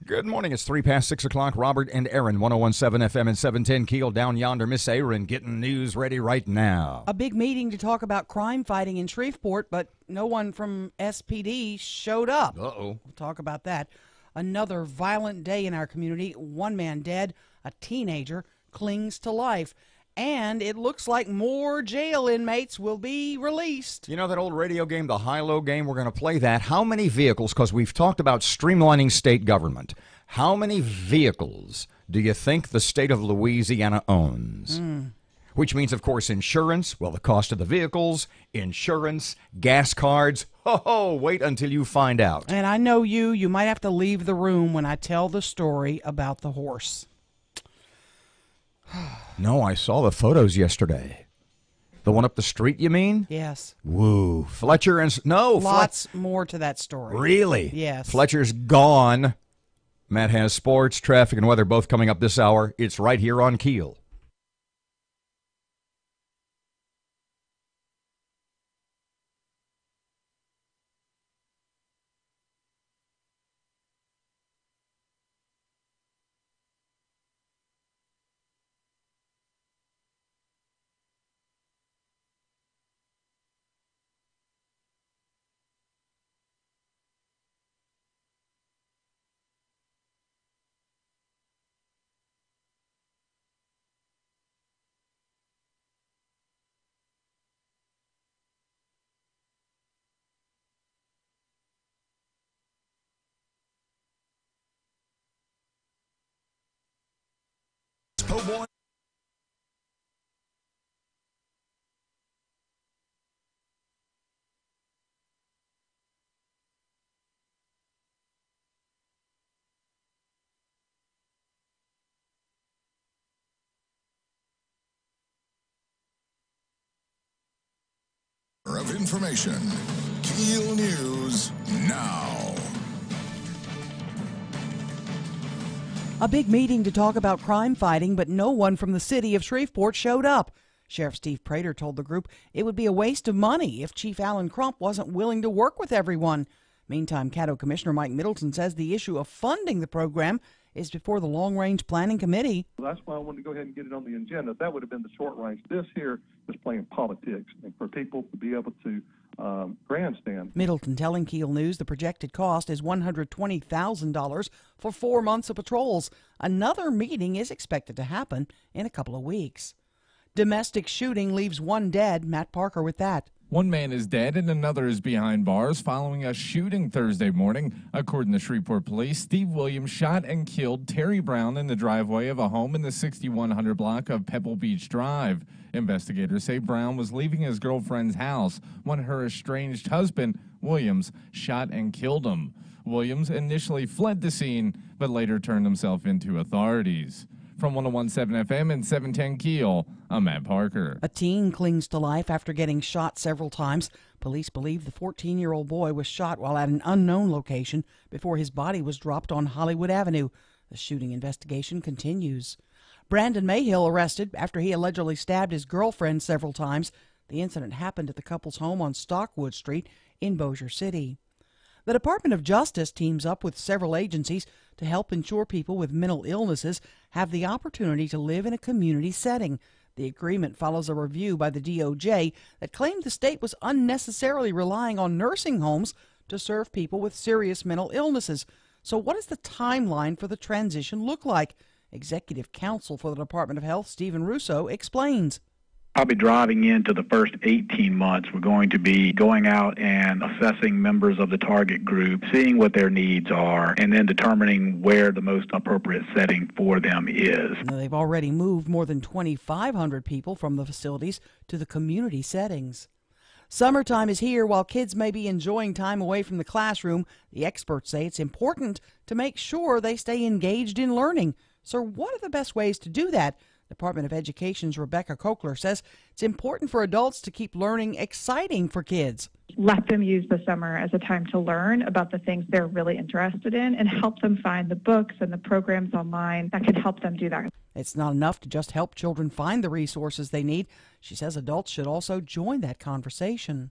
Good morning. It's 3 past 6 o'clock. Robert and Erin, 101.7 FM and 710 KEEL down yonder. Miss Erin getting news ready right now. A big meeting to talk about crime fighting in Shreveport, but no one from SPD showed up. Uh-oh. We'll talk about that. Another violent day in our community. One man dead. A teenager clings to life. And it looks like more jail inmates will be released. You know that old radio game, the high-low game? We're going to play that. How many vehicles, because we've talked about streamlining state government, how many vehicles do you think the state of Louisiana owns? Which means, of course, insurance. Well, the cost of the vehicles, insurance, gas cards. Ho, wait until you find out. And I know you might have to leave the room when I tell the story about the horse. No, I saw the photos yesterday. The one up the street, you mean? Yes. Woo. Fletcher and... No. Lots more to that story. Really? Yes. Fletcher's gone. Matt has sports, traffic, and weather both coming up this hour. It's right here on KEEL. Oh, boy. Of information. KEEL News now. A big meeting to talk about crime fighting, but no one from the city of Shreveport showed up. Sheriff Steve Prater told the group it would be a waste of money if Chief Alan Crump wasn't willing to work with everyone. Meantime, Caddo Commissioner Mike Middleton says the issue of funding the program is before the Long Range Planning Committee. Well, that's why I wanted to go ahead and get it on the agenda. That would have been the short range. This here is playing politics, and for people to be able to grandstand. Middleton telling KEEL News the projected cost is $120,000 for 4 months of patrols. Another meeting is expected to happen in a couple of weeks. Domestic shooting leaves one dead. Matt Parker with that. One man is dead and another is behind bars following a shooting Thursday morning. According to Shreveport police, Steve Williams shot and killed Terry Brown in the driveway of a home in the 6100 block of Pebble Beach Drive. Investigators say Brown was leaving his girlfriend's house when her estranged husband, Williams, shot and killed him. Williams initially fled the scene, but later turned himself into authorities. From 101.7 FM and 710 KEEL, I'm Matt Parker. A teen clings to life after getting shot several times. Police believe the 14-year-old boy was shot while at an unknown location before his body was dropped on Hollywood Avenue. The shooting investigation continues. Brandon Mayhill arrested after he allegedly stabbed his girlfriend several times. The incident happened at the couple's home on Stockwood Street in Bossier City. The Department of Justice teams up with several agencies to help ensure people with mental illnesses have the opportunity to live in a community setting. The agreement follows a review by the DOJ that claimed the state was unnecessarily relying on nursing homes to serve people with serious mental illnesses. So what does the timeline for the transition look like? Executive Counsel for the Department of Health, Stephen Russo, explains. Probably driving into the first 18 months, we're going to be going out and assessing members of the target group, seeing what their needs are, and then determining where the most appropriate setting for them is. Now, they've already moved more than 2,500 people from the facilities to the community settings. Summertime is here. While kids may be enjoying time away from the classroom, the experts say it's important to make sure they stay engaged in learning. So what are the best ways to do that? Department of Education's Rebecca Kokler says it's important for adults to keep learning exciting for kids. Let them use the summer as a time to learn about the things they're really interested in and help them find the books and the programs online that can help them do that. It's not enough to just help children find the resources they need. She says adults should also join that conversation.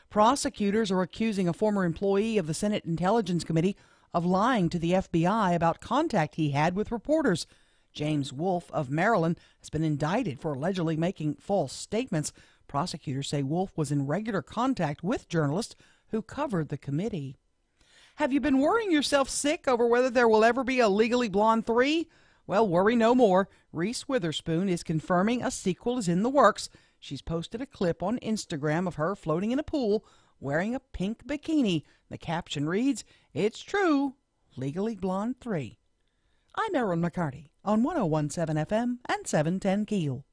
Prosecutors are accusing a former employee of the Senate Intelligence Committee of lying to the FBI about contact he had with reporters. James Wolfe of Maryland has been indicted for allegedly making false statements. Prosecutors say Wolfe was in regular contact with journalists who covered the committee. Have you been worrying yourself sick over whether there will ever be a Legally Blonde 3? Well, worry no more. Reese Witherspoon is confirming a sequel is in the works. She's posted a clip on Instagram of her floating in a pool wearing a pink bikini. The caption reads, "It's true, Legally Blonde 3. I'm Erin McCarty on 101.7 FM and 710 KEEL.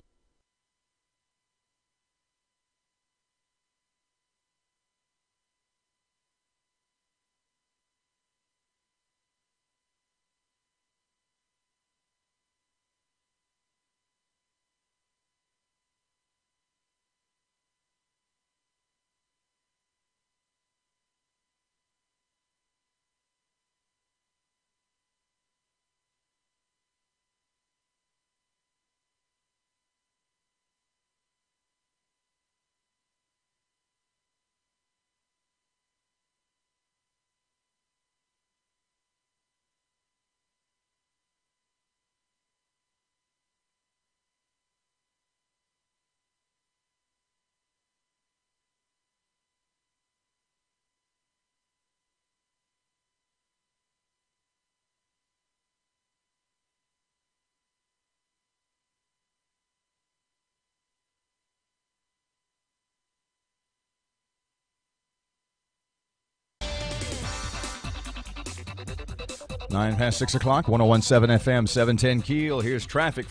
Nine past 6 o'clock, 101.7 FM, 710 KEEL. Here's traffic.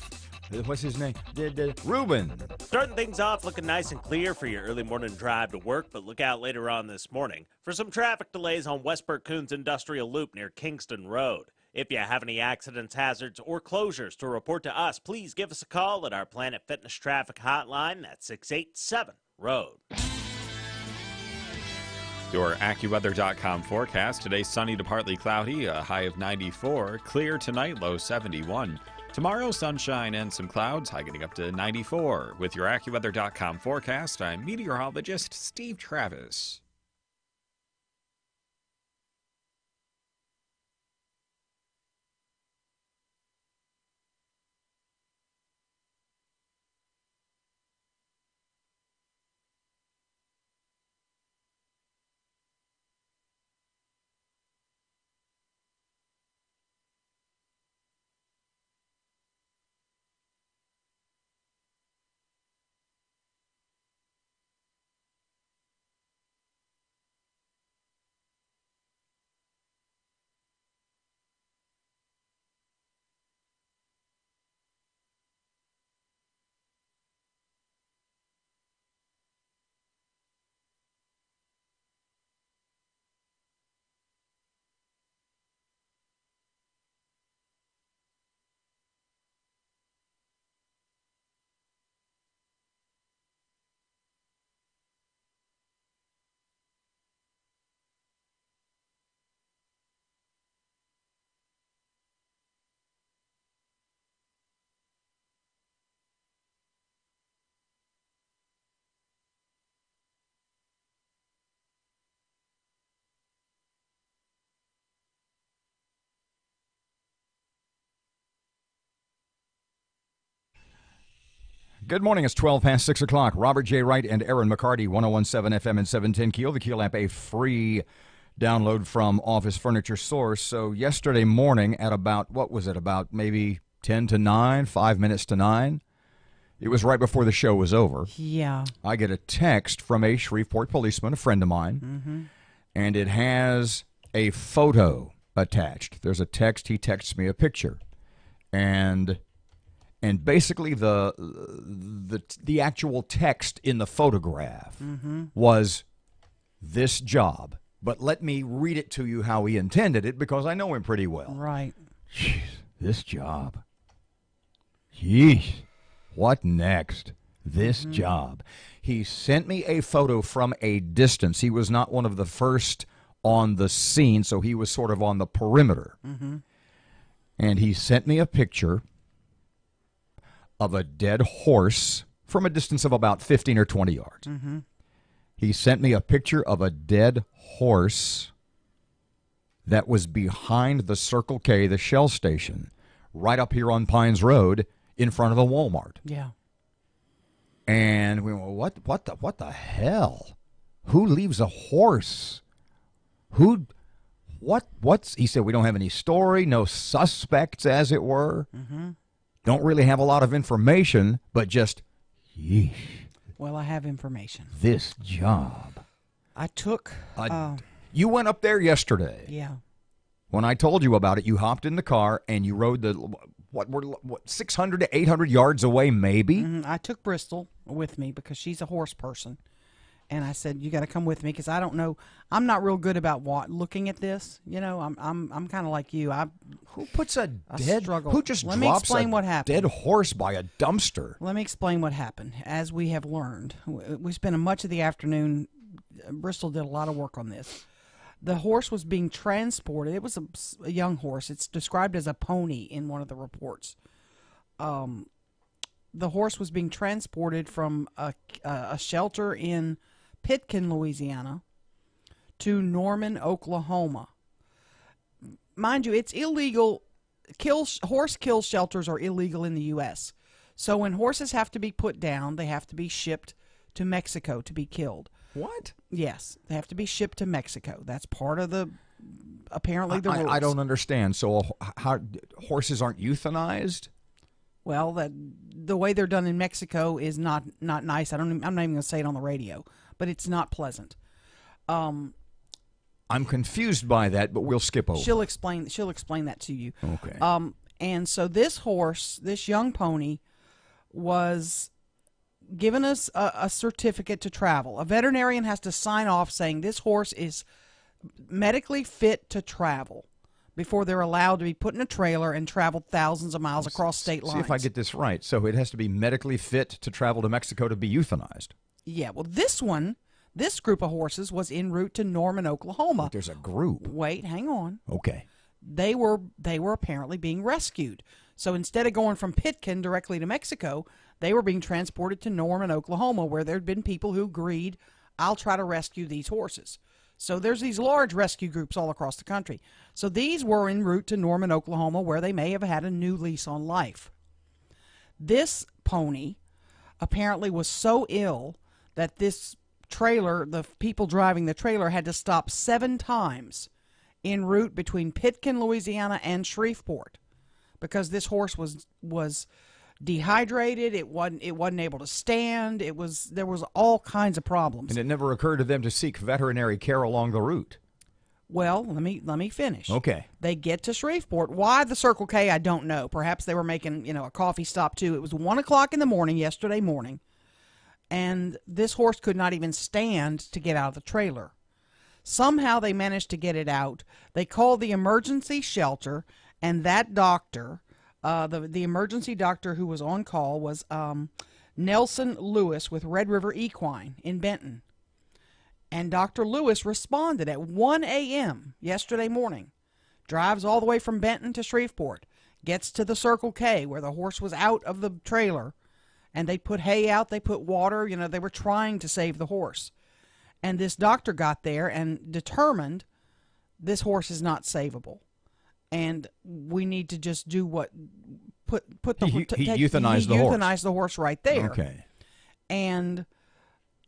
What's his name? Ruben. Starting things off looking nice and clear for your early morning drive to work, but look out later on this morning for some traffic delays on Westbrook Coons Industrial Loop near Kingston Road. If you have any accidents, hazards, or closures to report to us, please give us a call at our Planet Fitness Traffic Hotline at 687-ROAD. Your AccuWeather.com forecast. Today, sunny to partly cloudy, a high of 94. Clear tonight, low 71. Tomorrow, sunshine and some clouds, high getting up to 94. With your AccuWeather.com forecast, I'm meteorologist Steve Travis. Good morning. It's 12 past 6 o'clock. Robert J. Wright and Erin McCarty, 101.7 FM and 710 KEEL. The KEEL app, a free download from Office Furniture Source. So yesterday morning at about, what was it, about maybe 10 to 9, 5 minutes to 9? It was right before the show was over. Yeah. I get a text from a Shreveport policeman, a friend of mine, and it has a photo attached. There's a text. He texts me a picture. And basically the actual text in the photograph was this job. But let me read it to you how he intended it, because I know him pretty well. Right. Jeez, this job. Jeez. What next? This job. He sent me a photo from a distance. He was not one of the first on the scene, so he was sort of on the perimeter. And he sent me a picture of a dead horse from a distance of about 15 or 20 yards. He sent me a picture of a dead horse that was behind the Circle K, the Shell station, right up here on Pines Road in front of a Walmart. Yeah. And we went, what the hell? Who leaves a horse? What's, he said, we don't have any story, no suspects, as it were. Mm-hmm. Don't really have a lot of information, but just, yeesh. Well, I have information. This job. I took... you went up there yesterday. Yeah. When I told you about it, you hopped in the car and you rode the, what 600 to 800 yards away, maybe? Mm-hmm. I took Bristol with me because she's a horse person. And I said, you got to come with me because I don't know. I'm not real good about looking at this. You know, I'm kind of like you. Who puts a dead, struggle. who just Let me drops explain a what happened. dead horse by a dumpster? Let me explain what happened. As we have learned, we spent much of the afternoon, Bristol did a lot of work on this. The horse was being transported. It was a young horse. It's described as a pony in one of the reports. The horse was being transported from a shelter in Pitkin, Louisiana, to Norman, Oklahoma. Mind you, it's illegal. Horse kill shelters are illegal in the U.S. So when horses have to be put down, they have to be shipped to Mexico to be killed. What? Yes, they have to be shipped to Mexico. That's part of the, apparently, the rules. I don't understand. So how horses aren't euthanized? Well, the way they're done in Mexico is not nice. I'm not even going to say it on the radio, but it's not pleasant. I'm confused by that, but we'll skip over. She'll explain that to you. Okay. And so this horse, this young pony, was given us a certificate to travel. A veterinarian has to sign off saying this horse is medically fit to travel before they're allowed to be put in a trailer and travel thousands of miles across state lines. See if I get this right. So it has to be medically fit to travel to Mexico to be euthanized. Yeah, well, this group of horses was en route to Norman, Oklahoma. But there's a group. Wait, hang on. Okay. They were apparently being rescued. So instead of going from Pitkin directly to Mexico, they were being transported to Norman, Oklahoma, where there had been people who agreed, I'll try to rescue these horses. So there's these large rescue groups all across the country. So these were en route to Norman, Oklahoma, where they may have had a new lease on life. This pony apparently was so ill that this trailer, the people driving the trailer, had to stop 7 times en route between Pitkin, Louisiana, and Shreveport because this horse was dehydrated. It wasn't able to stand. There was all kinds of problems. And it never occurred to them to seek veterinary care along the route. Well, let me finish. Okay. They get to Shreveport. Why the Circle K, I don't know. Perhaps they were making, a coffee stop too. It was 1 o'clock in the morning, yesterday morning, and this horse could not even stand to get out of the trailer. Somehow they managed to get it out. They called the emergency shelter, and that doctor, the emergency doctor who was on call was Nelson Lewis with Red River Equine in Benton. And Dr. Lewis responded at 1 a.m. yesterday morning, drives all the way from Benton to Shreveport, gets to the Circle K where the horse was out of the trailer, and they put hay out, they put water, they were trying to save the horse. And this doctor got there and determined this horse is not savable. And we need to just do what, He euthanized the horse. He euthanized the horse right there. Okay. And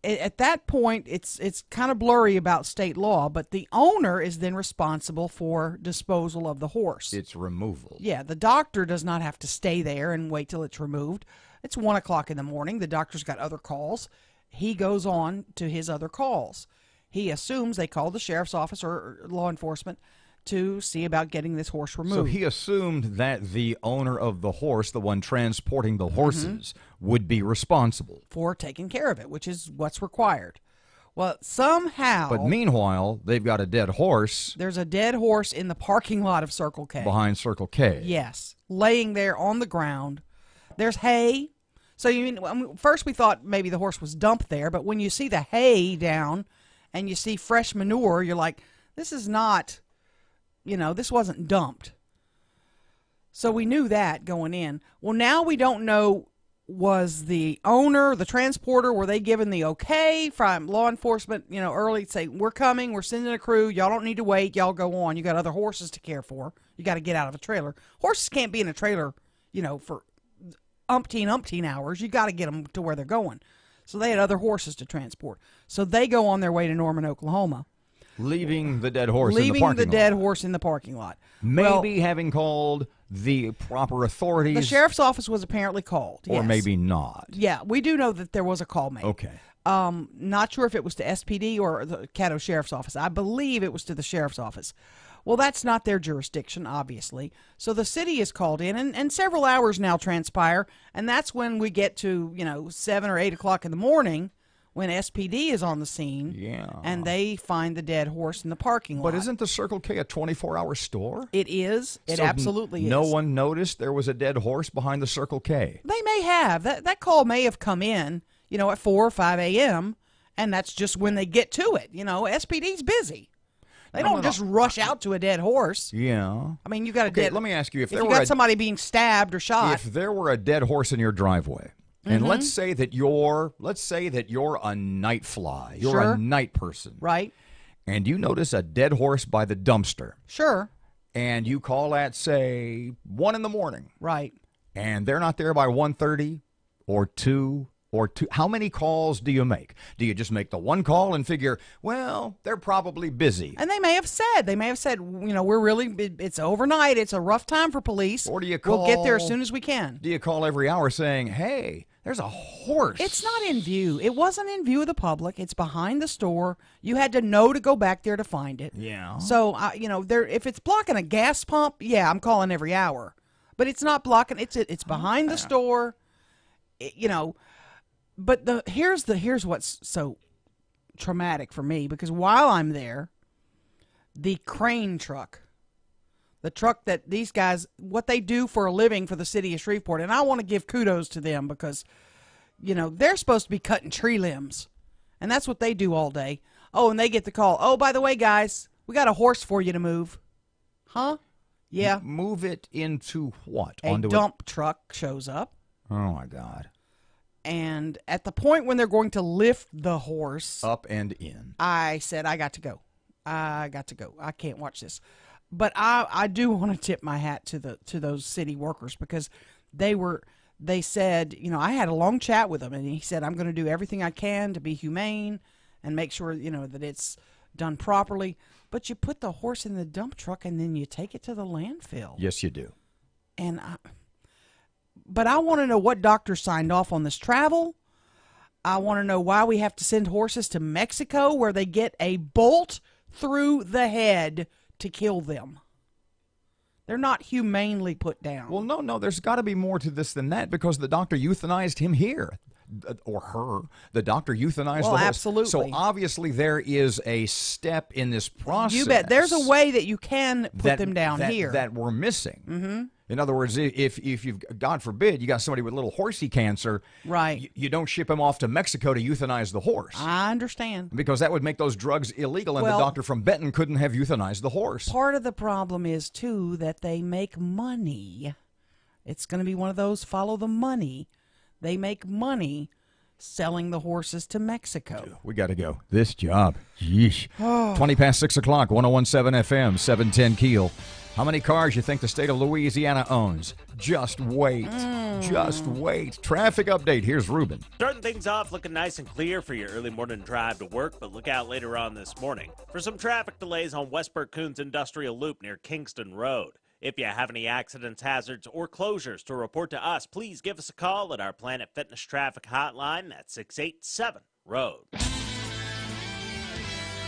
at that point, it's kind of blurry about state law, but the owner is then responsible for disposal of the horse. It's removal. Yeah, the doctor does not have to stay there and wait till it's removed. It's 1 o'clock in the morning. The doctor's got other calls. He goes on to his other calls. He assumes they called the sheriff's office or law enforcement to see about getting this horse removed. So he assumed that the owner of the horse, the one transporting the horses, would be responsible for taking care of it, which is what's required. Well, somehow... But meanwhile, they've got a dead horse. There's a dead horse in the parking lot of Circle K. Behind Circle K. Yes, laying there on the ground. There's hay. So first we thought maybe the horse was dumped there, but when you see the hay down and you see fresh manure, you're like, this is not... this wasn't dumped. So we knew that going in. Well, now we don't know was the owner, the transporter, were they given the okay from law enforcement, early to say, we're coming, we're sending a crew, y'all don't need to wait, y'all go on. You got other horses to care for. You got to get out of a trailer. Horses can't be in a trailer, for umpteen hours. You got to get them to where they're going. So they had other horses to transport. So they go on their way to Norman, Oklahoma. Leaving the dead horse in the Leaving parking the lot. dead horse in the parking lot. Maybe having called the proper authorities. The sheriff's office was apparently called. Or yes. maybe not. Yeah, we do know that there was a call made. Okay. Not sure if it was to SPD or the Caddo Sheriff's Office. I believe it was to the Sheriff's Office. Well, that's not their jurisdiction, obviously. So the city is called in, and several hours now transpire, and that's when we get to, 7 or 8 o'clock in the morning when SPD is on the scene. Yeah. And they find the dead horse in the parking lot. But isn't the Circle K a 24-hour store? It is. It So absolutely is. No one noticed there was a dead horse behind the Circle K. They may have. That call may have come in, at 4 or 5 a.m., and that's just when they get to it. SPD's busy. They don't just rush out to a dead horse. Yeah. I mean, you got a Okay, dead. let me ask you, if you there were got somebody being stabbed or shot. If there were a dead horse in your driveway, and let's say that you're a night fly, you're Sure. a night person, right? and you notice a dead horse by the dumpster, Sure. and you call at, say, 1 in the morning, Right. and they're not there by 1:30 or 2 or 2, how many calls do you make? Do you just make the one call and figure, well, they're probably busy? And they may have said, we're really, it's overnight. It's a rough time for police. Or do you We'll get there as call- soon as we can. Do you call every hour saying, hey, there's a horse? It's not in view. It wasn't in view of the public. It's behind the store. You had to know to go back there to find it. Yeah. So, if it's blocking a gas pump, yeah, I'm calling every hour. But it's not blocking. It's behind the store. But here's what's so traumatic for me, because while I'm there, the crane truck, the truck that these guys, what they do for a living for the city of Shreveport, and I want to give kudos to them because, they're supposed to be cutting tree limbs, and that's what they do all day. Oh, and they get the call. Oh, by the way, guys, we got a horse for you to move. Huh? Yeah. Move it into what? A dump truck shows up. Oh, my God. And at the point when they're going to lift the horse up and in, I said, I got to go. I can't watch this. But I do want to tip my hat to those city workers, because they said, I had a long chat with him, and he said, I'm going to do everything I can to be humane and make sure, that it's done properly. But you put the horse in the dump truck and then you take it to the landfill. Yes, you do. And But I want to know what doctor signed off on this travel. I want to know why we have to send horses to Mexico where they get a bolt through the head to kill them. They're not humanely put down. Well, no, there's got to be more to this than that, because the doctor euthanized him here. Or her. The doctor euthanized the horse. Absolutely. So obviously there is a step in this process. You bet. There's a way that you can put them down here. That we're missing. Mm-hmm. In other words, if you've, God forbid, you got somebody with little horsey cancer, right? You don't ship him off to Mexico to euthanize the horse. I understand. Because that would make those drugs illegal, and the doctor from Benton couldn't have euthanized the horse. Part of the problem is, too, that they make money. It's going to be one of those follow the money. They make money selling the horses to Mexico. We got to go. This job. Yeesh. 20 past 6 o'clock, 101.7 FM, 710 Keel. How many cars you think the state of Louisiana owns? Just wait. Just wait. Traffic update. Here's Ruben. Starting things off looking nice and clear for your early morning drive to work, but look out later on this morning for some traffic delays on Westport Coons Industrial Loop near Kingston Road. If you have any accidents, hazards, or closures to report to us, please give us a call at our Planet Fitness Traffic Hotline at 687-ROAD.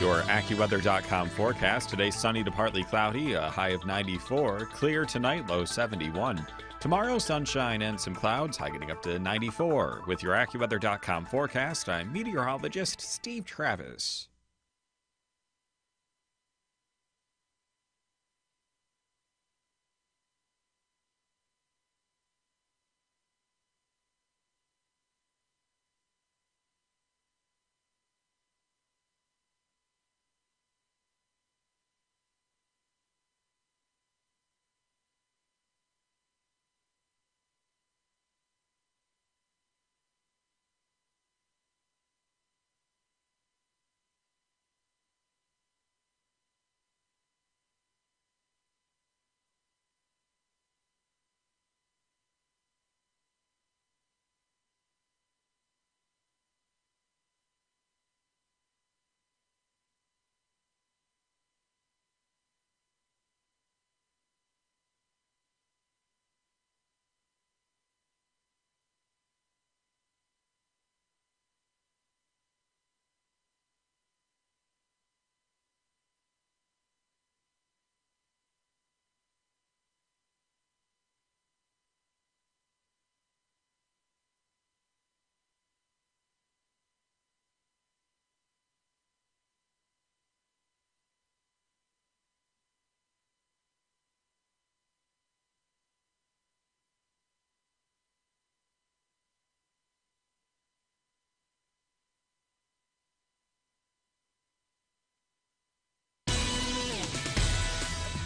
Your AccuWeather.com forecast. Today, sunny to partly cloudy, a high of 94. Clear tonight, low 71. Tomorrow, sunshine and some clouds, high getting up to 94. With your AccuWeather.com forecast, I'm meteorologist Steve Travis.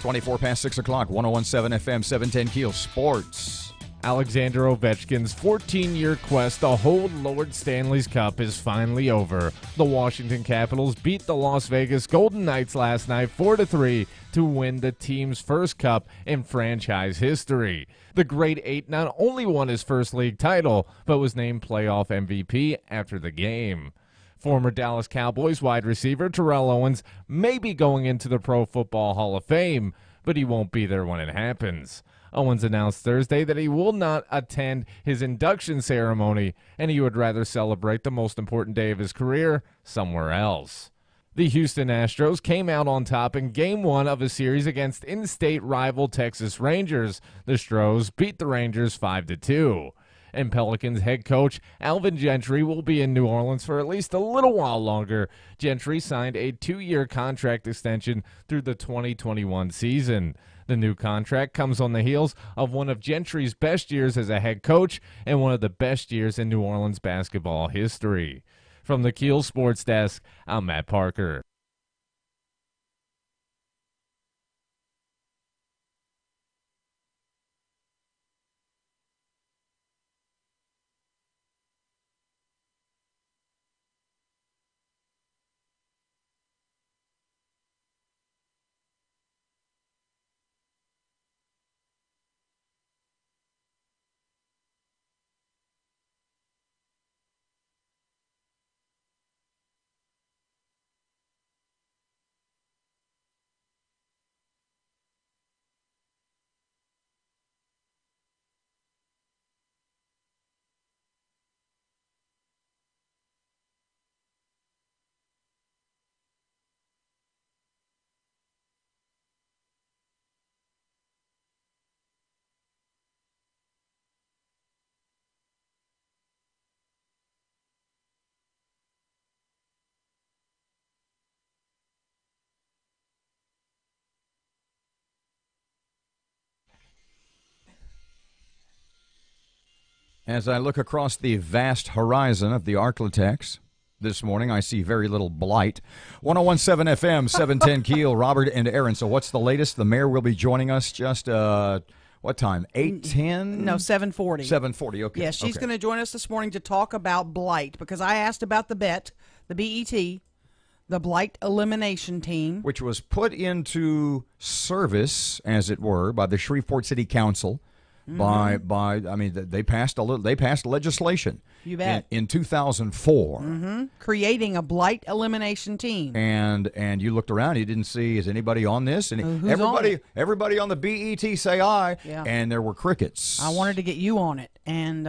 24 past 6 o'clock, 101.7 FM, 710 Keel Sports. Alexander Ovechkin's 14-year quest to hold Lord Stanley's Cup is finally over. The Washington Capitals beat the Las Vegas Golden Knights last night 4-3 to win the team's first cup in franchise history. The Great Eight not only won his first league title, but was named playoff MVP after the game. Former Dallas Cowboys wide receiver Terrell Owens may be going into the Pro Football Hall of Fame, but he won't be there when it happens. Owens announced Thursday that he will not attend his induction ceremony, and he would rather celebrate the most important day of his career somewhere else. The Houston Astros came out on top in Game 1 of a series against in-state rival Texas Rangers. The Stros beat the Rangers 5-2. And Pelicans head coach Alvin Gentry will be in New Orleans for at least a little while longer. Gentry signed a 2-year contract extension through the 2021 season. The new contract comes on the heels of one of Gentry's best years as a head coach and one of the best years in New Orleans basketball history. From the Keel Sports Desk, I'm Matt Parker. As I look across the vast horizon of the Arklatex this morning, I see very little blight. 101.7 FM, 710 Keel, Robert and Erin. So what's the latest? The mayor will be joining us just, what time, 8:10? No, 7:40. 7:40, okay. Yeah, she's okay. going to join us this morning to talk about blight, because I asked about the BET, the BET, the Blight Elimination Team. Which was put into service, as it were, by the Shreveport City Council. By I mean, they passed legislation. You bet. In 2004. Creating a blight elimination team. And you looked around, you didn't see, is anybody on this? And everybody on the BET say aye. Yeah. And there were crickets. I wanted to get you on it, and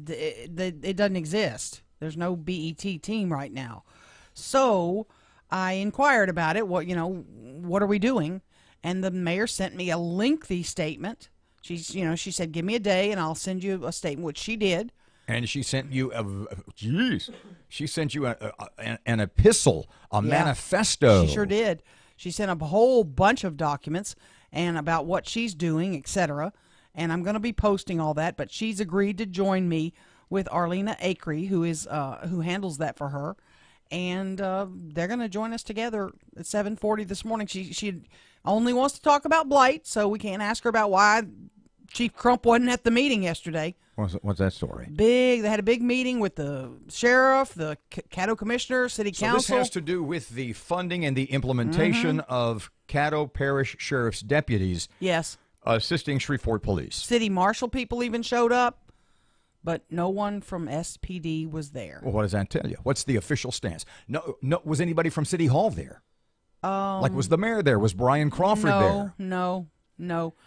it doesn't exist. There's no BET team right now. So I inquired about it. What are we doing? And the mayor sent me a lengthy statement. She said, give me a day and I'll send you a statement, which she did. And she sent you she sent you an epistle, manifesto. She sure did. She sent a whole bunch of documents and about what she's doing, etc. And I'm going to be posting all that, but she's agreed to join me with Arlena Acree, who handles that for her. And they're going to join us together at 7:40 this morning. She only wants to talk about blight, so we can't ask her about why Chief Crump wasn't at the meeting yesterday. What's that story? They had a big meeting with the sheriff, the Caddo commissioner, city council. So this has to do with the funding and the implementation of Caddo Parish Sheriff's deputies. Yes. Assisting Shreveport Police. City marshal people even showed up, but no one from SPD was there. Well, what does that tell you? What's the official stance? No. Was anybody from City Hall there? Was the mayor there? Was Brian Crawford there? No.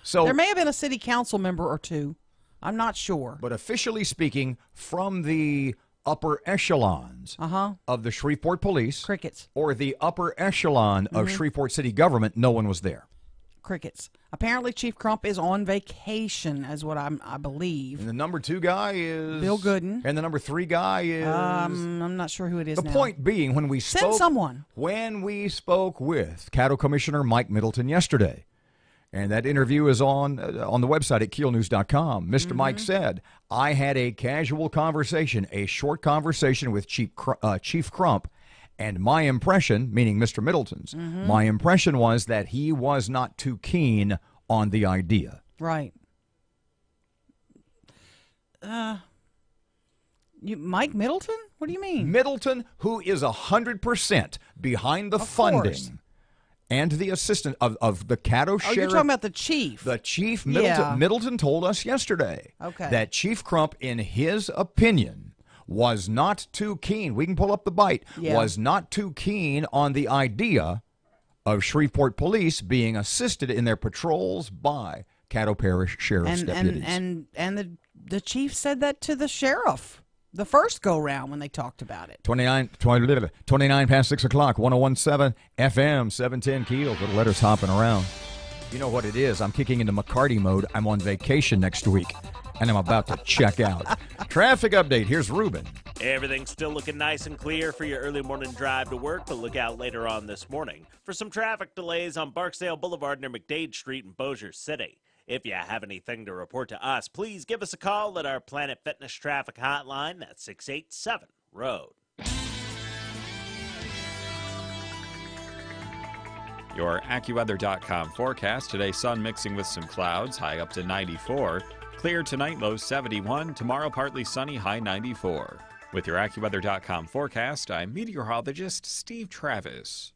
So there may have been a city council member or two. I'm not sure. But officially speaking, from the upper echelons of the Shreveport Police, crickets, or the upper echelon of Shreveport City government, no one was there. Crickets. Apparently, Chief Crump is on vacation, is what I believe. And the number 2 guy is Bill Gooden, and the number 3 guy is I'm not sure who it is. The point being, when we spoke with Caddo Commissioner Mike Middleton yesterday, and that interview is on the website at keelnews.com. Mr. Mike said, I had a casual conversation, a short conversation with Chief Crump, And my impression, meaning Mr. Middleton's, my impression was that he was not too keen on the idea. Right. Mike Middleton? What do you mean? Middleton, who is 100% behind the funding course. and the assistant of the Caddo Sheriff. You're talking about the chief. The chief, Middleton. Yeah. Middleton told us yesterday that Chief Crump, in his opinion, was not too keen. We can pull up the bite. Yeah. Was not too keen on the idea of Shreveport police being assisted in their patrols by Caddo Parish Sheriff's deputies. And the chief said that to the sheriff the first go-round when they talked about it. 29 past 6 o'clock, 101.7 FM, 710 KEEL. The letters hopping around. You know what it is. I'm kicking into McCarty mode. I'm on vacation next week, and I'm about to check out. Traffic update. Here's Ruben. Everything's still looking nice and clear for your early morning drive to work, but look out later on this morning for some traffic delays on Barksdale Boulevard near McDade Street in Bossier City. If you have anything to report to us, please give us a call at our Planet Fitness traffic hotline. That's 687-ROAD. Your AccuWeather.com forecast. Today, sun mixing with some clouds, high up to 94. Clear tonight, low 71. Tomorrow, partly sunny, high 94. With your AccuWeather.com forecast, I'm meteorologist Steve Travis.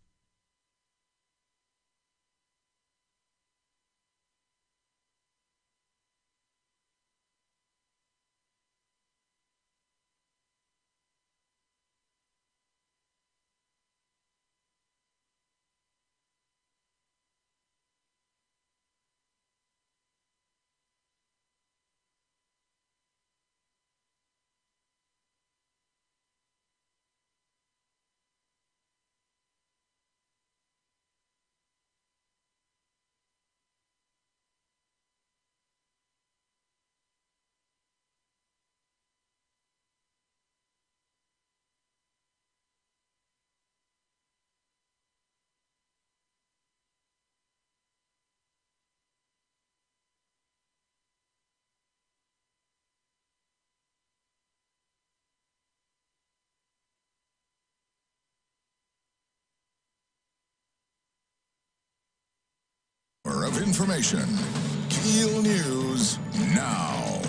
Of information. KEEL News now.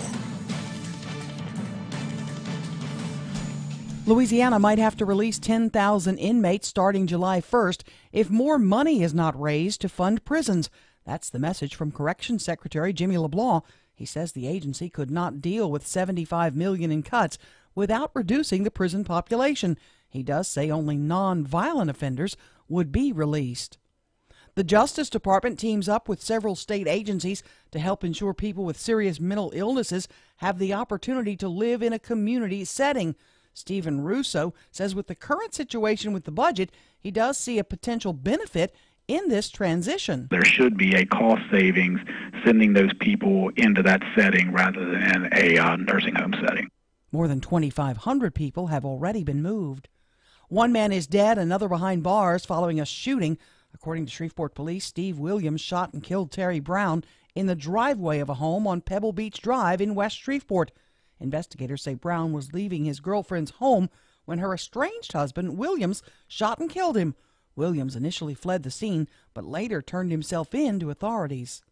Louisiana might have to release 10,000 inmates starting July 1st if more money is not raised to fund prisons. That's the message from Corrections Secretary Jimmy LeBlanc. He says the agency could not deal with $75 million in cuts without reducing the prison population. He does say only non-violent offenders would be released. The Justice Department teams up with several state agencies to help ensure people with serious mental illnesses have the opportunity to live in a community setting. Stephen Russo says with the current situation with the budget, he does see a potential benefit in this transition. There should be a cost savings sending those people into that setting rather than a nursing home setting. More than 2,500 people have already been moved. One man is dead, another behind bars following a shooting. According to Shreveport police, Steve Williams shot and killed Terry Brown in the driveway of a home on Pebble Beach Drive in West Shreveport. Investigators say Brown was leaving his girlfriend's home when her estranged husband, Williams, shot and killed him. Williams initially fled the scene, but later turned himself in to authorities.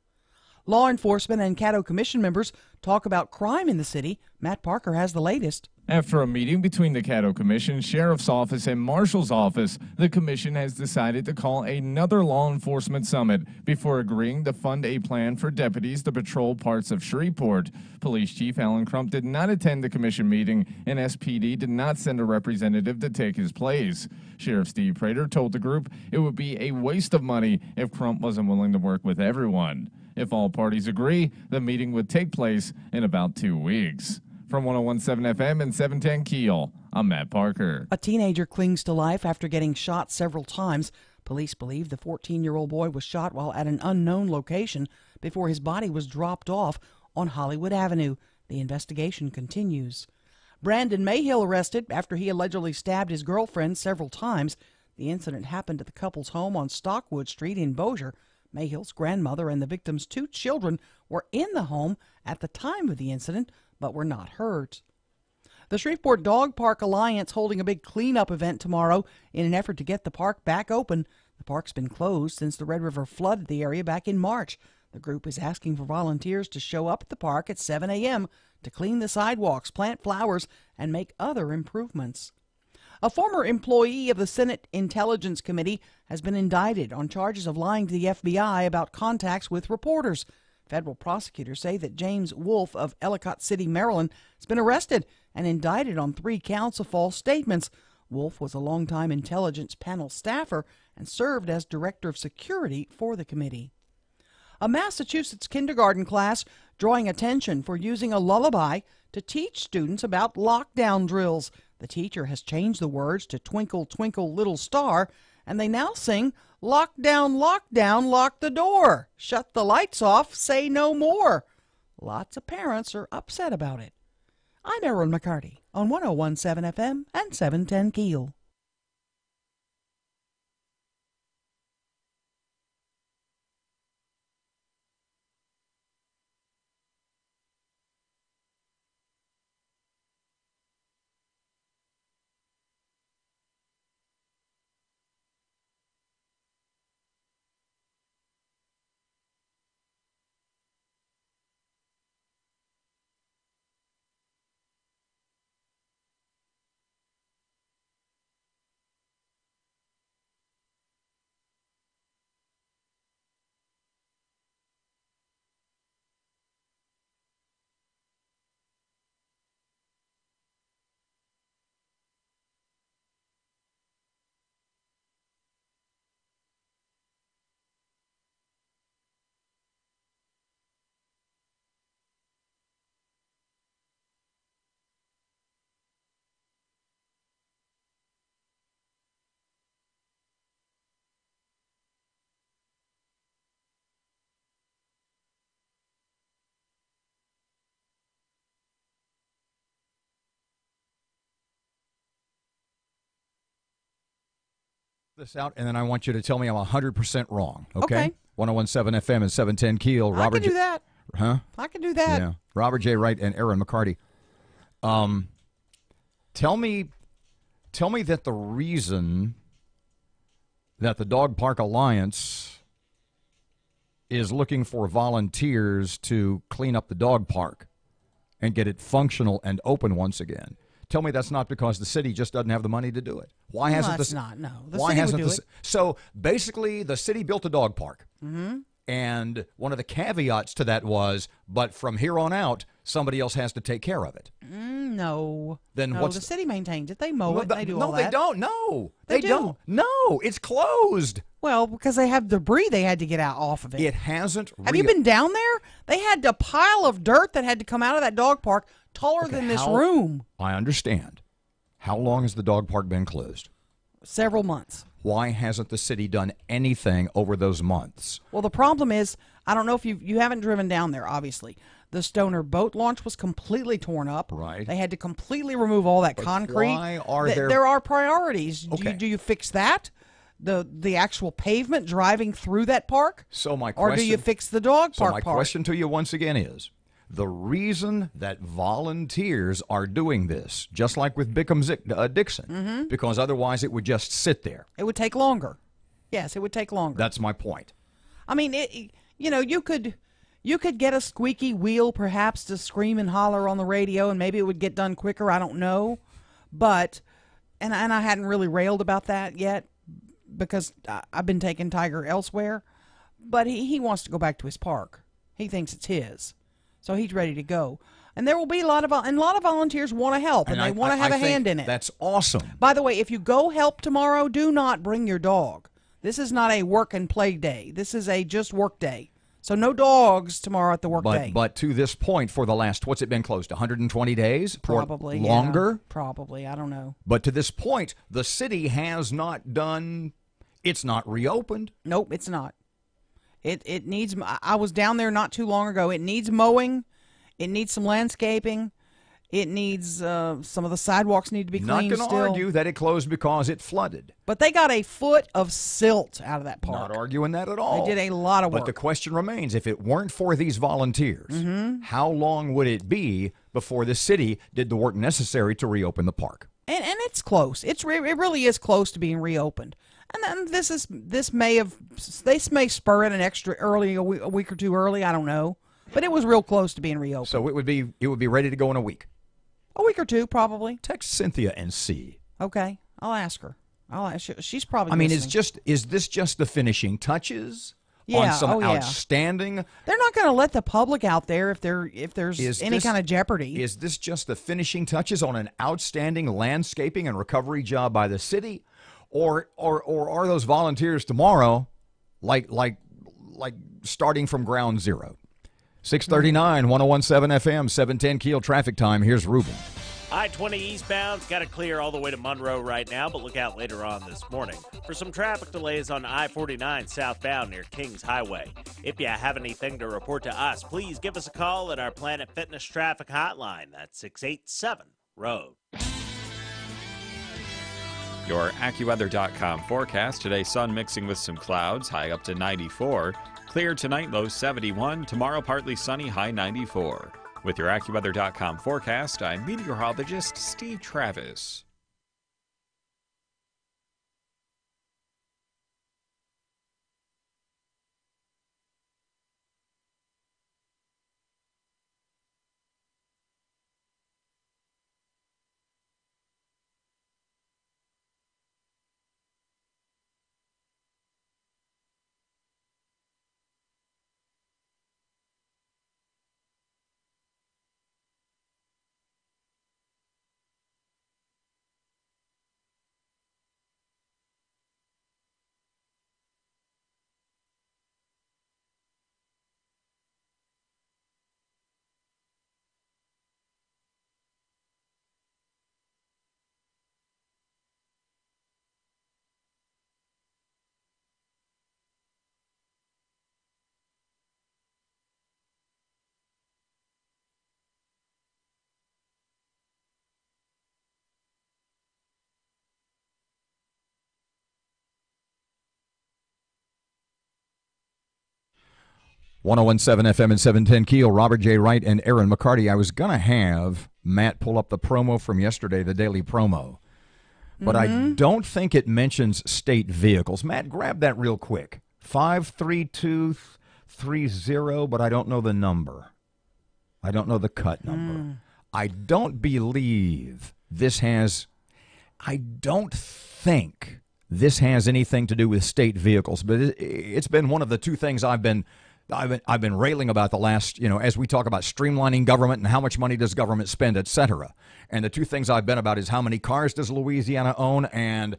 Law enforcement and Caddo Commission members talk about crime in the city. Matt Parker has the latest. After a meeting between the Caddo Commission, Sheriff's Office, and Marshal's Office, the Commission has decided to call another law enforcement summit before agreeing to fund a plan for deputies to patrol parts of Shreveport. Police Chief Alan Crump did not attend the Commission meeting, and SPD did not send a representative to take his place. Sheriff Steve Prater told the group it would be a waste of money if Crump wasn't willing to work with everyone. If all parties agree, the meeting would take place in about 2 weeks. From 101.7 FM and 710 KEEL, I'm Matt Parker. A teenager clings to life after getting shot several times. Police believe the 14-year-old boy was shot while at an unknown location before his body was dropped off on Hollywood Avenue. The investigation continues. Brandon Mayhill arrested after he allegedly stabbed his girlfriend several times. The incident happened at the couple's home on Stockwood Street in Bossier. Mayhill's grandmother and the victim's 2 children were in the home at the time of the incident, but were not hurt. The Shreveport Dog Park Alliance holding a big cleanup event tomorrow in an effort to get the park back open. The park's been closed since the Red River flooded the area back in March. The group is asking for volunteers to show up at the park at 7 a.m. to clean the sidewalks, plant flowers, and make other improvements. A former employee of the Senate Intelligence Committee has been indicted on charges of lying to the FBI about contacts with reporters. Federal prosecutors say that James Wolfe of Ellicott City, Maryland, has been arrested and indicted on 3 counts of false statements. Wolfe was a longtime intelligence panel staffer and served as director of security for the committee. A Massachusetts kindergarten class drawing attention for using a lullaby to teach students about lockdown drills. The teacher has changed the words to Twinkle, Twinkle, Little Star, and they now sing, Lockdown, lockdown, lock the door. Shut the lights off, say no more. Lots of parents are upset about it. I'm Erin McCarty on 101.7 FM and 710 KEEL. This out, and then I want you to tell me I'm 100% wrong. Okay. 101.7 FM and 710 KEEL. I can do that. Huh? I can do that. Yeah. Robert J. Wright and Erin McCarty. Tell me that the reason that the Dog Park Alliance is looking for volunteers to clean up the dog park and get it functional and open once again. Tell me that's not because the city just doesn't have the money to do it. Why hasn't that's the not? No, the why city hasn't would do the it. so basically the city built a dog park, and one of the caveats to that was, but from here on out, somebody else has to take care of it. No. Then no, what's the city maintains it? They mow it. They do all no, that. they don't. No, They don't. do. No, it's closed. Well, because they have debris they had to get out off of it. It hasn't. Have you been down there? They had a pile of dirt that had to come out of that dog park taller than this room. I understand. How long has the dog park been closed? Several months. Why hasn't the city done anything over those months? Well, the problem is, I don't know if you haven't driven down there, obviously. The Stoner boat launch was completely torn up. Right. They had to completely remove all that concrete. Why are There are priorities. Okay. Do you fix that? The actual pavement driving through that park? So my Or question, do you fix the dog so park my part? question to you once again is, the reason that volunteers are doing this, just like with Dixon, because otherwise it would just sit there. It would take longer. Yes, it would take longer. That's my point. I mean, you could get a squeaky wheel perhaps to scream and holler on the radio, and maybe it would get done quicker. I don't know, but and I hadn't really railed about that yet because I've been taking Tiger elsewhere. But he wants to go back to his park. He thinks it's his, so he's ready to go. And there will be a lot of volunteers want to help, and they want to have a hand in it. That's awesome. By the way, if you go help tomorrow, do not bring your dog. This is not a work and play day. This is a just work day. So no dogs tomorrow at the work day. But to this point, for the last, what's it been closed, 120 days? Probably. Or longer? Yeah, probably. I don't know. But to this point, the city has not done, it's not reopened. Nope, it's not. It needs, I was down there not too long ago. It needs mowing. It needs some landscaping. It needs some of the sidewalks need to be Not cleaned going to still. argue that it closed because it flooded. But they got a foot of silt out of that park. Not arguing that at all. They did a lot of work. But the question remains, if it weren't for these volunteers, how long would it be before the city did the work necessary to reopen the park? And it's close. It really is close to being reopened. And then this may spur it an extra early a week or two early. I don't know, but it was real close to being reopened. So it would be ready to go in a week. A week or two, probably. Text Cynthia and see. Okay, I'll ask her. She's probably. I mean, listening. is this just the finishing touches Yeah, on some oh, yeah. outstanding? They're not going to let the public out there if there's any kind of jeopardy. Is this just the finishing touches on an outstanding landscaping and recovery job by the city, or are those volunteers tomorrow, like starting from ground zero? 639, 1017 FM, 710 Keel traffic time. Here's Ruben. I-20 eastbound's got it clear all the way to Monroe right now, but look out later on this morning for some traffic delays on I-49 southbound near Kings Highway. If you have anything to report to us, please give us a call at our Planet Fitness traffic hotline. That's 687-ROAD. Your AccuWeather.com forecast. Today, sun mixing with some clouds, high up to 94. Clear tonight, low 71. Tomorrow, partly sunny, high 94. With your AccuWeather.com forecast, I'm meteorologist Steve Travis. .1017 FM and 710 Keel, Robert J. Wright and Erin McCarty. I was going to have Matt pull up the promo from yesterday, the daily promo, but I don't think it mentions state vehicles. Matt, grab that real quick. 53230, but I don't know the number. I don't know the cut number. I don't believe this has, I don't think this has anything to do with state vehicles, but it's been one of the two things I've been railing about the last, as we talk about streamlining government and how much money does government spend, et cetera. And the two things I've been about is how many cars does Louisiana own and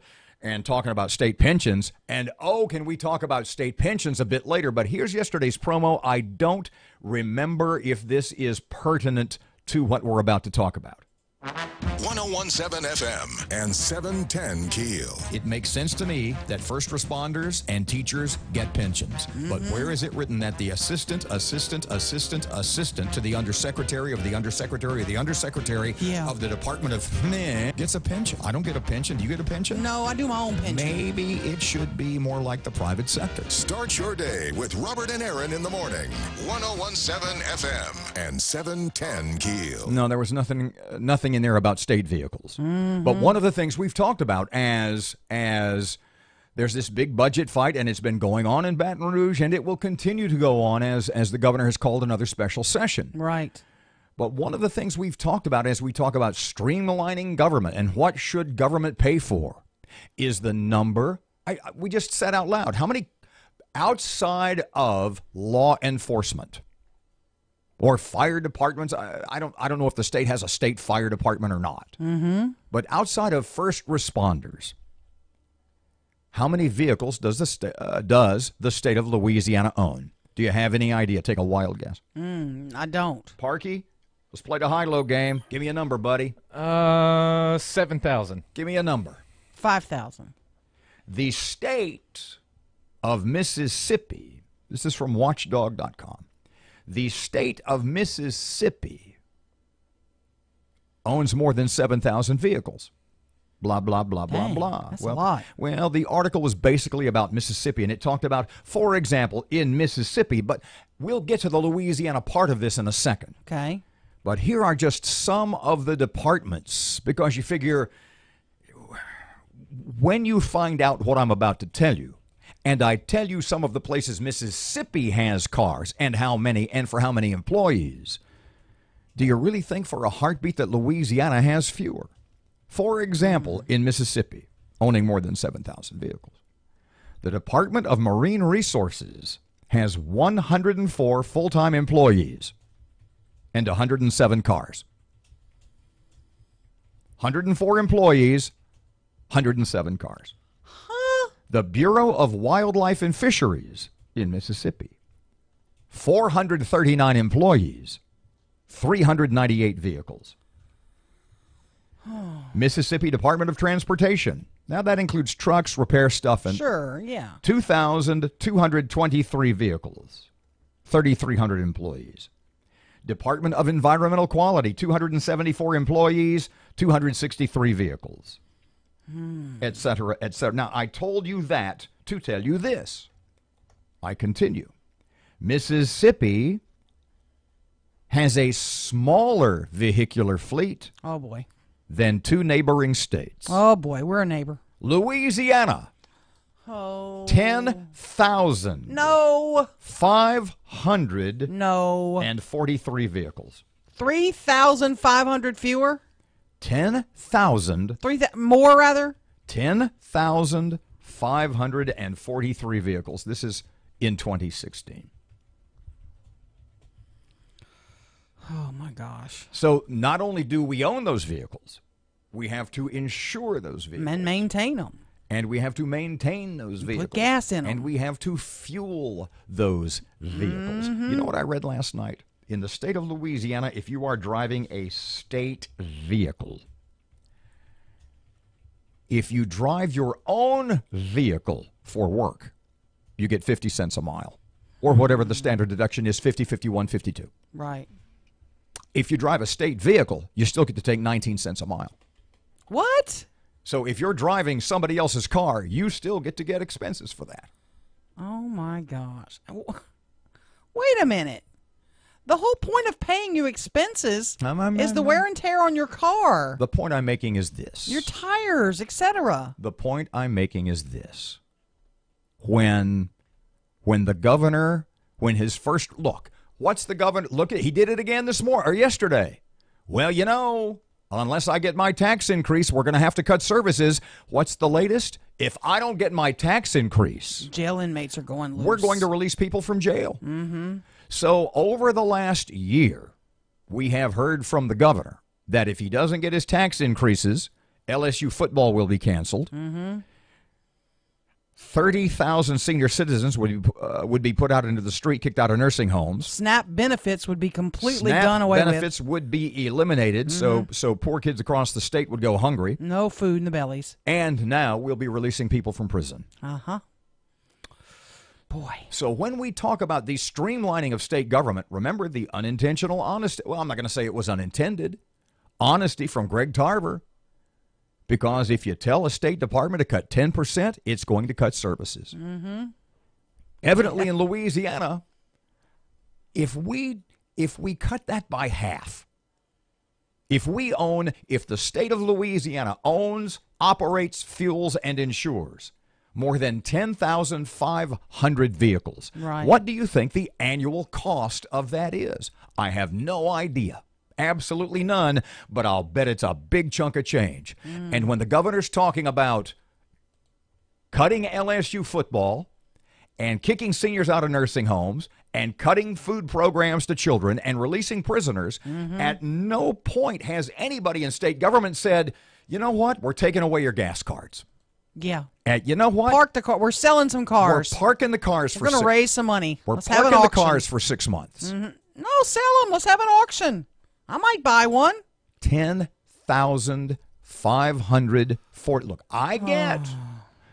talking about state pensions. And, can we talk about state pensions a bit later? But here's yesterday's promo. I don't remember if this is pertinent to what we're about to talk about. 1017 FM and 710 Keel. It makes sense to me that first responders and teachers get pensions. But where is it written that the assistant to the undersecretary of the undersecretary of the undersecretary of the Department of gets a pension? I don't get a pension. Do you get a pension? No, I do my own pension. Maybe it should be more like the private sector. Start your day with Robert and Erin in the morning. 1017 FM and 710 Keel. No, there was nothing in there about state vehicles. But one of the things we've talked about as there's this big budget fight, and it's been going on in Baton Rouge, and it will continue to go on as the governor has called another special session. Right. But one of the things we've talked about as we talk about streamlining government and what should government pay for is the number. We just said out loud, how many outside of law enforcement or fire departments? I don't know if the state has a state fire department or not. But outside of first responders, how many vehicles does the state of Louisiana own? Do you have any idea? Take a wild guess. I don't. Parky, let's play the high-low game. Give me a number, buddy. 7,000. Give me a number. 5,000. The state of Mississippi, this is from watchdog.com. The state of Mississippi owns more than 7,000 vehicles. Blah, blah, blah, Dang, blah, blah. that's a lot. Well, the article was basically about Mississippi, and it talked about, for example, in Mississippi, but we'll get to the Louisiana part of this in a second. Okay. But here are just some of the departments, because you figure when you find out what I'm about to tell you, and I tell you some of the places Mississippi has cars and how many and for how many employees, do you really think for a heartbeat that Louisiana has fewer? For example, in Mississippi, owning more than 7,000 vehicles, the Department of Marine Resources has 104 full-time employees and 107 cars. 104 employees, 107 cars. The Bureau of Wildlife and Fisheries in Mississippi, 439 employees, 398 vehicles. Mississippi Department of Transportation. Now that includes trucks, repair stuff, and Sure, yeah. 2,223 vehicles, 3,300 employees. Department of Environmental Quality, 274 employees, 263 vehicles, et cetera, et cetera. Now, I told you that to tell you this. I continue. Mississippi has a smaller vehicular fleet Oh, boy. than two neighboring states. Oh, boy. We're a neighbor. Louisiana, Oh. 10,000. No. 543 vehicles. 3,500 fewer? 10,000. More, rather? 10,543 vehicles. This is in 2016. Oh, my gosh. So not only do we own those vehicles, we have to insure those vehicles. And maintain them. And we have to maintain those vehicles. Put gas in them. And we have to fuel those vehicles. You know what I read last night? In the state of Louisiana, if you are driving a state vehicle, if you drive your own vehicle for work, you get 50 cents a mile. Or whatever the standard deduction is, 50, 51, 52. Right. If you drive a state vehicle, you still get to take 19 cents a mile. What? So if you're driving somebody else's car, you still get to get expenses for that. Oh, my gosh. Wait a minute. The whole point of paying you expenses is the wear and tear on your car. The point I'm making is this. Your tires, etc. The point I'm making is this. When the governor, when his first, look, what's the governor, look at, he did it again this morning, or yesterday. Well, you know, unless I get my tax increase, we're going to have to cut services. What's the latest? If I don't get my tax increase, jail inmates are going loose. We're going to release people from jail. Mm-hmm. So over the last year, we have heard from the governor that if he doesn't get his tax increases, LSU football will be canceled. Mm-hmm. 30,000 senior citizens would be put out into the street, kicked out of nursing homes. SNAP benefits would be completely done away with. SNAP benefits would be eliminated, so poor kids across the state would go hungry. No food in the bellies. And now we'll be releasing people from prison. Uh-huh. Boy. So when we talk about the streamlining of state government, remember the unintentional honesty. Well, I'm not going to say it was unintended. Honesty from Greg Tarver. Because if you tell a state department to cut 10%, it's going to cut services. Mm-hmm. Evidently in Louisiana, if we cut that by half, if the state of Louisiana owns, operates, fuels, and insures more than 10,500 vehicles, right. What do you think the annual cost of that is? I have no idea. Absolutely none, but I'll bet it's a big chunk of change. And when the governor's talking about cutting LSU football and kicking seniors out of nursing homes and cutting food programs to children and releasing prisoners, at no point has anybody in state government said, you know what, we're taking away your gas cards. Yeah. And you know what? Park the car. We're selling some cars. We're parking the cars We're going to raise some money. We're Let's have an parking the auction. cars for 6 months. No, sell them. Let's have an auction. I might buy one. 10,500 for, look, I get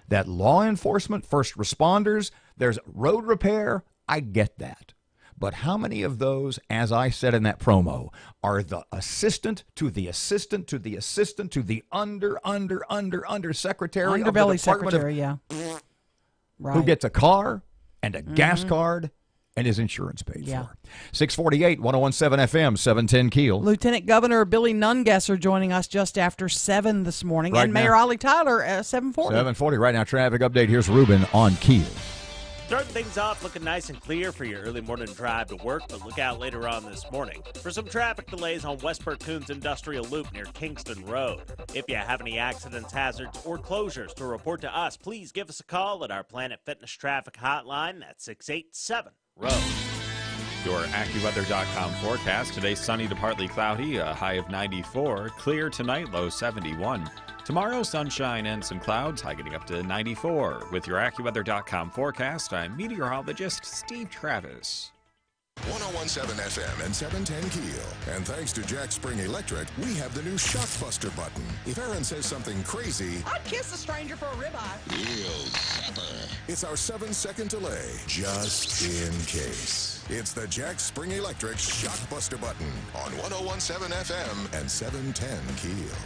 that law enforcement, first responders, there's road repair. I get that. But how many of those, as I said in that promo, are the assistant to the assistant to the assistant to the under secretary of the Underbelly Department secretary, of, yeah. Right. who gets a car and a gas card and his insurance paid for. 648, 1017 FM, 710 Keel. Lieutenant Governor Billy Nungesser joining us just after 7 this morning. Right and Mayor now. Ollie Tyler at 740. 740 right now. Traffic update. Here's Ruben on Keel. Starting things off looking nice and clear for your early morning drive to work, but look out later on this morning for some traffic delays on Westport Coons Industrial Loop near Kingston Road. If you have any accidents, hazards, or closures to report to us, please give us a call at our Planet Fitness Traffic Hotline at 687-ROAD. Your AccuWeather.com forecast. Today, sunny to partly cloudy, a high of 94. Clear tonight, low 71. Tomorrow, sunshine and some clouds, high getting up to 94. With your AccuWeather.com forecast, I'm meteorologist Steve Travis. 1017 FM and 710 Keel. And thanks to Jack Spring Electric, we have the new Shockbuster button. If Erin says something crazy, I'd kiss a stranger for a ribeye. real zapper. It's our 7-second delay, just in case. It's the Jack Spring Electric Shockbuster button on 1017 FM and 710 Keel.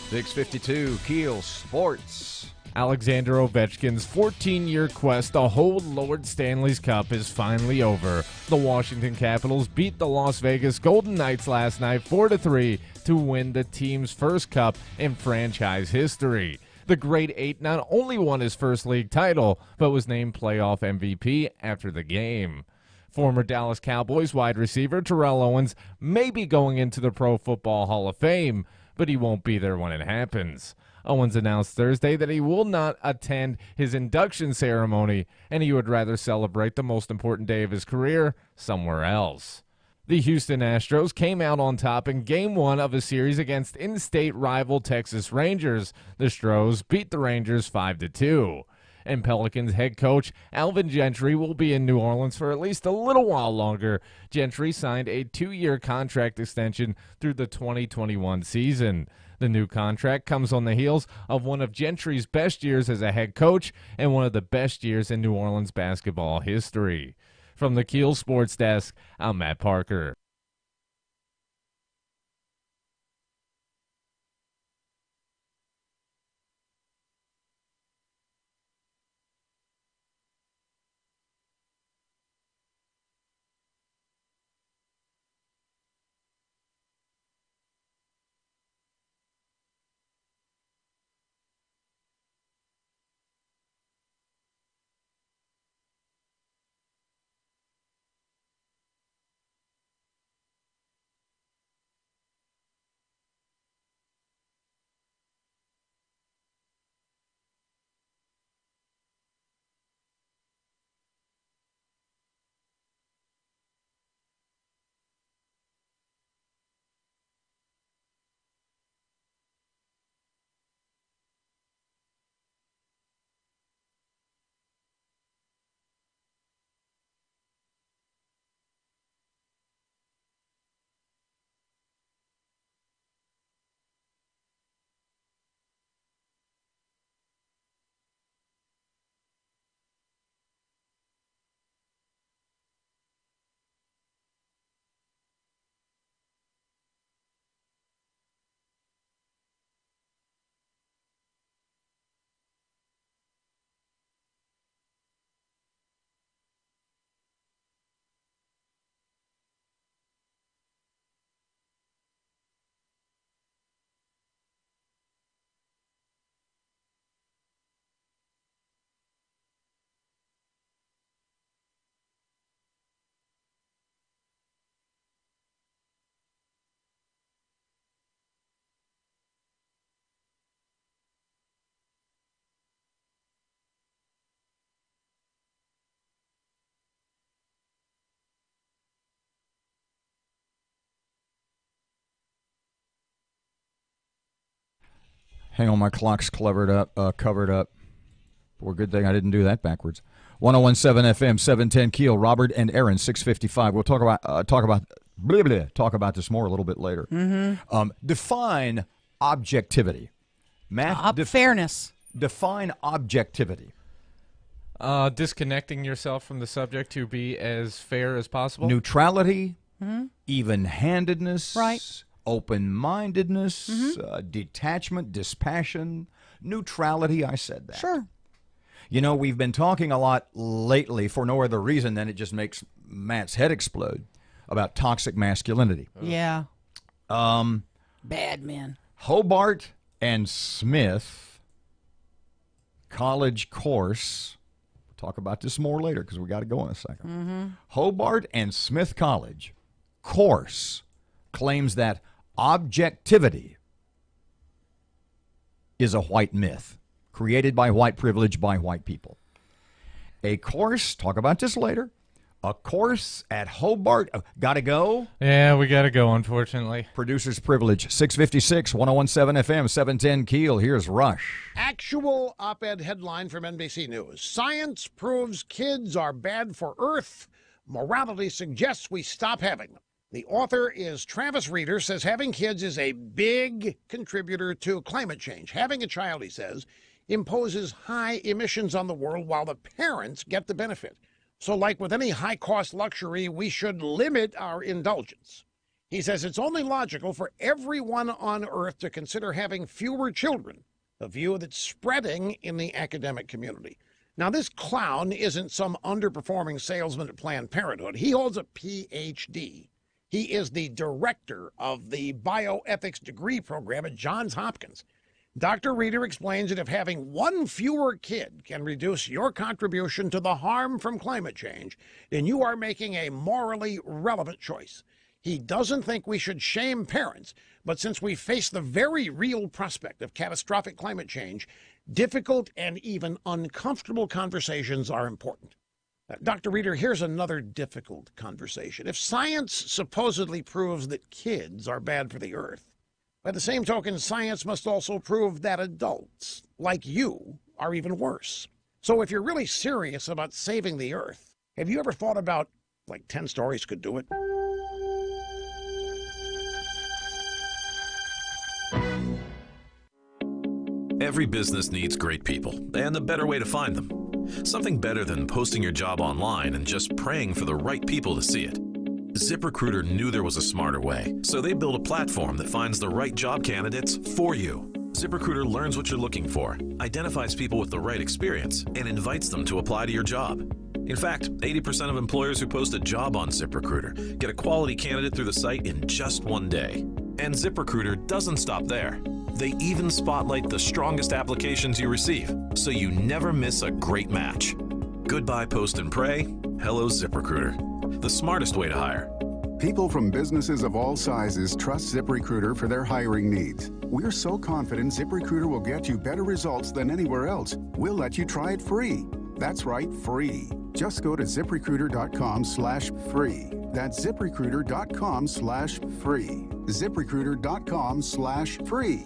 .652 Keel Sports. Alexander Ovechkin's 14-year quest to hold Lord Stanley's Cup is finally over. The Washington Capitals beat the Las Vegas Golden Knights last night 4-3 to win the team's first cup in franchise history. The Great Eight not only won his first league title, but was named playoff MVP after the game. Former Dallas Cowboys wide receiver Terrell Owens may be going into the Pro Football Hall of Fame, but he won't be there when it happens. Owens announced Thursday that he will not attend his induction ceremony, and he would rather celebrate the most important day of his career somewhere else. The Houston Astros came out on top in Game 1 of a series against in-state rival Texas Rangers. The Stros beat the Rangers 5-2. And Pelicans head coach Alvin Gentry will be in New Orleans for at least a little while longer. Gentry signed a 2-year contract extension through the 2021 season. The new contract comes on the heels of one of Gentry's best years as a head coach and one of the best years in New Orleans basketball history. From the Keel Sports Desk, I'm Matt Parker. Hang on, my clock's covered up. Boy, good thing I didn't do that backwards. 101.7 FM, 710 Keel. Robert and Erin, 655. We'll talk about this more a little bit later. Define objectivity. Fairness. Define objectivity. Disconnecting yourself from the subject to be as fair as possible. Neutrality, even-handedness, Right. open-mindedness, detachment, dispassion, neutrality. I said that. Sure. You know, we've been talking a lot lately for no other reason than it just makes Matt's head explode about toxic masculinity. Yeah. Bad men. Hobart and Smith college course. We'll talk about this more later because we got to go in a second. Hobart and Smith College course claims that objectivity is a white myth created by white privilege by white people. A course, talk about this later, a course at Hobart, got to go? Yeah, we got to go, unfortunately. Producer's privilege, 656, 101.7 FM, 710 Keel. Here's Rush. Actual op-ed headline from NBC News. Science proves kids are bad for Earth. Morality suggests we stop having them. The author is Travis Reeder, says having kids is a big contributor to climate change. Having a child, he says, imposes high emissions on the world while the parents get the benefit. So like with any high-cost luxury, we should limit our indulgence. He says it's only logical for everyone on Earth to consider having fewer children, a view that's spreading in the academic community. Now, this clown isn't some underperforming salesman at Planned Parenthood. He holds a Ph.D. He is the director of the bioethics degree program at Johns Hopkins. Dr. Reeder explains that if having one fewer kid can reduce your contribution to the harm from climate change, then you are making a morally relevant choice. He doesn't think we should shame parents, but since we face the very real prospect of catastrophic climate change, difficult and even uncomfortable conversations are important. Dr. Reeder, here's another difficult conversation. If science supposedly proves that kids are bad for the Earth, by the same token, science must also prove that adults, like you, are even worse. So if you're really serious about saving the Earth, have you ever thought about, 10 stories could do it? Every business needs great people, and a better way to find them. Something better than posting your job online and just praying for the right people to see it. ZipRecruiter knew there was a smarter way, so they built a platform that finds the right job candidates for you. ZipRecruiter learns what you're looking for, identifies people with the right experience, and invites them to apply to your job. In fact, 80% of employers who post a job on ZipRecruiter get a quality candidate through the site in just one day. And ZipRecruiter doesn't stop there. They even spotlight the strongest applications you receive, so you never miss a great match. Goodbye post and pray. Hello ZipRecruiter. The smartest way to hire. People from businesses of all sizes trust ZipRecruiter for their hiring needs. We're so confident ZipRecruiter will get you better results than anywhere else. We'll let you try it free. That's right, free. Just go to ZipRecruiter.com/free. That's ZipRecruiter.com/free. ZipRecruiter.com/free.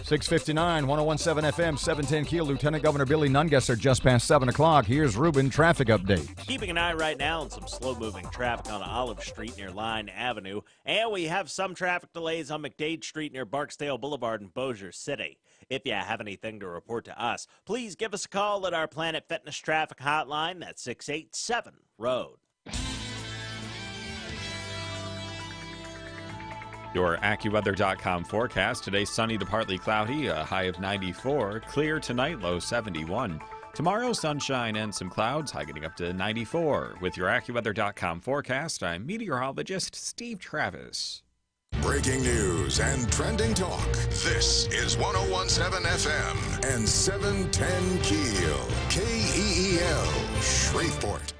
659, 101.7 FM, 710 Keel. Lieutenant Governor Billy Nungesser just past 7 o'clock. Here's Ruben, traffic update. Keeping an eye right now on some slow-moving traffic on Olive Street near Line Avenue. And we have some traffic delays on McDade Street near Barksdale Boulevard in Bossier City. If you have anything to report to us, please give us a call at our Planet Fitness traffic hotline. That's 687-ROAD. Your AccuWeather.com forecast. Today, sunny to partly cloudy, a high of 94. Clear tonight, low 71. Tomorrow, sunshine and some clouds, high getting up to 94. With your AccuWeather.com forecast, I'm meteorologist Steve Travis. Breaking news and trending talk. This is 101.7 FM and 710 Keel. KEEL, Shreveport.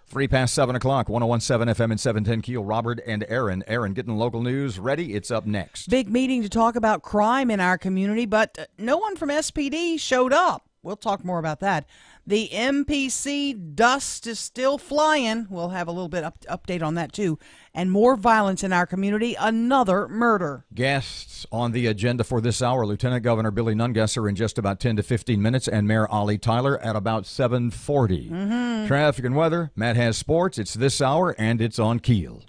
7 o'clock, 101.7 FM and 710 KEEL. Robert and Erin. Erin, getting local news ready. It's up next. Big meeting to talk about crime in our community, but no one from SPD showed up. We'll talk more about that. The MPC dust is still flying. We'll have a little bit update on that, too. And more violence in our community, another murder. Guests on the agenda for this hour, Lieutenant Governor Billy Nungesser in just about 10 to 15 minutes, and Mayor Ollie Tyler at about 7:40. Traffic and weather. Matt has sports. It's this hour, and it's on KEEL.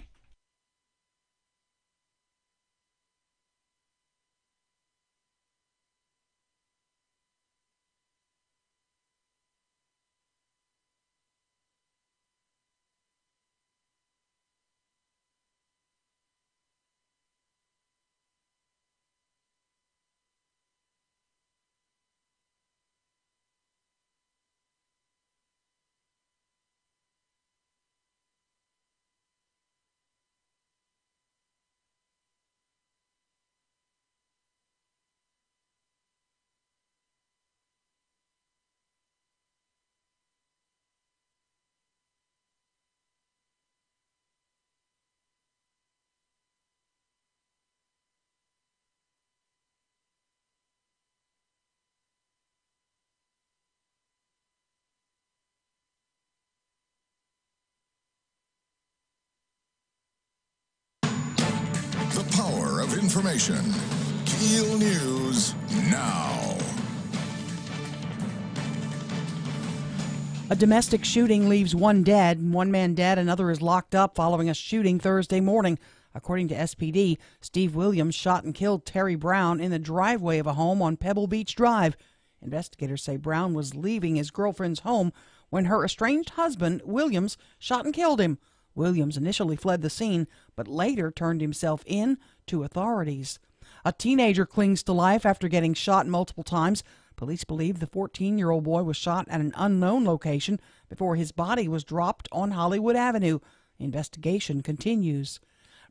The power of information. KEEL News now. A domestic shooting leaves one dead. One man dead, another is locked up following a shooting Thursday morning. According to SPD, Steve Williams shot and killed Terry Brown in the driveway of a home on Pebble Beach Drive. Investigators say Brown was leaving his girlfriend's home when her estranged husband, Williams, shot and killed him. Williams initially fled the scene, but later turned himself in to authorities. A teenager clings to life after getting shot multiple times. Police believe the 14-year-old boy was shot at an unknown location before his body was dropped on Hollywood Avenue. Investigation continues.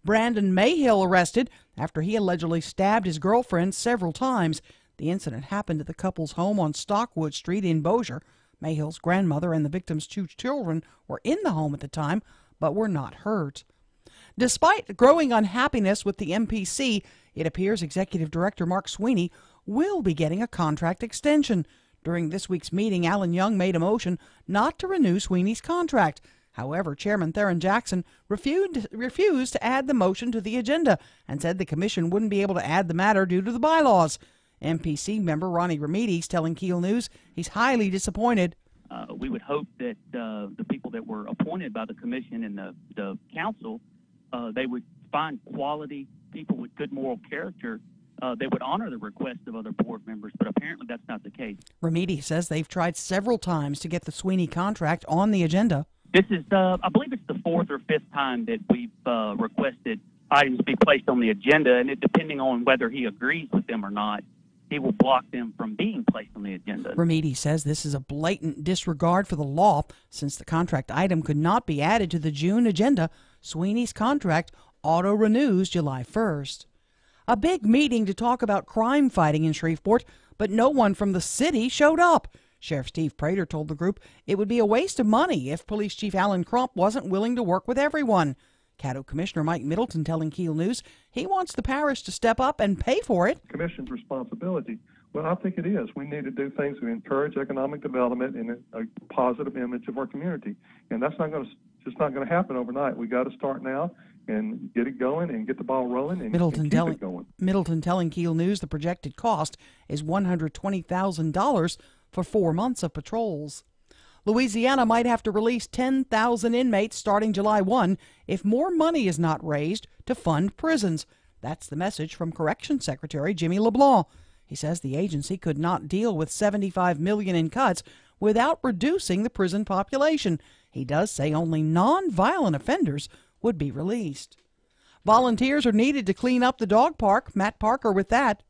Brandon Mayhill arrested after he allegedly stabbed his girlfriend several times. The incident happened at the couple's home on Stockwood Street in Bossier. Mayhill's grandmother and the victim's 2 children were in the home at the time, but were not hurt. Despite growing unhappiness with the MPC, it appears Executive Director Mark Sweeney will be getting a contract extension. During this week's meeting, Alan Young made a motion not to renew Sweeney's contract. However, Chairman Theron Jackson refused to add the motion to the agenda and said the commission wouldn't be able to add the matter due to the bylaws. MPC member Ronnie Remedies telling KEEL News he's highly disappointed. We would hope that the people that were appointed by the commission and the council, they would find quality people with good moral character. They would honor the request of other board members, but apparently that's not the case. Remedies says they've tried several times to get the Sweeney contract on the agenda. This is, I believe it's the 4th or 5th time that we've requested items be placed on the agenda, and depending on whether he agrees with them or not, he will block them from being placed on the agenda. Remedies says this is a blatant disregard for the law. Since the contract item could not be added to the June agenda, Sweeney's contract auto-renews July 1st. A big meeting to talk about crime fighting in Shreveport, but no one from the city showed up. Sheriff Steve Prater told the group it would be a waste of money if Police Chief Alan Crump wasn't willing to work with everyone. Caddo Commissioner Mike Middleton telling KEEL News he wants the parish to step up and pay for it. Commission's responsibility. Well, I think it is. We need to do things to encourage economic development and a positive image of our community. And that's not going to happen overnight. We got to start now and get it going and get the ball rolling and keep it going. Middleton telling KEEL News the projected cost is $120,000 for 4 months of patrols. Louisiana might have to release 10,000 inmates starting July 1 if more money is not raised to fund prisons. That's the message from Corrections Secretary Jimmy LeBlanc. He says the agency could not deal with $75 million in cuts without reducing the prison population. He does say only non-violent offenders would be released. Volunteers are needed to clean up the dog park. Matt Parker with that.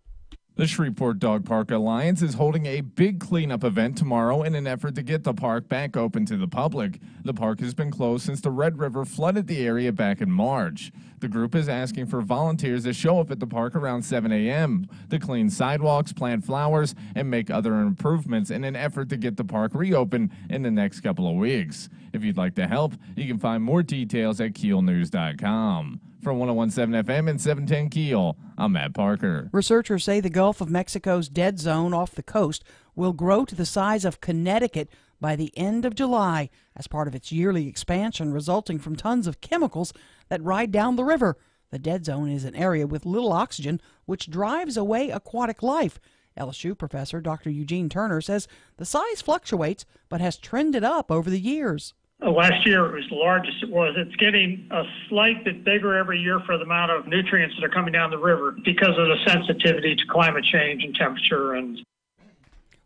The Shreveport Dog Park Alliance is holding a big cleanup event tomorrow in an effort to get the park back open to the public. The park has been closed since the Red River flooded the area back in March. The group is asking for volunteers to show up at the park around 7 a.m. to clean sidewalks, plant flowers, and make other improvements in an effort to get the park reopened in the next couple of weeks. If you'd like to help, you can find more details at KEELnews.com. From 101.7 FM and 710 KEEL, I'm Matt Parker. Researchers say the Gulf of Mexico's dead zone off the coast will grow to the size of Connecticut by the end of July as part of its yearly expansion resulting from tons of chemicals that ride down the river. The dead zone is an area with little oxygen, which drives away aquatic life. LSU professor Dr. Eugene Turner says the size fluctuates but has trended up over the years. Last year it was the largest it was. It's getting a slight bit bigger every year for the amount of nutrients that are coming down the river because of the sensitivity to climate change and temperature. And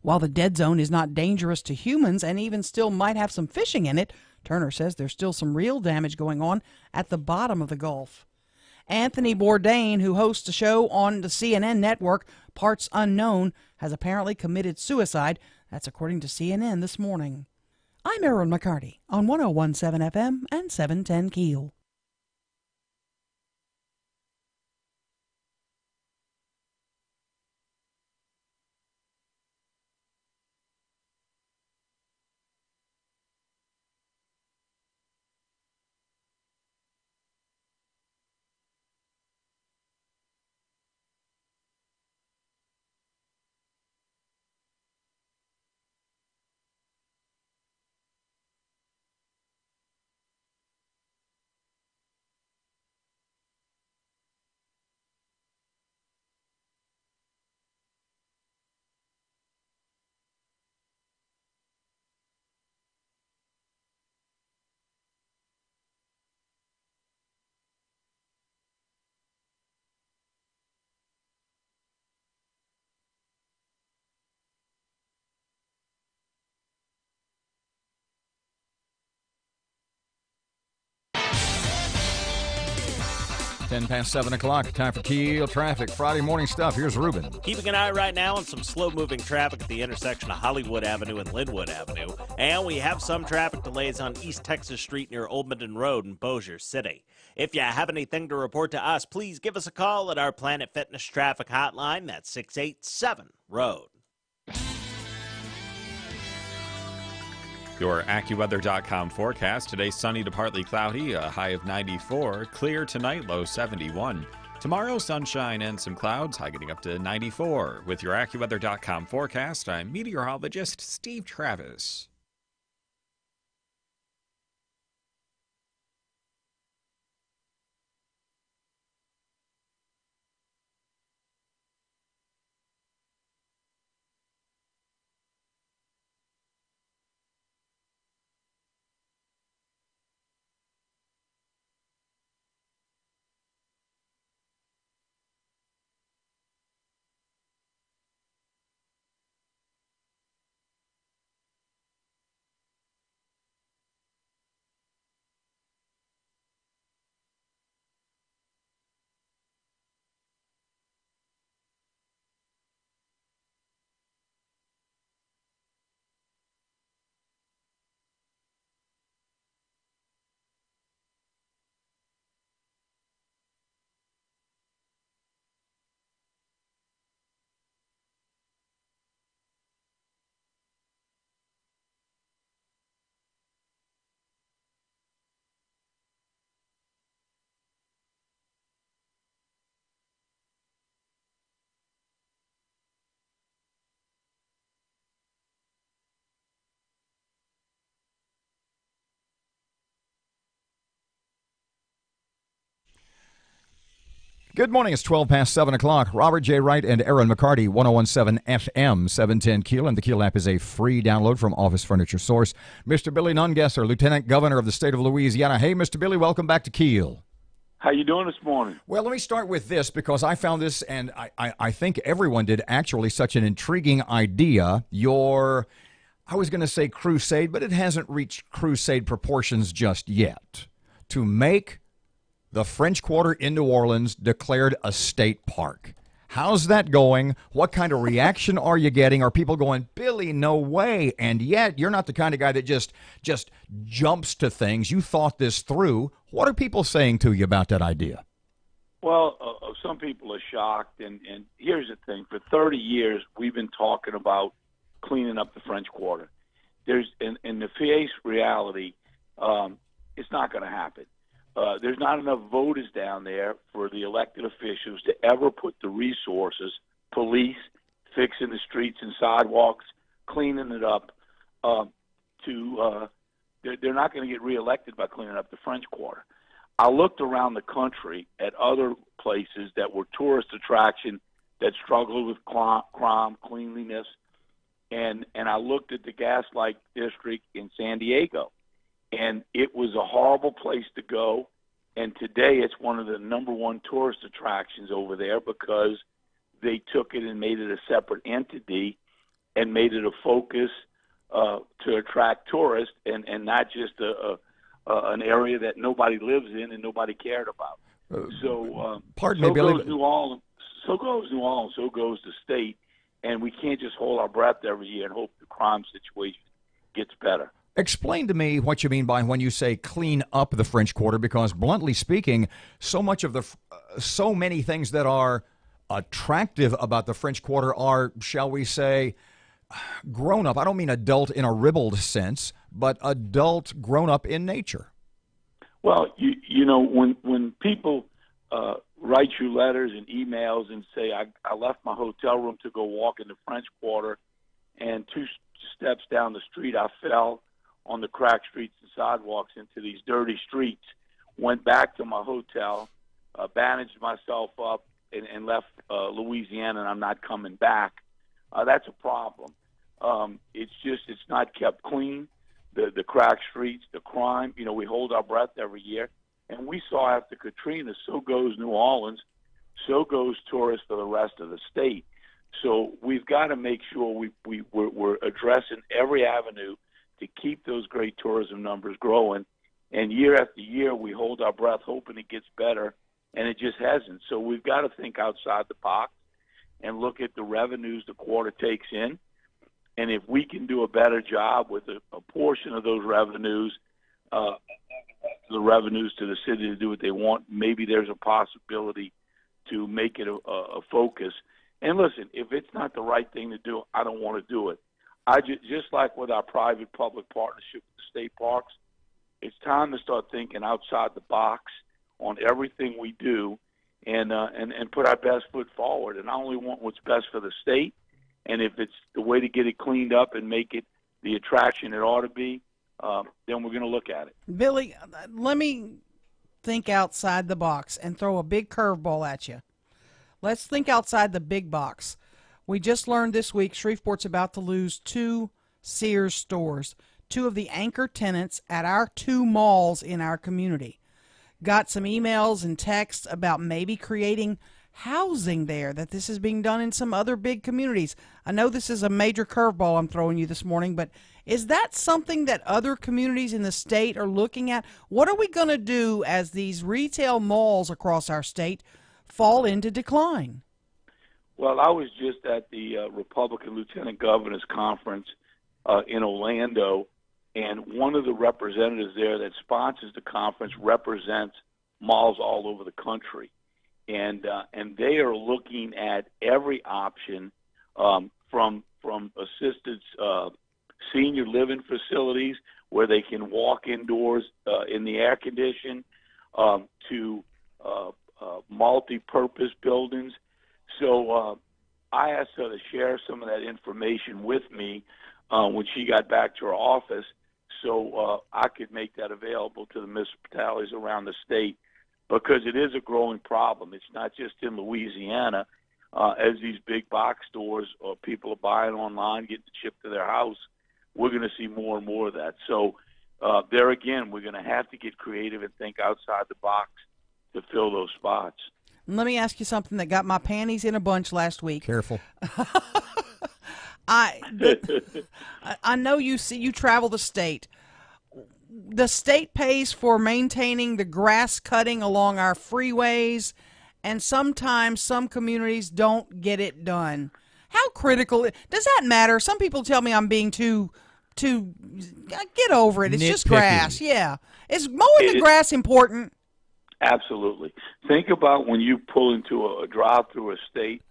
while the dead zone is not dangerous to humans and even still might have some fishing in it, Turner says there's still some real damage going on at the bottom of the Gulf. Anthony Bourdain, who hosts a show on the CNN network, Parts Unknown, has apparently committed suicide. That's according to CNN this morning. I'm Erin McCarty on 101.7 FM and 710 KEEL. Ten past 7 o'clock, time for KEEL traffic. Friday morning stuff. Here's Ruben. Keeping an eye right now on some slow-moving traffic at the intersection of Hollywood Avenue and Linwood Avenue. And we have some traffic delays on East Texas Street near Old Minden Road in Bossier City. If you have anything to report to us, please give us a call at our Planet Fitness traffic hotline. That's 687-ROAD. Your AccuWeather.com forecast. Today, sunny to partly cloudy, a high of 94. Clear tonight, low 71. Tomorrow, sunshine and some clouds, high getting up to 94. With your AccuWeather.com forecast, I'm meteorologist Steve Travis. Good morning. It's 12 past 7 o'clock. Robert J. Wright and Erin McCarty, 101.7 FM, 710 KEEL, and the KEEL app is a free download from Office Furniture Source. Mr. Billy Nungesser, Lieutenant Governor of the state of Louisiana. Hey, Mr. Billy, welcome back to KEEL. How you doing this morning? Well, let me start with this because I found this, and I think everyone did, actually such an intriguing idea. I was going to say crusade, but it hasn't reached crusade proportions just yet. To make the French Quarter in New Orleans declared a state park. How's that going? What kind of reaction are you getting? Are people going, Billy, no way? And yet you're not the kind of guy that just jumps to things. You thought this through. What are people saying to you about that idea? Well, some people are shocked, and here's the thing. For 30 years, we've been talking about cleaning up the French Quarter. In the face reality, it's not going to happen. There's not enough voters down there for the elected officials to ever put the resources, police, fixing the streets and sidewalks, cleaning it up, they're not going to get reelected by cleaning up the French Quarter. I looked around the country at other places that were tourist attraction that struggled with crime, cleanliness, and I looked at the Gaslight District in San Diego, and it was a horrible place to go. And today it's one of the number one tourist attractions over there because they took it and made it a separate entity and made it a focus to attract tourists and not just an area that nobody lives in and nobody cared about. Pardon me, Billy. Goes New Orleans, so goes the state, and we can't just hold our breath every year and hope the crime situation gets better. Explain to me what you mean by when you say clean up the French Quarter, because bluntly speaking, so many things that are attractive about the French Quarter are, shall we say, grown up. I don't mean adult in a ribald sense, but adult grown up in nature. Well, you know, when people write you letters and emails and say, I left my hotel room to go walk in the French Quarter, and 2 steps down the street I fell on the cracked streets and sidewalks into these dirty streets, went back to my hotel, bandaged myself up, and left Louisiana, and I'm not coming back. That's a problem. It's not kept clean. The cracked streets, the crime, you know, we hold our breath every year. And we saw after Katrina, so goes New Orleans, so goes tourists for the rest of the state. So we've got to make sure we're addressing every avenue to keep those great tourism numbers growing. And year after year, we hold our breath hoping it gets better, and it just hasn't. So we've got to think outside the box and look at the revenues the quarter takes in. And if we can do a better job with a portion of those revenues, the revenues to the city to do what they want, maybe there's a possibility to make it a focus. And listen, if it's not the right thing to do, I don't want to do it. Just like with our private-public partnership with the state parks, it's time to start thinking outside the box on everything we do and put our best foot forward. And I only want what's best for the state. And if it's the way to get it cleaned up and make it the attraction it ought to be, then we're going to look at it. Billy, let me think outside the box and throw a big curveball at you. Let's think outside the big box. We just learned this week Shreveport's about to lose 2 Sears stores, 2 of the anchor tenants at our 2 malls in our community. Got some emails and texts about maybe creating housing there, that this is being done in some other big communities. I know this is a major curveball I'm throwing you this morning, but is that something that other communities in the state are looking at? What are we going to do as these retail malls across our state fall into decline? Well, I was just at the Republican Lieutenant Governor's Conference in Orlando, and one of the representatives there that sponsors the conference represents malls all over the country. And they are looking at every option from assisted senior living facilities where they can walk indoors in the air condition to multi-purpose buildings. So I asked her to share some of that information with me when she got back to her office so I could make that available to the municipalities around the state, because it is a growing problem. It's not just in Louisiana. As these big box stores or people are buying online, getting it shipped to their house, we're going to see more and more of that. So there again, we're going to have to get creative and think outside the box to fill those spots. Let me ask you something that got my panties in a bunch last week. Careful. I know you travel the state. The state pays for maintaining the grass cutting along our freeways and sometimes some communities don't get it done. How critical does that matter? Some people tell me I'm being too get over it. It's just Nitpicky. grass. Yeah. Is mowing the grass important? Absolutely. Think about when you pull into a drive through a state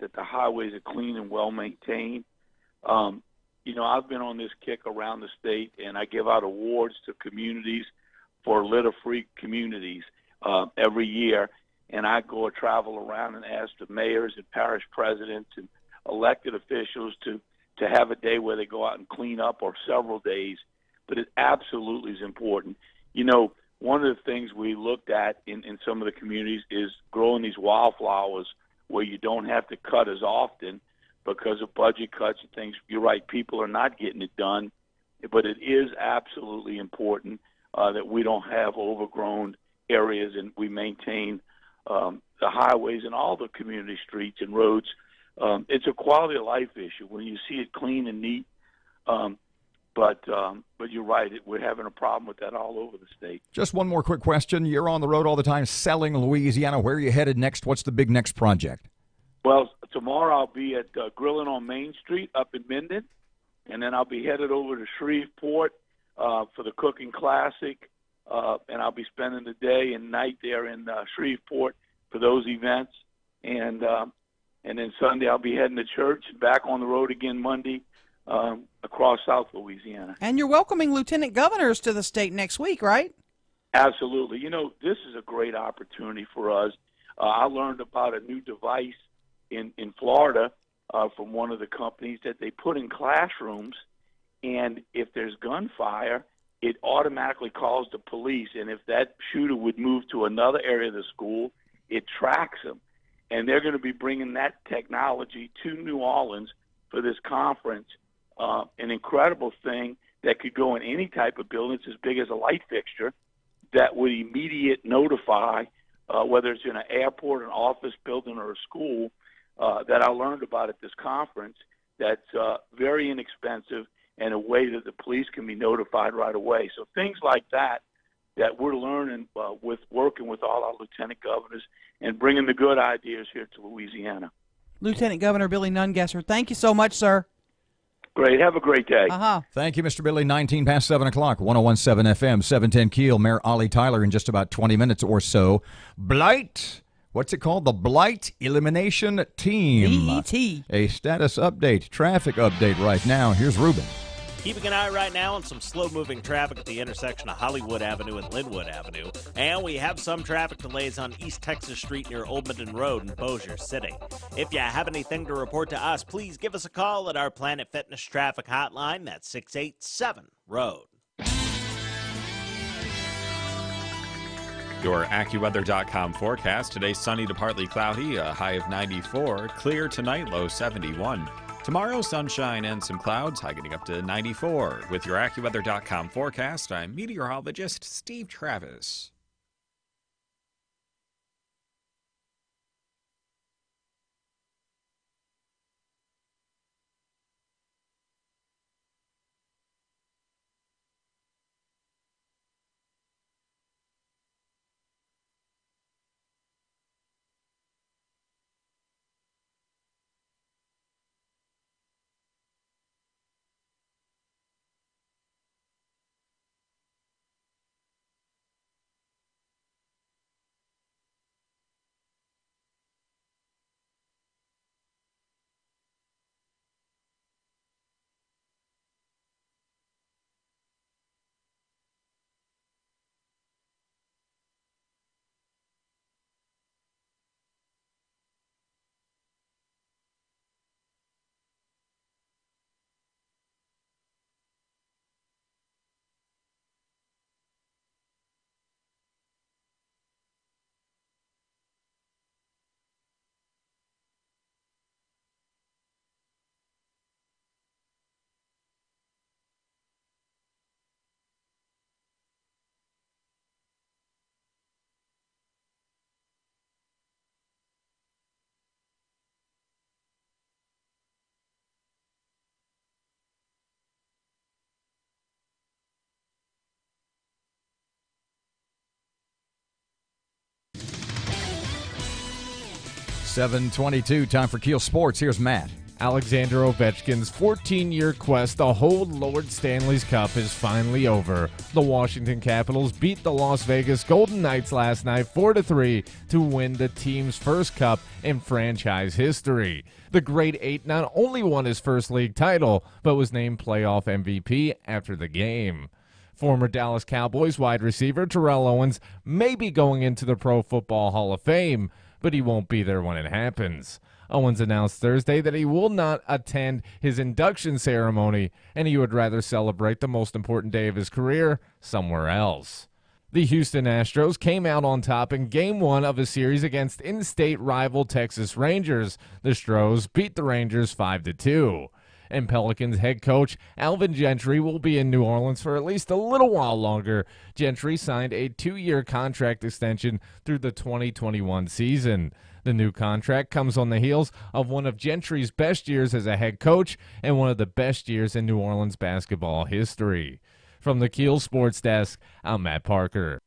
that the highways are clean and well maintained. I've been on this kick around the state, and I give out awards to communities for litter-free communities every year. And I go travel around and ask the mayors and parish presidents and elected officials to have a day where they go out and clean up, or several days. But it absolutely is important. One of the things we looked at in some of the communities is growing these wildflowers where you don't have to cut as often because of budget cuts and things. You're right, people are not getting it done, but it is absolutely important that we don't have overgrown areas and we maintain the highways and all the community streets and roads. It's a quality of life issue when you see it clean and neat. But you're right, we're having a problem with that all over the state. Just one more quick question. You're on the road all the time selling Louisiana. Where are you headed next? What's the big next project? Well, tomorrow I'll be at Grilling on Main Street up in Minden, and then I'll be headed over to Shreveport for the Cooking Classic, and I'll be spending the day and night there in Shreveport for those events. And then Sunday I'll be heading to church and back on the road again Monday across South Louisiana. And you're welcoming lieutenant governors to the state next week, right? Absolutely. This is a great opportunity for us. I learned about a new device in Florida from one of the companies that they put in classrooms, and if there's gunfire, it automatically calls the police, and if that shooter would move to another area of the school, it tracks him. And they're going to be bringing that technology to New Orleans for this conference. An incredible thing that could go in any type of building. It's as big as a light fixture that would immediate notify, whether it's in an airport, an office building, or a school, that I learned about at this conference. That's very inexpensive and a way that the police can be notified right away. So things like that we're learning with working with all our lieutenant governors and bringing the good ideas here to Louisiana. Lieutenant Governor Billy Nungesser, thank you so much, sir. Great. Have a great day. Thank you, Mr. Billy. 19 past 7 o'clock, 101.7 FM, 710 Keel. Mayor Ollie Tyler in just about 20 minutes or so. Blight. What's it called? The Blight Elimination Team. BET. A status update, traffic update right now. Here's Ruben. Keeping an eye right now on some slow-moving traffic at the intersection of Hollywood Avenue and Linwood Avenue. And we have some traffic delays on East Texas Street near Old Minden Road in Bossier City. If you have anything to report to us, please give us a call at our Planet Fitness traffic hotline. That's 687-ROAD. Your AccuWeather.com forecast. Today, sunny to partly cloudy, a high of 94. Clear tonight, low 71. Tomorrow, sunshine and some clouds, high getting up to 94. With your AccuWeather.com forecast, I'm meteorologist Steve Travis. 7:22, time for Keel Sports. Here's Matt. Alexander Ovechkin's 14-year quest to hold Lord Stanley's Cup is finally over. The Washington Capitals beat the Las Vegas Golden Knights last night 4-3 to win the team's first cup in franchise history. The Great Eight not only won his first league title, but was named playoff MVP after the game. Former Dallas Cowboys wide receiver Terrell Owens may be going into the Pro Football Hall of Fame, but he won't be there when it happens. Owens announced Thursday that he will not attend his induction ceremony, and he would rather celebrate the most important day of his career somewhere else. The Houston Astros came out on top in Game 1 of a series against in-state rival Texas Rangers. The Stros beat the Rangers 5-2. And Pelicans head coach Alvin Gentry will be in New Orleans for at least a little while longer. Gentry signed a 2-year contract extension through the 2021 season. The new contract comes on the heels of one of Gentry's best years as a head coach and one of the best years in New Orleans basketball history. From the Keel Sports Desk, I'm Matt Parker.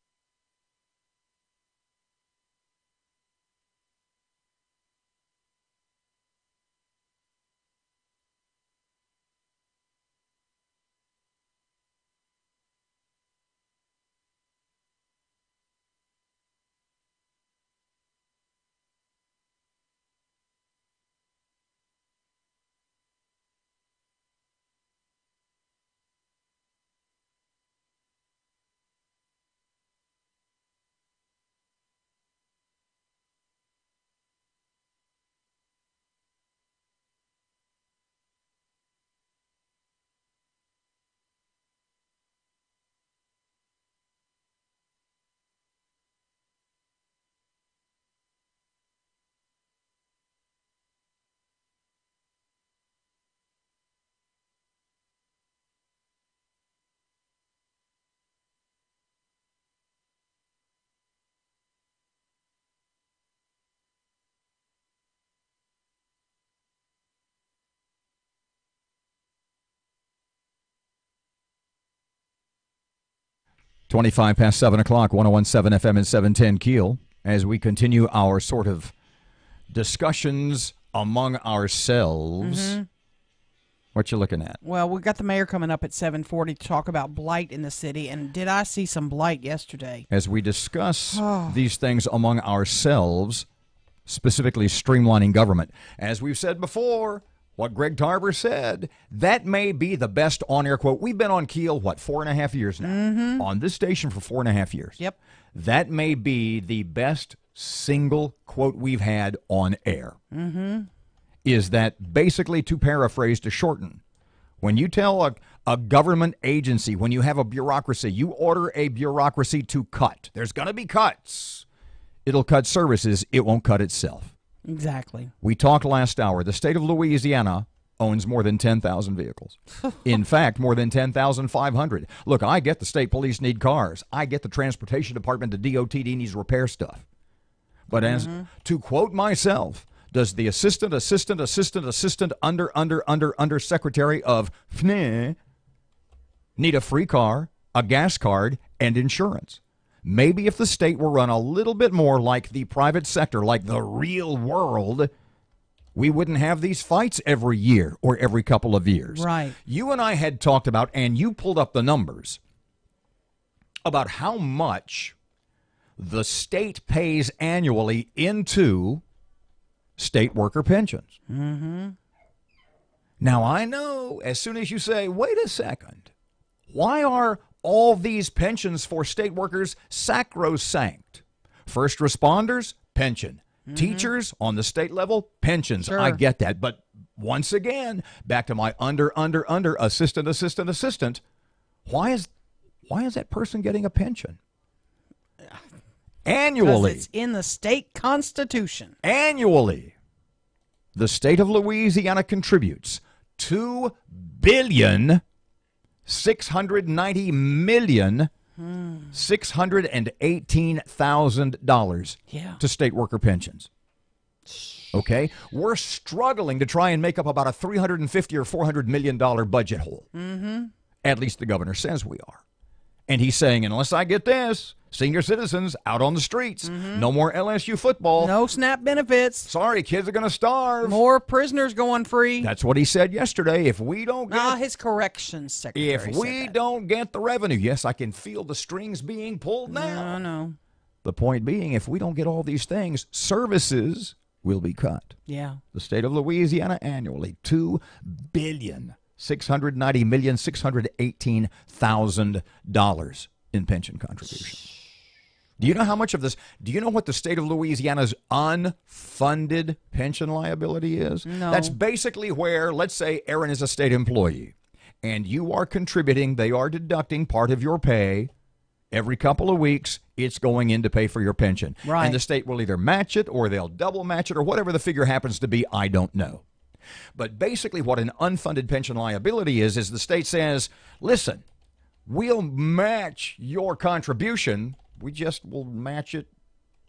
Twenty-five past 7 o'clock, 101.7 FM and 710 Keel, as we continue our sort of discussions among ourselves. Mm-hmm. What you looking at? Well, we've got the mayor coming up at 7:40 to talk about blight in the city, and did I see some blight yesterday? As we discuss these things among ourselves, specifically streamlining government, as we've said before, what Greg Tarver said, that may be the best on-air quote. We've been on Keel, 4.5 years now? Mm-hmm. On this station for 4.5 years. Yep. That may be the best single quote we've had on air. Mm-hmm. Is that basically, to paraphrase, to shorten, when you tell a government agency, when you have a bureaucracy, you order a bureaucracy to cut. There's going to be cuts. It'll cut services. It won't cut itself. Exactly. We talked last hour. The state of Louisiana owns more than 10,000 vehicles. In fact, more than 10,500. Look, I get the state police need cars. I get the transportation department, the DOTD needs repair stuff. But as to quote myself, does the assistant under secretary of FNE need a free car, a gas card, and insurance? Maybe if the state were run a little bit more like the private sector, like the real world, we wouldn't have these fights every year or every couple of years. Right. You and I had talked about, and you pulled up the numbers, about how much the state pays annually into state worker pensions. Mm-hmm. Now, I know as soon as you say, wait a second, why are all these pensions for state workers sacrosanct? First responders, pension. Mm-hmm. Teachers on the state level, pensions. Sure. I get that. But once again, back to my under, assistant. Why is that person getting a pension? Annually. Because it's in the state constitution. Annually, the state of Louisiana contributes $2,690,618,000 to state worker pensions. Okay, we're struggling to try and make up about a $350 or $400 million budget hole. Mm-hmm. At least the governor says we are. And he's saying, unless I get this, senior citizens out on the streets, no more LSU football. No SNAP benefits. Sorry, kids are going to starve. More prisoners going free. That's what he said yesterday. If we don't get his corrections secretary If we don't get the revenue, yes, I can feel the strings being pulled now. No. The point being, if we don't get all these things, services will be cut. Yeah. The state of Louisiana annually, $2,690,618,000 in pension contributions. Do you know how much of this? Do you know what the state of Louisiana's unfunded pension liability is? No. That's basically where, let's say, Erin is a state employee, and you are contributing, they are deducting part of your pay. Every couple of weeks, it's going in to pay for your pension. Right. And the state will either match it or they'll double match it or whatever the figure happens to be, I don't know. But basically what an unfunded pension liability is the state says, listen, we'll match your contribution. We just will match it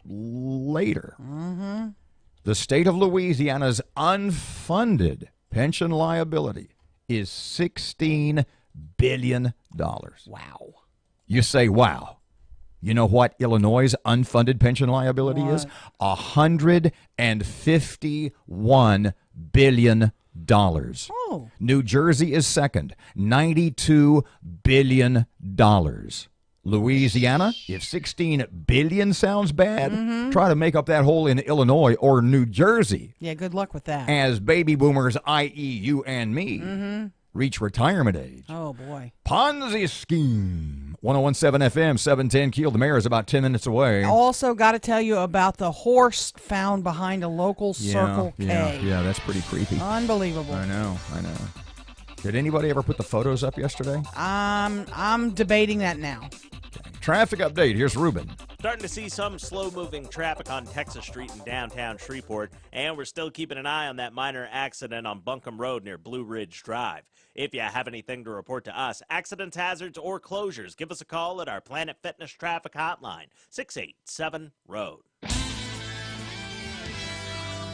later. The state of Louisiana's unfunded pension liability is $16 billion. Wow. You say, wow. You know what Illinois' unfunded pension liability is? $151 billion. Oh. New Jersey is second, $92 billion. Louisiana, if 16 billion sounds bad, try to make up that hole in Illinois or New Jersey. Yeah, good luck with that. As baby boomers, i.e. you and me, reach retirement age. Oh, boy. Ponzi scheme. 101.7 FM, 710 Keel. The mayor is about 10 minutes away. Also got to tell you about the horse found behind a local Circle K. Yeah, that's pretty creepy. Unbelievable. I know. Did anybody ever put the photos up yesterday? I'm debating that now. Traffic update. Here's Ruben. Starting to see some slow-moving traffic on Texas Street in downtown Shreveport, and we're still keeping an eye on that minor accident on Buncombe Road near Blue Ridge Drive. If you have anything to report to us, accidents, hazards, or closures, give us a call at our Planet Fitness Traffic Hotline, 687-ROAD.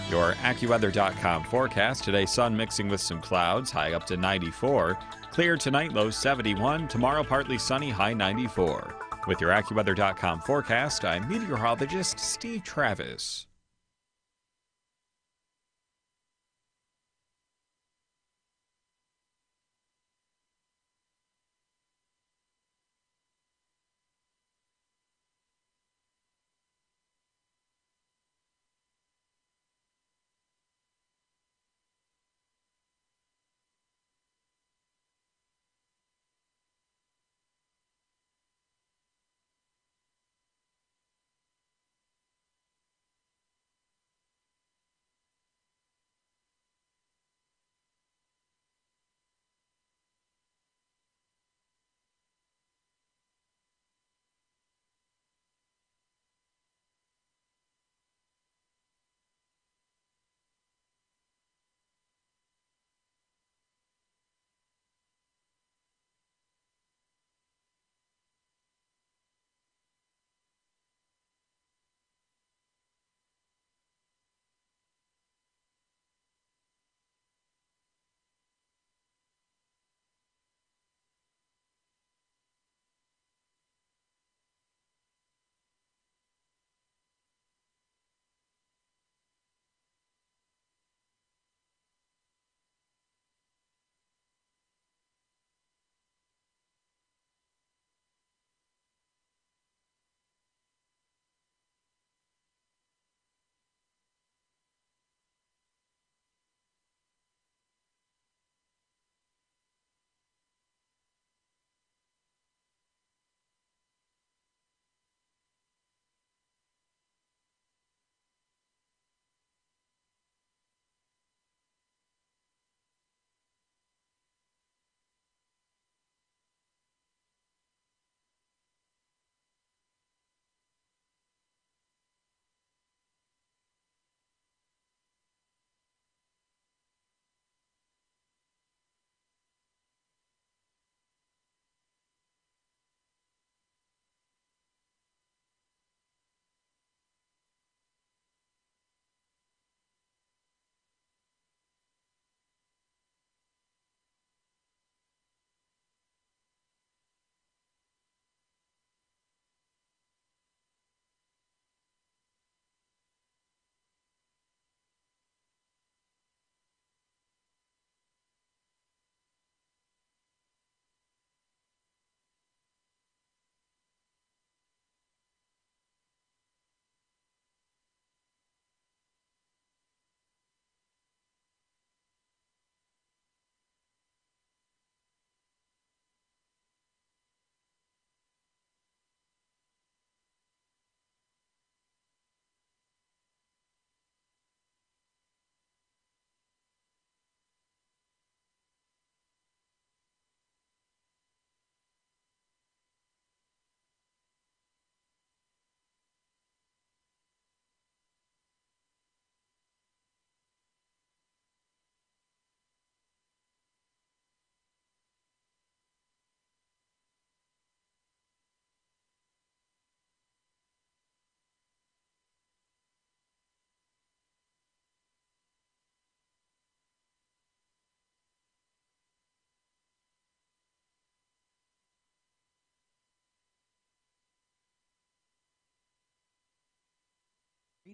Your AccuWeather.com forecast. Today, sun mixing with some clouds, high up to 94. Clear tonight, low 71. Tomorrow, partly sunny, high 94. With your AccuWeather.com forecast, I'm meteorologist Steve Travis.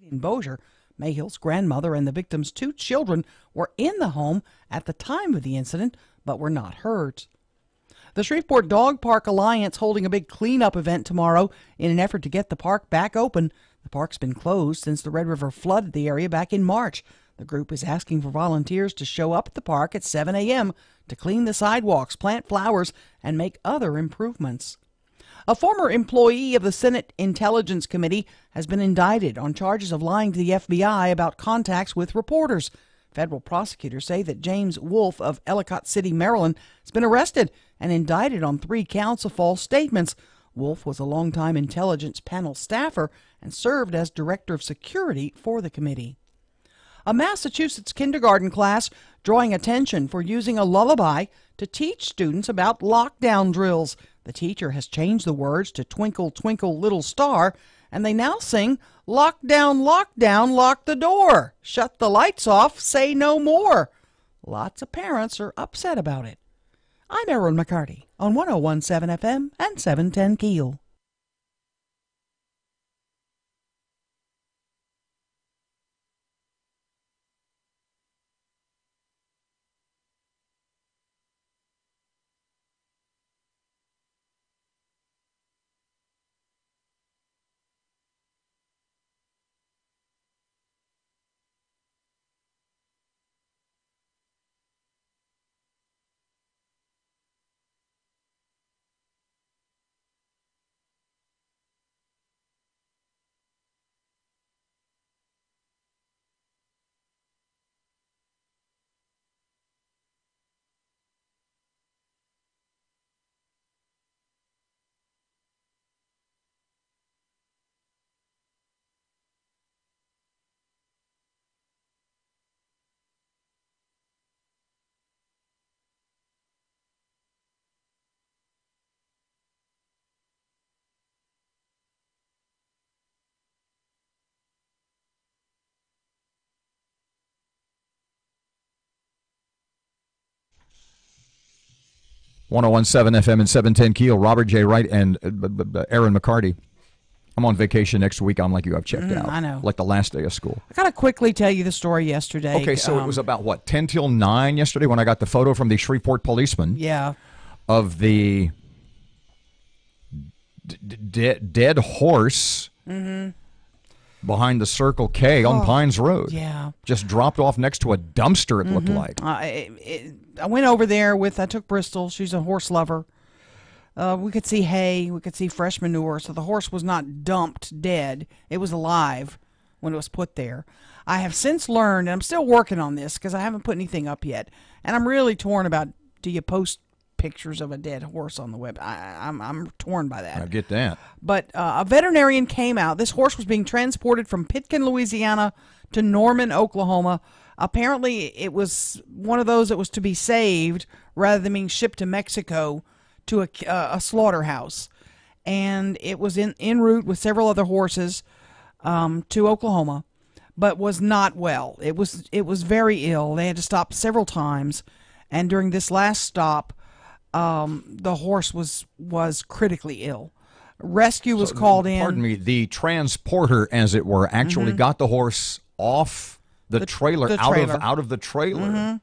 In Bossier, Mayhill's grandmother and the victim's 2 children were in the home at the time of the incident, but were not hurt. The Shreveport Dog Park Alliance holding a big cleanup event tomorrow in an effort to get the park back open. The park's been closed since the Red River flooded the area back in March. The group is asking for volunteers to show up at the park at 7 a.m. to clean the sidewalks, plant flowers, and make other improvements. A former employee of the Senate Intelligence Committee has been indicted on charges of lying to the FBI about contacts with reporters. Federal prosecutors say that James Wolfe of Ellicott City, Maryland, has been arrested and indicted on 3 counts of false statements. Wolfe was a longtime intelligence panel staffer and served as director of security for the committee. A Massachusetts kindergarten class drawing attention for using a lullaby to teach students about lockdown drills. The teacher has changed the words to Twinkle, Twinkle, Little Star, and they now sing, Lockdown, lockdown, lock the door. Shut the lights off, say no more. Lots of parents are upset about it. I'm Erin McCarty on 101.7 FM and 710 KEEL. .101.7 FM and 710 KEEL. Robert J. Wright and Erin McCarty. I'm on vacation next week. I'm like you. I've checked out. I know. Like the last day of school. I got to quickly tell you the story yesterday. Okay, so it was about, what, 10 till 9 yesterday when I got the photo from the Shreveport policeman. Yeah. Of the dead horse behind the Circle K on Pines Road. Yeah. Just dropped off next to a dumpster, it looked like. I went over there I took Bristol. She's a horse lover. We could see hay. We could see fresh manure. So the horse was not dumped dead. It was alive when it was put there. I have since learned, and I'm still working on this because I haven't put anything up yet, and I'm really torn about, do you post pictures of a dead horse on the web? I'm torn by that. I get that. But a veterinarian came out. This horse was being transported from Pitkin, Louisiana to Norman, Oklahoma. Apparently, it was one of those that was to be saved rather than being shipped to Mexico to a slaughterhouse. And it was en route with several other horses to Oklahoma, but was not well. It was very ill. They had to stop several times. And during this last stop, the horse was critically ill. Rescue was called in. Pardon me, the transporter, as it were, actually got the horse off the trailer, out of the trailer.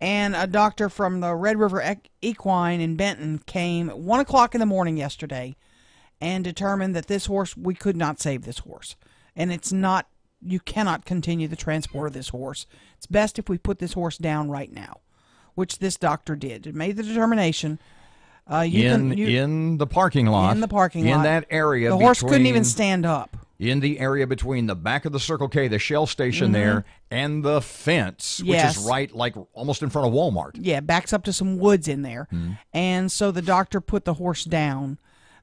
And a doctor from the Red River Equine in Benton came at 1 o'clock in the morning yesterday and determined that this horse, we could not save this horse. And it's not, you cannot continue the transport of this horse. It's best if we put this horse down right now, which this doctor did. It made the determination. In the parking lot. In the parking lot. In that area. The horse couldn't even stand up. In the area between the back of the Circle K, the Shell station there, and the fence, which is right, like, almost in front of Walmart. Yeah, backs up to some woods in there. And so the doctor put the horse down.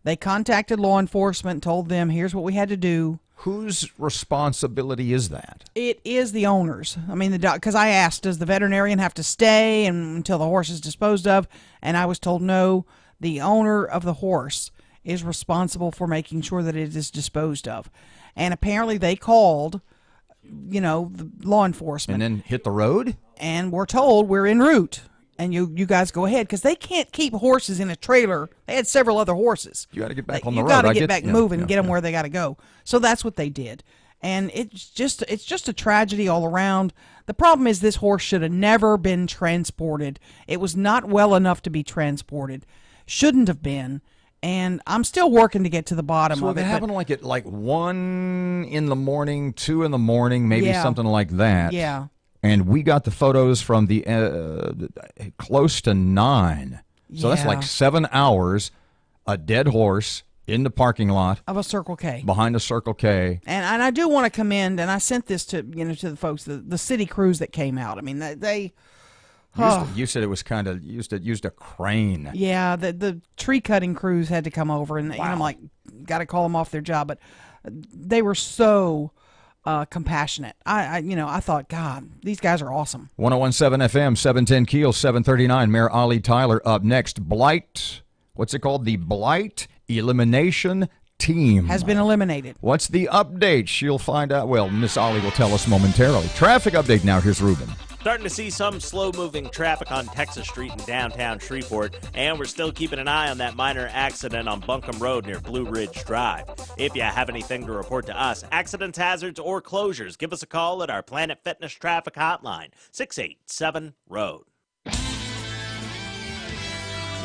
They contacted law enforcement, told them, here's what we had to do. Whose responsibility is that? It is the owner's. I mean, because I asked, does the veterinarian have to stay until the horse is disposed of? And I was told no, the owner of the horse is responsible for making sure that it is disposed of. And apparently they called, the law enforcement. And then hit the road? And we're told we're en route. And you guys go ahead, because they can't keep horses in a trailer. They had several other horses. You got to get back on the road. You got to get back moving and get them where they got to go. So that's what they did. And it's just a tragedy all around. The problem is this horse should have never been transported. It was not well enough to be transported. Shouldn't have been. And I'm still working to get to the bottom of it. So it happened at 1 in the morning, 2 in the morning, maybe something like that. Yeah. And we got the photos from the close to 9. So that's like 7 hours, a dead horse in the parking lot of a Circle K. Behind a Circle K. And I do want to commend, and I sent this to to the folks, the city crews that came out. I mean, they you said it was kind of used a crane. Yeah, the tree cutting crews had to come over, and I'm like, got to call them off their job, but they were so compassionate. I thought, God, these guys are awesome. 101.7 FM, 710 Keel, 739. Mayor Ollie Tyler up next. Blight, what's it called? The Blight Elimination Team has been eliminated. What's the update? She'll find out. Well, Miss Ollie will tell us momentarily. Traffic update now. Here's Ruben. Starting to see some slow-moving traffic on Texas Street in downtown Shreveport, and we're still keeping an eye on that minor accident on Buncombe Road near Blue Ridge Drive. If you have anything to report to us, accidents, hazards, or closures, give us a call at our Planet Fitness Traffic Hotline, 687-ROAD.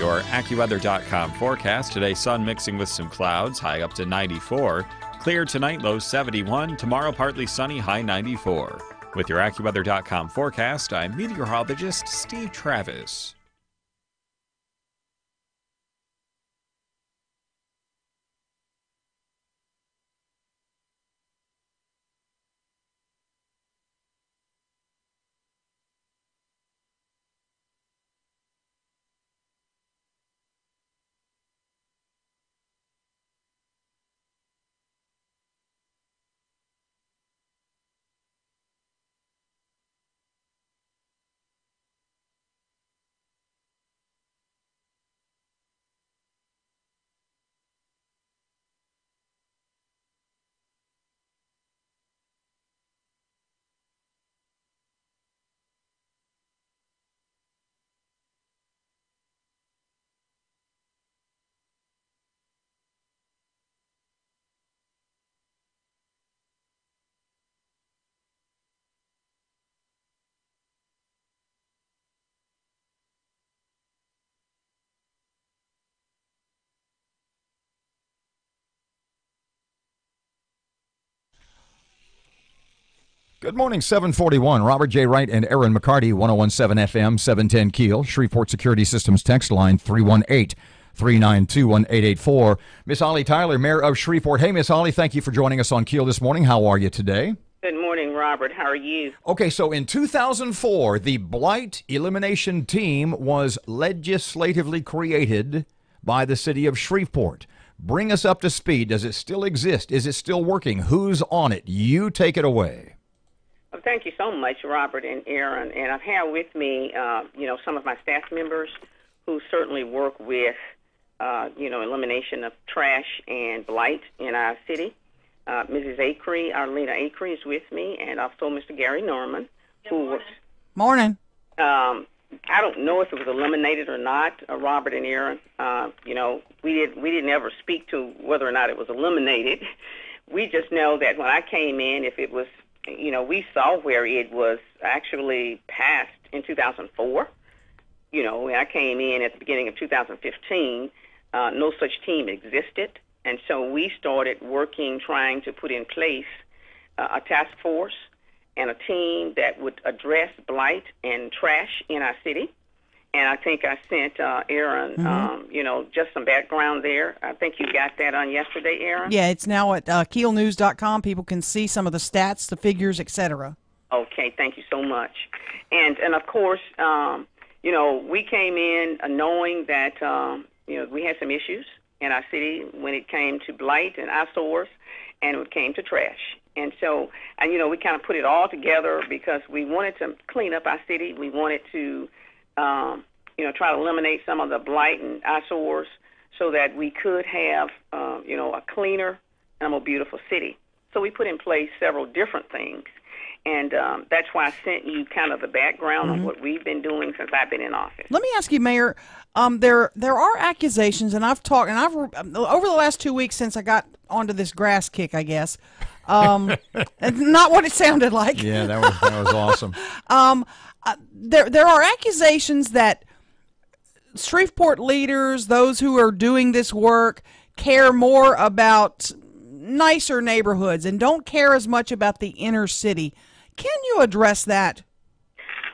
Your AccuWeather.com forecast. Today, sun mixing with some clouds, high up to 94. Clear tonight, low 71. Tomorrow, partly sunny, high 94. With your AccuWeather.com forecast, I'm meteorologist Steve Travis. Good morning, 741. Robert J. Wright and Erin McCarty, 101.7 FM, 710 Keel. Shreveport Security Systems text line 318-392-1884. Miss Ollie Tyler, Mayor of Shreveport. Hey, Miss Ollie, thank you for joining us on Keel this morning. How are you today? Good morning, Robert. How are you? Okay, so in 2004, the Blight Elimination Team was legislatively created by the city of Shreveport. Bring us up to speed. Does it still exist? Is it still working? Who's on it? You take it away. Well, thank you so much, Robert and Erin. And I've had with me, some of my staff members who certainly work with, elimination of trash and blight in our city. Mrs. Acree, Arlena Acree, is with me, and also Mr. Gary Norman, who was. Morning. I don't know if it was eliminated or not, Robert and Erin. We didn't ever speak to whether or not it was eliminated. We just know that when I came in, if it was. We saw where it was actually passed in 2004. When I came in at the beginning of 2015, no such team existed. And so we started working, trying to put in place a task force and a team that would address blight and trash in our city. And I think I sent Erin, just some background there. I think you got that on yesterday, Erin? Yeah, it's now at keelnews.com. People can see some of the stats, the figures, etc. Okay, thank you so much. And of course, we came in knowing that, we had some issues in our city when it came to blight and eyesores and when it came to trash. And so, we kind of put it all together because we wanted to clean up our city. We wanted to try to eliminate some of the blight and eyesores so that we could have, a cleaner and a more beautiful city. So we put in place several different things. And that's why I sent you kind of the background on what we've been doing since I've been in office. Let me ask you, Mayor, there are accusations, and I've talked, and over the last 2 weeks since I got onto this grass kick, I guess, It's not what it sounded like. Yeah, that was awesome. There are accusations that Shreveport leaders, those who are doing this work, care more about nicer neighborhoods and don't care as much about the inner city. Can you address that?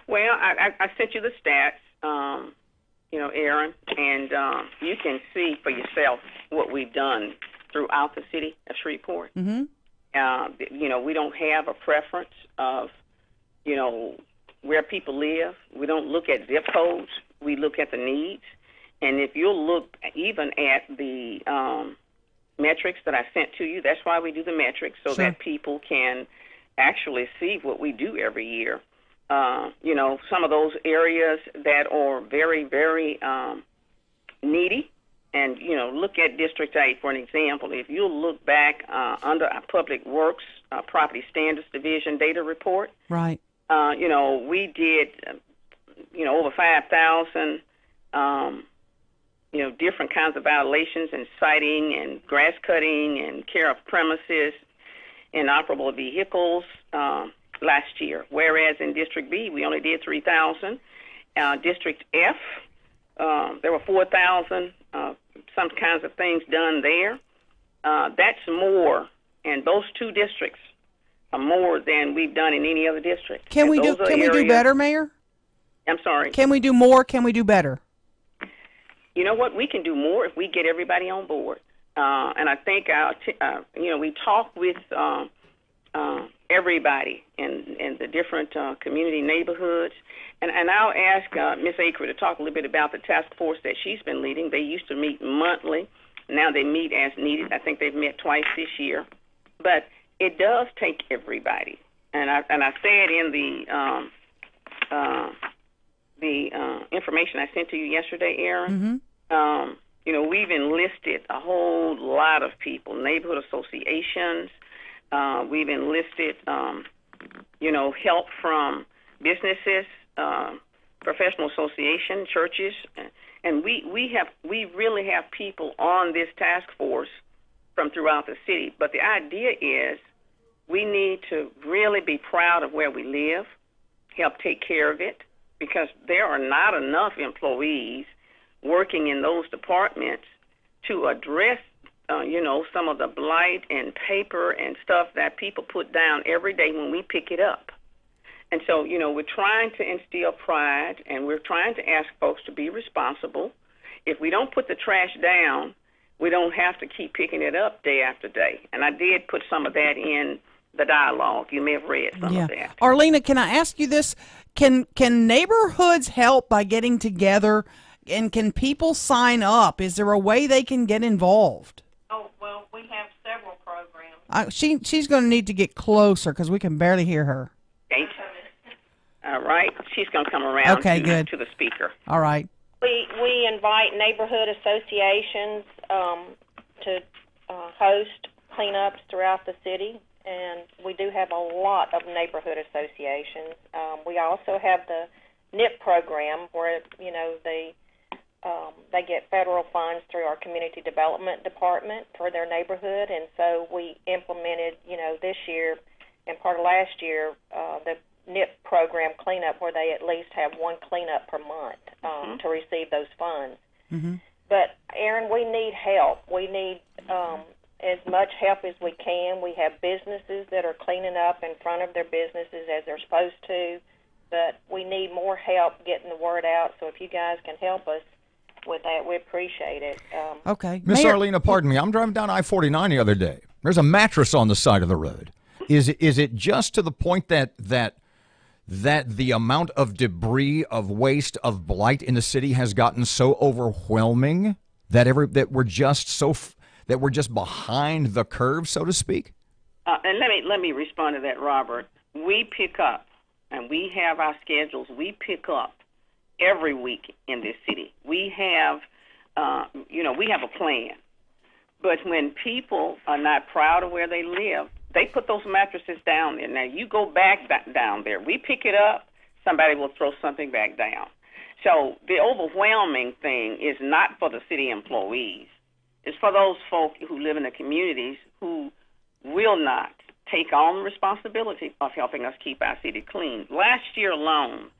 Well, I sent you the stats, Erin, and you can see for yourself what we've done throughout the city of Shreveport. Mm-hmm. We don't have a preference of, where people live. We don't look at zip codes. We look at the needs. And if you'll look even at the metrics that I sent to you, that's why we do the metrics, so that people can actually see what we do every year. Some of those areas that are very, very needy, and, look at District 8 for an example. If you look back under our Public Works Property Standards Division data report, right? We did, over 5,000, different kinds of violations and citing and grass cutting and care of premises, inoperable vehicles last year, whereas in District B, we only did 3,000. District F, there were 4,000, some kinds of things done there. That's more, and those two districts are more than we've done in any other district. Can we do better, Mayor? I'm sorry? Can we do more? Can we do better? You know what? We can do more if we get everybody on board. And I think, we talk with everybody in the different community neighborhoods. And I'll ask Ms. Acre to talk a little bit about the task force that she's been leading. They used to meet monthly. Now they meet as needed. I think they've met twice this year. But it does take everybody. And I said in the information I sent to you yesterday, Erin, we've enlisted a whole lot of people, neighborhood associations. We've enlisted, help from businesses, professional association, churches, and we really have people on this task force from throughout the city. But the idea is we need to really be proud of where we live, help take care of it, because there are not enough employees working in those departments to address, some of the blight and paper and stuff that people put down every day when we pick it up. And so, we're trying to instill pride, and we're trying to ask folks to be responsible. If we don't put the trash down, we don't have to keep picking it up day after day. And I did put some of that in the dialogue. You may have read some of that. Arlena, can I ask you this? Can neighborhoods help by getting together, and can people sign up? Is there a way they can get involved? Oh, well, we have several programs. She's going to need to get closer because we can barely hear her. All right. She's going to come around to the speaker. All right. We invite neighborhood associations to host cleanups throughout the city, and we do have a lot of neighborhood associations. We also have the NIP program where, they get federal funds through our community development department for their neighborhood, and so we implemented, this year and part of last year, the NIP program cleanup where they at least have one cleanup per month to receive those funds. Mm-hmm. But, Erin, we need help. We need as much help as we can. We have businesses that are cleaning up in front of their businesses as they're supposed to, but we need more help getting the word out. So if you guys can help us with that, we appreciate it. Okay. Miss Arlena, pardon me. I'm driving down I-49 the other day. There's a mattress on the side of the road. Is it just to the point that the amount of debris, of waste, of blight in the city has gotten so overwhelming that we're just behind the curve, so to speak? And let me respond to that, Robert. We pick up, and we have our schedules. We pick up every week in this city. We have, we have a plan. But when people are not proud of where they live, they put those mattresses down there. Now, you go back down there. We pick it up, somebody will throw something back down. So the overwhelming thing is not for the city employees. It's for those folk who live in the communities who will not take on the responsibility of helping us keep our city clean. Last year alone,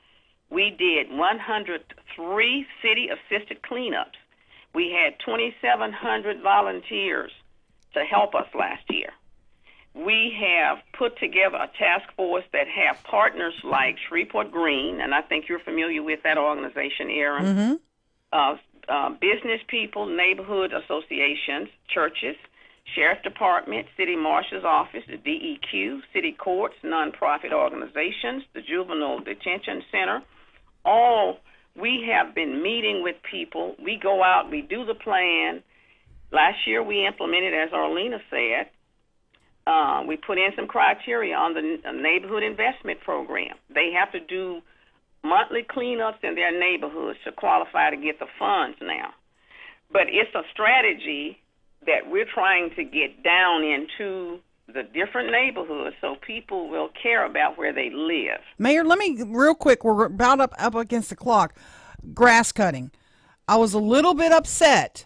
we did 103 city-assisted cleanups. We had 2,700 volunteers to help us last year. We have put together a task force that have partners like Shreveport Green, and I think you're familiar with that organization, Erin. Business people, neighborhood associations, churches, Sheriff Department, City Marshal's Office, the DEQ, city courts, nonprofit organizations, the Juvenile Detention Center. We have been meeting with people. We go out, we do the plan. Last year we implemented, as Arlena said, we put in some criteria on the neighborhood investment program. They have to do monthly cleanups in their neighborhoods to qualify to get the funds now. But it's a strategy that we're trying to get down into the different neighborhoods so people will care about where they live. Mayor, let me, real quick, we're about up against the clock. Grass cutting. I was a little bit upset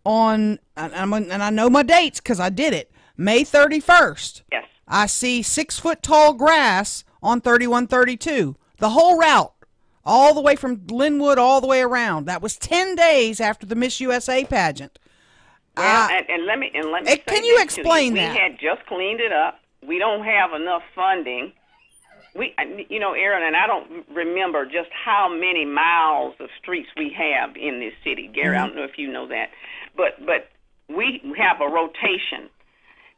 on, and I know my dates because I did it, May 31st. Yes. I see 6 foot tall grass on 3132. The whole route, all the way from Linwood all the way around. That was 10 days after the Miss USA pageant. Well, and let me say can you this explain to you. that? We had just cleaned it up. We don't have enough funding. Erin, and I don't remember just how many miles of streets we have in this city. Gary, I don't know if you know that, but we have a rotation.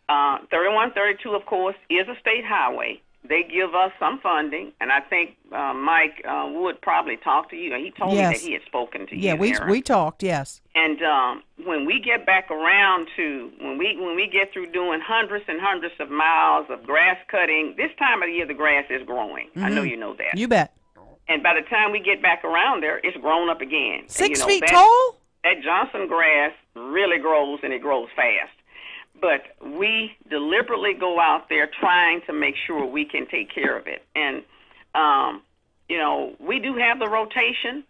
3132, of course, is a state highway. They give us some funding, and I think Mike Wood probably talked to you. He told me that he had spoken to you. Yeah, we talked, yes. And when we get back around to when we get through doing hundreds and hundreds of miles of grass cutting, this time of the year the grass is growing. I know you know that. You bet. And by the time we get back around there, it's grown up again. 6 feet tall? That Johnson grass really grows, and it grows fast. But we deliberately go out there trying to make sure we can take care of it. And, we do have the rotation.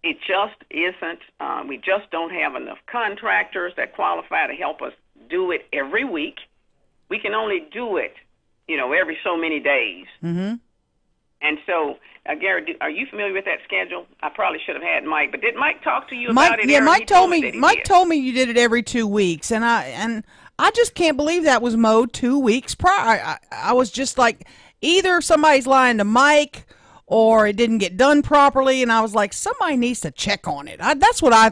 It just isn't. We just don't have enough contractors that qualify to help us do it every week. We can only do it, every so many days. Mm-hmm. And so, Gary, are you familiar with that schedule? I probably should have had Mike, but did Mike talk to you about it? Yeah, Erin? Mike told me. Mike told me you did it every 2 weeks, and I just can't believe that was mowed 2 weeks prior. I was just like, either somebody's lying to Mike, or it didn't get done properly, and I was like, somebody needs to check on it. That's what I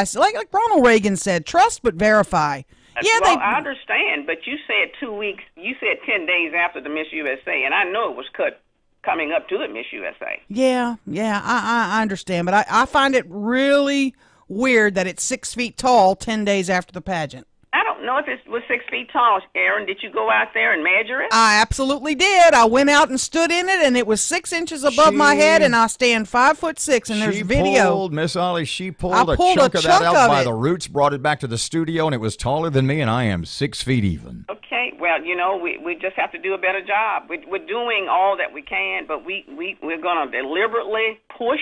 said. Like Ronald Reagan said, trust but verify. Yeah, well, I understand, but you said 2 weeks. You said 10 days after the Miss USA, and I know it was cut coming up to the Miss USA. Yeah, I understand, but I find it really weird that it's 6 feet tall 10 days after the pageant. I don't know if it was 6 feet tall. Erin, did you go out there and measure it? I absolutely did. I went out and stood in it, and it was 6 inches above my head, and I stand 5'6", and there's video. Miss Ollie, she pulled a chunk of that out by the roots, brought it back to the studio, and it was taller than me, and I am 6 feet even. Okay, well, we just have to do a better job. We're doing all that we can, but we're going to deliberately push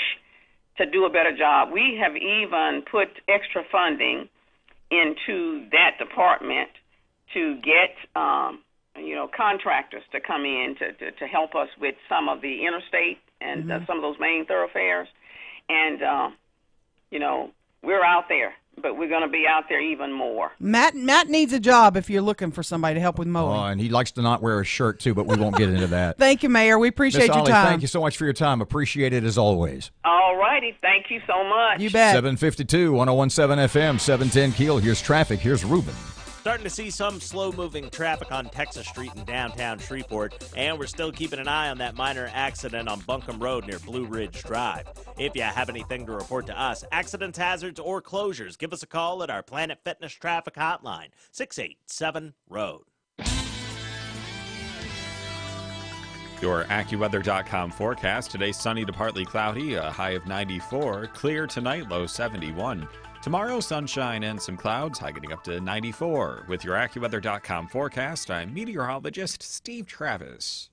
to do a better job. We have even put extra funding into that department to get contractors to come in to help us with some of the interstate and some of those main thoroughfares. And we're out there, but we're going to be out there even more. Matt needs a job if you're looking for somebody to help with mowing. Oh, and he likes to not wear a shirt too, but we won't get into that. Thank you, Mayor. We appreciate Miss your Ollie, time. thank you so much for your time. Appreciate it as always. All righty. Thank you so much. You bet. 752, 1017 FM, 710 KEEL. Here's traffic. Here's Ruben. Starting to see some slow-moving traffic on Texas Street in downtown Shreveport, and we're still keeping an eye on that minor accident on Buncombe Road near Blue Ridge Drive. If you have anything to report to us, accidents, hazards, or closures, give us a call at our Planet Fitness Traffic Hotline, 687-ROAD. Your AccuWeather.com forecast. Today, sunny to partly cloudy, a high of 94. Clear tonight, low 71. Tomorrow, sunshine and some clouds, high getting up to 94. With your AccuWeather.com forecast, I'm meteorologist Steve Travis.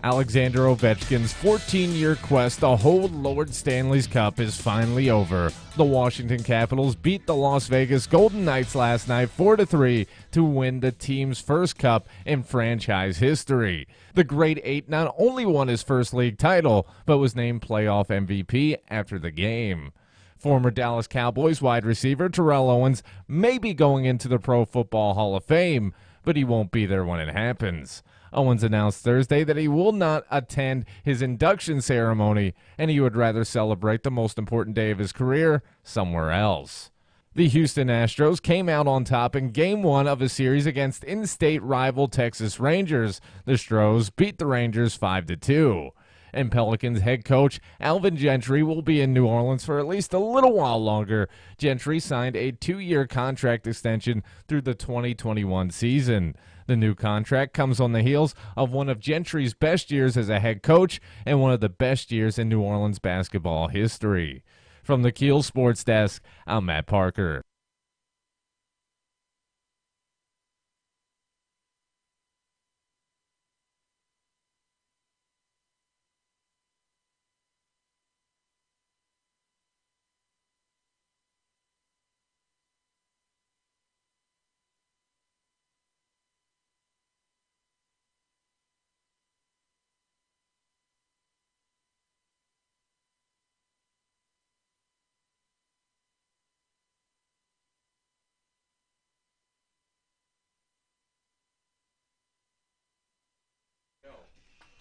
Alexander Ovechkin's 14-year quest to hold Lord Stanley's Cup is finally over. The Washington Capitals beat the Las Vegas Golden Knights last night 4-3 to win the team's first cup in franchise history. The Great Eight not only won his first league title, but was named playoff MVP after the game. Former Dallas Cowboys wide receiver Terrell Owens may be going into the Pro Football Hall of Fame, but he won't be there when it happens. Owens announced Thursday that he will not attend his induction ceremony, and he would rather celebrate the most important day of his career somewhere else. The Houston Astros came out on top in Game 1 of a series against in-state rival Texas Rangers. The Stros beat the Rangers 5-2. And Pelicans head coach Alvin Gentry will be in New Orleans for at least a little while longer. Gentry signed a 2-year contract extension through the 2021 season. The new contract comes on the heels of one of Gentry's best years as a head coach and one of the best years in New Orleans basketball history. From the KEEL Sports Desk, I'm Matt Parker.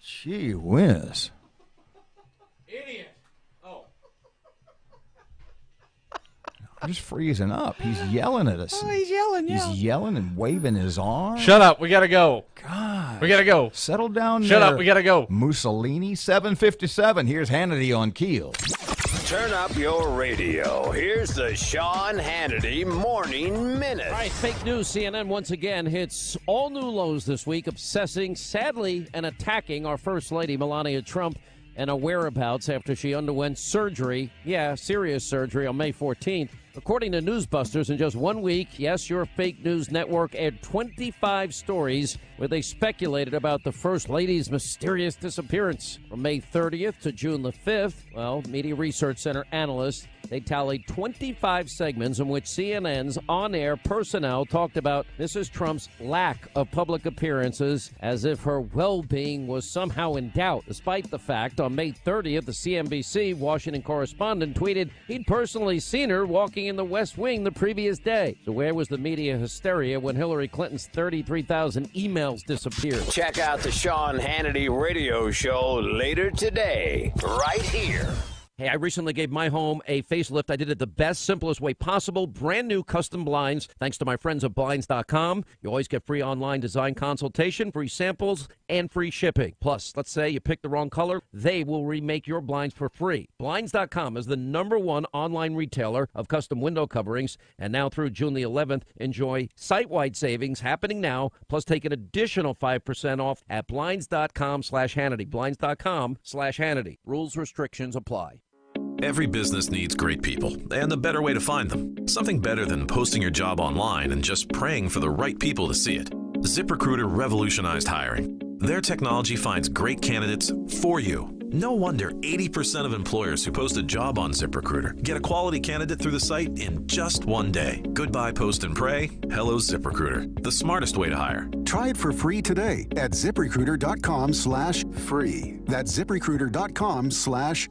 Gee whiz. Idiot. Oh. I'm just freezing up. He's yelling at us. Oh, he's yelling, yeah. He's yelling and waving his arm. Shut up. We got to go. God. We got to go. Settle down Shut there. up. We got to go. Mussolini, 757. Here's Hannity on KEEL. Turn up your radio. Here's the Sean Hannity Morning Minute. All right, fake news. CNN once again hits all new lows this week, obsessing, sadly, and attacking our First Lady, Melania Trump, and her whereabouts after she underwent surgery. Yeah, serious surgery on May 14th. According to Newsbusters, in just 1 week, yes, your fake news network aired 25 stories where they speculated about the First Lady's mysterious disappearance. From May 30th to June the 5th, well, Media Research Center analysts, they tallied 25 segments in which CNN's on-air personnel talked about Mrs. Trump's lack of public appearances as if her well-being was somehow in doubt, despite the fact on May 30th, the CNBC Washington correspondent tweeted he'd personally seen her walking in the West Wing the previous day. So where was the media hysteria when Hillary Clinton's 33,000 emails disappeared? Check out the Sean Hannity radio show later today, right here. Hey, I recently gave my home a facelift. I did it the best, simplest way possible. Brand new custom blinds, thanks to my friends at Blinds.com. You always get free online design consultation, free samples, and free shipping. Plus, let's say you pick the wrong color, they will remake your blinds for free. Blinds.com is the #1 online retailer of custom window coverings. And now through June the 11th, enjoy site-wide savings happening now. Plus, take an additional 5% off at Blinds.com/Hannity. Blinds.com/Hannity. Rules, restrictions apply. Every business needs great people, and the better way to find them. Something better than posting your job online and just praying for the right people to see it. ZipRecruiter revolutionized hiring. Their technology finds great candidates for you. No wonder 80% of employers who post a job on ZipRecruiter get a quality candidate through the site in just 1 day. Goodbye post and pray. Hello ZipRecruiter, the smartest way to hire. Try it for free today at ZipRecruiter.com/free. That's ZipRecruiter.com/free.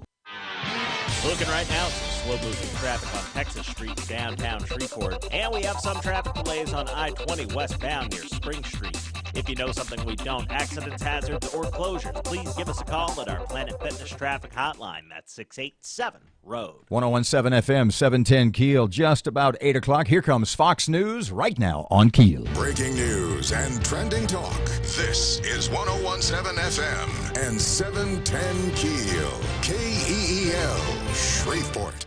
Looking right now, some slow-moving traffic on Texas Street, downtown Shreveport. And we have some traffic delays on I-20 westbound near Spring Street. If you know something we don't, accidents, hazards, or closures, please give us a call at our Planet Fitness traffic hotline. That's 687-ROAD. 1017 FM, 710 KEEL, just about 8 o'clock. Here comes Fox News right now on KEEL. Breaking news and trending talk. This is 1017 FM and 710 KEEL. KEEL, Shreveport.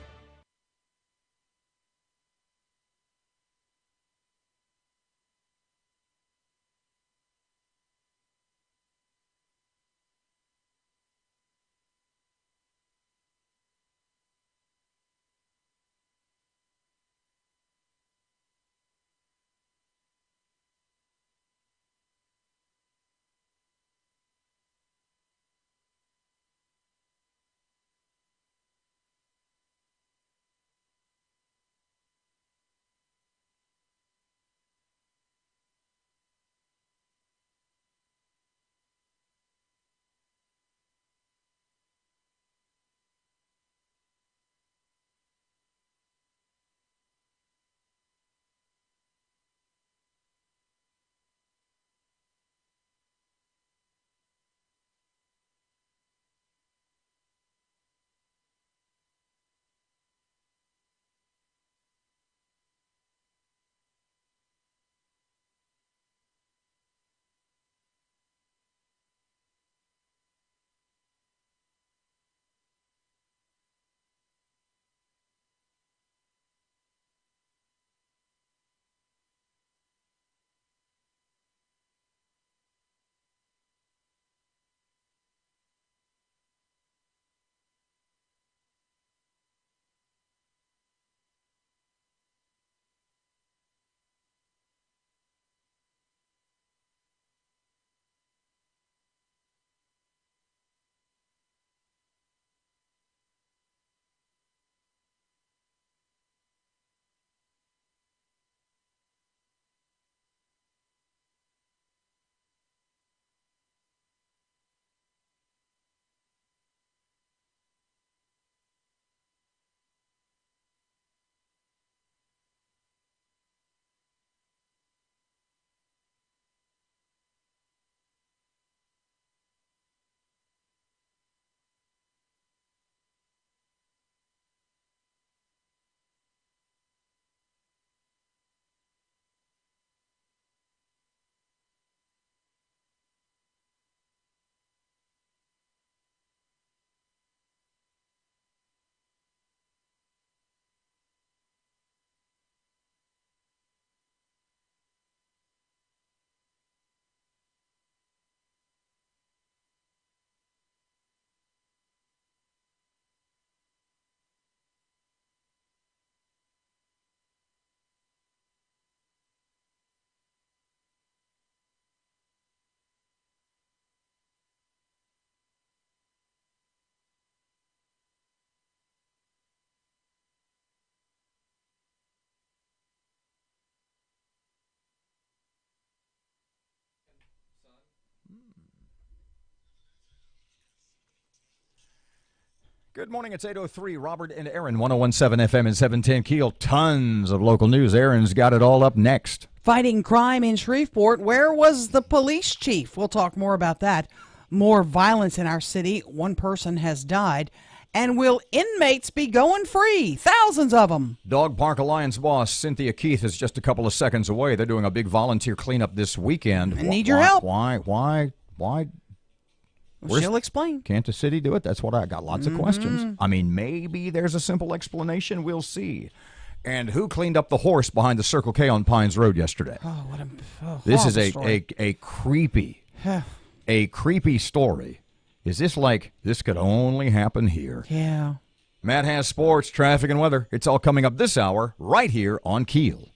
Good morning. It's 8:03. Robert and Erin, 101.7 FM and 710 Keel. Tons of local news. Erin's got it all up next. Fighting crime in Shreveport. Where was the police chief? We'll talk more about that. More violence in our city. One person has died. And will inmates be going free? Thousands of them. Dog Park Alliance boss Cynthia Keith is just a couple of seconds away. They're doing a big volunteer cleanup this weekend. I need your help. Why? She'll explain. Can't the city do it? That's what I got. Lots of questions. I mean, maybe there's a simple explanation. We'll see. And who cleaned up the horse behind the Circle K on Pines Road yesterday? Oh, what a This is a creepy story. Is this like this could only happen here? Yeah. Matt has sports, traffic, and weather. It's all coming up this hour right here on Keel.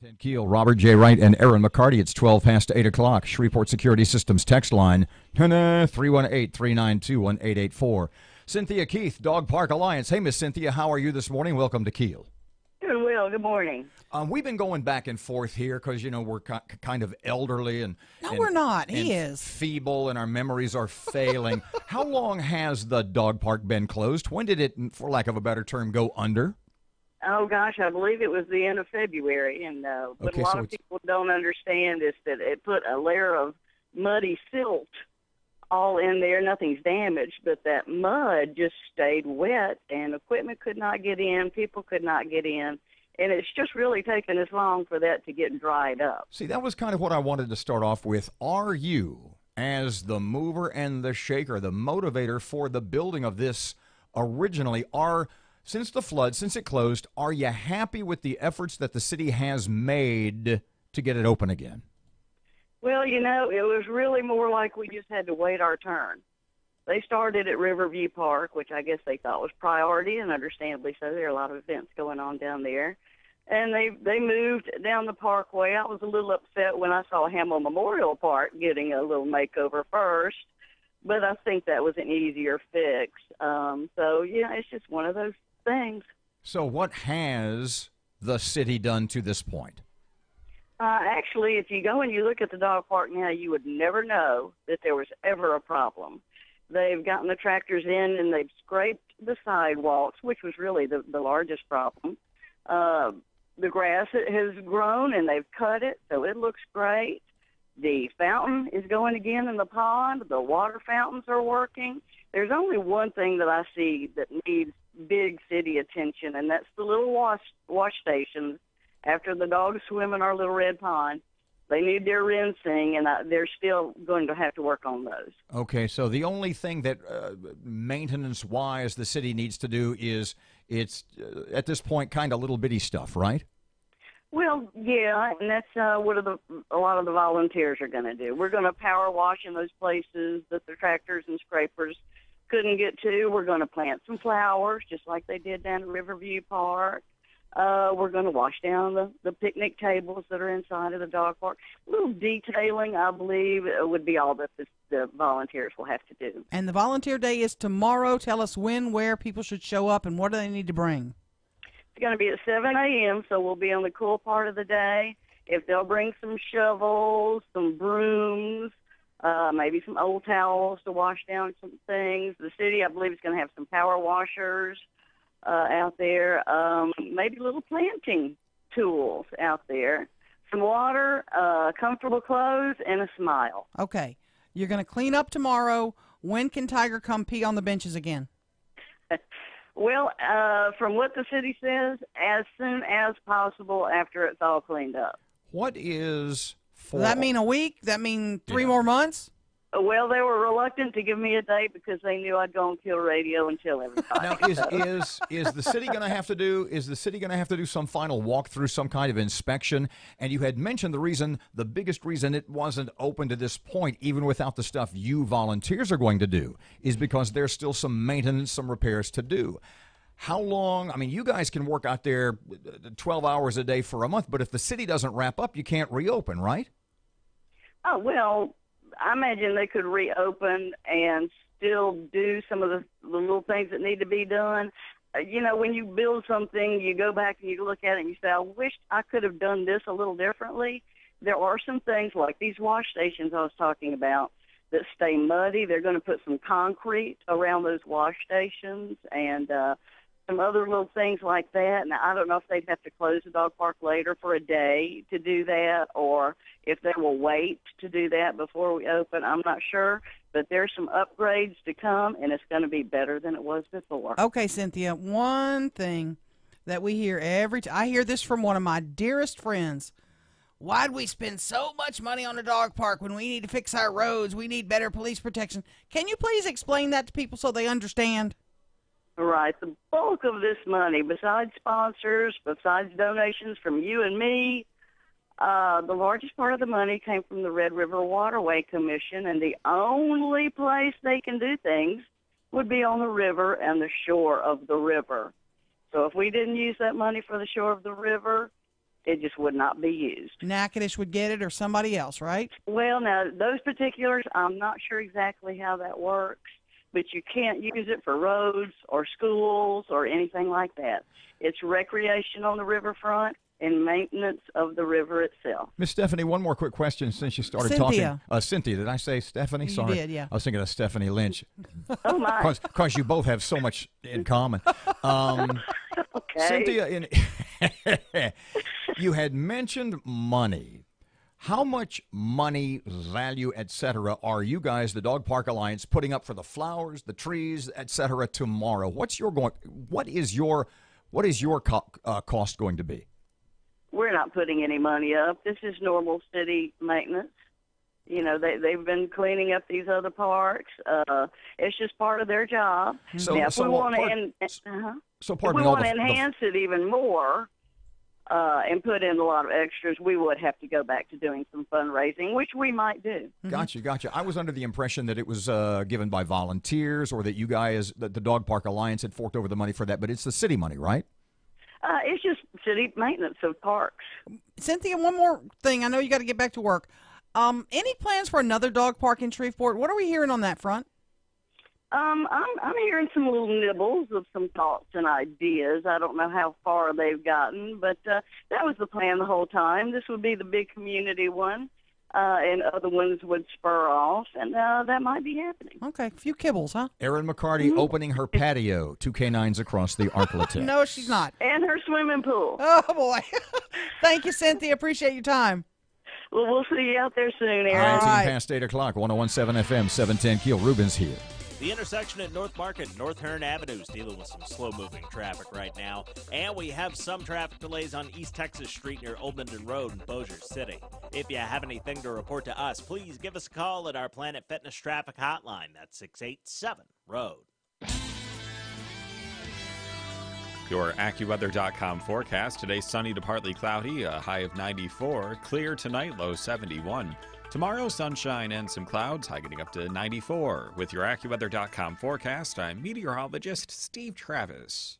Ted Keel, Robert J. Wright, and Erin McCarty. It's 12 past 8 o'clock. Shreveport Security Systems text line 318-392-1884. Cynthia Keith, Dog Park Alliance. Hey, Miss Cynthia, how are you this morning? Welcome to Keel. Doing well. Good morning. We've been going back and forth here because, we're kind of elderly and we're not. He and is feeble, and our memories are failing. How long has the dog park been closed? When did it, for lack of a better term, go under? Oh, gosh, I believe it was the end of February. And what Okay, a lot so of people don't understand is that it put a layer of muddy silt all in there. Nothing's damaged, but that mud just stayed wet, and equipment could not get in, people could not get in. And it's just really taken as long for that to get dried up. See, that was kind of what I wanted to start off with. Are you, as the mover and the shaker, the motivator for the building of this originally, since the flood, since it closed, are you happy with the efforts that the city has made to get it open again? Well, it was really more like we just had to wait our turn. They started at Riverview Park, which I guess they thought was priority, and understandably so. There are a lot of events going on down there. And they moved down the parkway. I was a little upset when I saw Hamill Memorial Park getting a little makeover first, but I think that was an easier fix. It's just one of those things. So what has the city done to this point? Actually, if you go and you look at the dog park now, you would never know that there was ever a problem. They've gotten the tractors in and they've scraped the sidewalks, which was really the largest problem. The grass has grown and they've cut it, so it looks great. The fountain is going again in the pond. The water fountains are working. There's only one thing that I see that needs big city attention, and that's the little wash stations after the dogs swim in our little red pond. They need their rinsing, and they're still going to have to work on those. Okay, so the only thing that maintenance-wise the city needs to do is it's, at this point, kind of little bitty stuff, right? Well, yeah, and that's what a lot of the volunteers are going to do. We're going to power wash in those places that the tractors and scrapers couldn't get to. We're going to plant some flowers, just like they did down at Riverview Park. We're going to wash down the picnic tables that are inside of the dog park. A little detailing, I believe, would be all that the volunteers will have to do. And the volunteer day is tomorrow. Tell us when, where people should show up, and what do they need to bring? It's going to be at 7 a.m., so we'll be on the cool part of the day. If they'll bring some shovels, some brooms, maybe some old towels to wash down some things. The city, I believe, is going to have some power washers out there, maybe little planting tools out there, some water, comfortable clothes, and a smile. Okay. You're going to clean up tomorrow. When can Tiger come pee on the benches again? Well, from what the city says, as soon as possible after it's all cleaned up. What is for... Does that mean a week? Does that mean 3 more months? Well, they were reluctant to give me a date because they knew I'd go on KEEL Radio and tell everybody. Now, is the city going to have to do some final walkthrough, some kind of inspection? And you had mentioned the biggest reason it wasn't open to this point, even without the stuff you volunteers are going to do, is because there's still some maintenance, some repairs to do. How long? I mean, you guys can work out there 12 hours a day for a month, but if the city doesn't wrap up, you can't reopen, right? Oh, well, I imagine they could reopen and still do some of the little things that need to be done. When you build something, you go back and you look at it and you say, I wish I could have done this a little differently. There are some things like these wash stations I was talking about that stay muddy. They're going to put some concrete around those wash stations and some other little things like that. Now, I don't know if they'd have to close the dog park later for a day to do that, or if they will wait to do that before we open. I'm not sure, but there's some upgrades to come, and it's going to be better than it was before. Okay, Cynthia, one thing that we hear every time, I hear this from one of my dearest friends. Why'd we spend so much money on the dog park when we need to fix our roads? We need better police protection. Can you please explain that to people so they understand? Right. The bulk of this money, besides sponsors, besides donations from you and me, the largest part of the money came from the Red River Waterway Commission, and the only place they can do things would be on the river and the shore of the river. So if we didn't use that money for the shore of the river, it just would not be used. Natchitoches would get it or somebody else, right? Well, now, those particulars, I'm not sure exactly how that works, but you can't use it for roads or schools or anything like that. It's recreation on the riverfront and maintenance of the river itself. Miss Stephanie, one more quick question since you started Cynthia. talking. Cynthia, did I say Stephanie? You Sorry. did, yeah. I was thinking of Stephanie Lynch. Oh, my. Because you both have so much in common. Okay. Cynthia, you had mentioned money. How much money, value, etc., are you guys, the Dog Park Alliance, putting up for the flowers, the trees, etc., tomorrow? What is your cost going to be? We're not putting any money up. This is normal city maintenance. You know, they've been cleaning up these other parks. It's just part of their job. Now, if we want to enhance it even more and put in a lot of extras, we would have to go back to doing some fundraising, which we might do. Gotcha. I was under the impression that it was given by volunteers or that you guys, the Dog Park Alliance, had forked over the money for that, but it's the city money, right? It's just city maintenance of parks. Cynthia, one more thing. I know you got to get back to work. Any plans for another dog park in Shreveport? What are we hearing on that front? I'm hearing some little nibbles of some thoughts and ideas. I don't know how far they've gotten, but that was the plan the whole time. This would be the big community one, and other ones would spur off, and that might be happening. Okay, a few kibbles, huh? Erin McCarty opening her patio, 2 canines across the Arclitect. No, she's not. And her swimming pool. Oh, boy. Thank you, Cynthia. Appreciate your time. Well, we'll see you out there soon, Erin. 19 past 8 o'clock, 101.7 FM, 710 Keel. Ruben's here. The intersection at North Market and North Hearn Avenue is dealing with some slow-moving traffic right now. And we have some traffic delays on East Texas Street near Old Minden Road in Bossier City. If you have anything to report to us, please give us a call at our Planet Fitness traffic hotline. That's 687-ROAD. Your AccuWeather.com forecast. Today, sunny to partly cloudy, a high of 94. Clear tonight, low 71. Tomorrow, sunshine and some clouds, high getting up to 94. With your AccuWeather.com forecast, I'm meteorologist Steve Travis.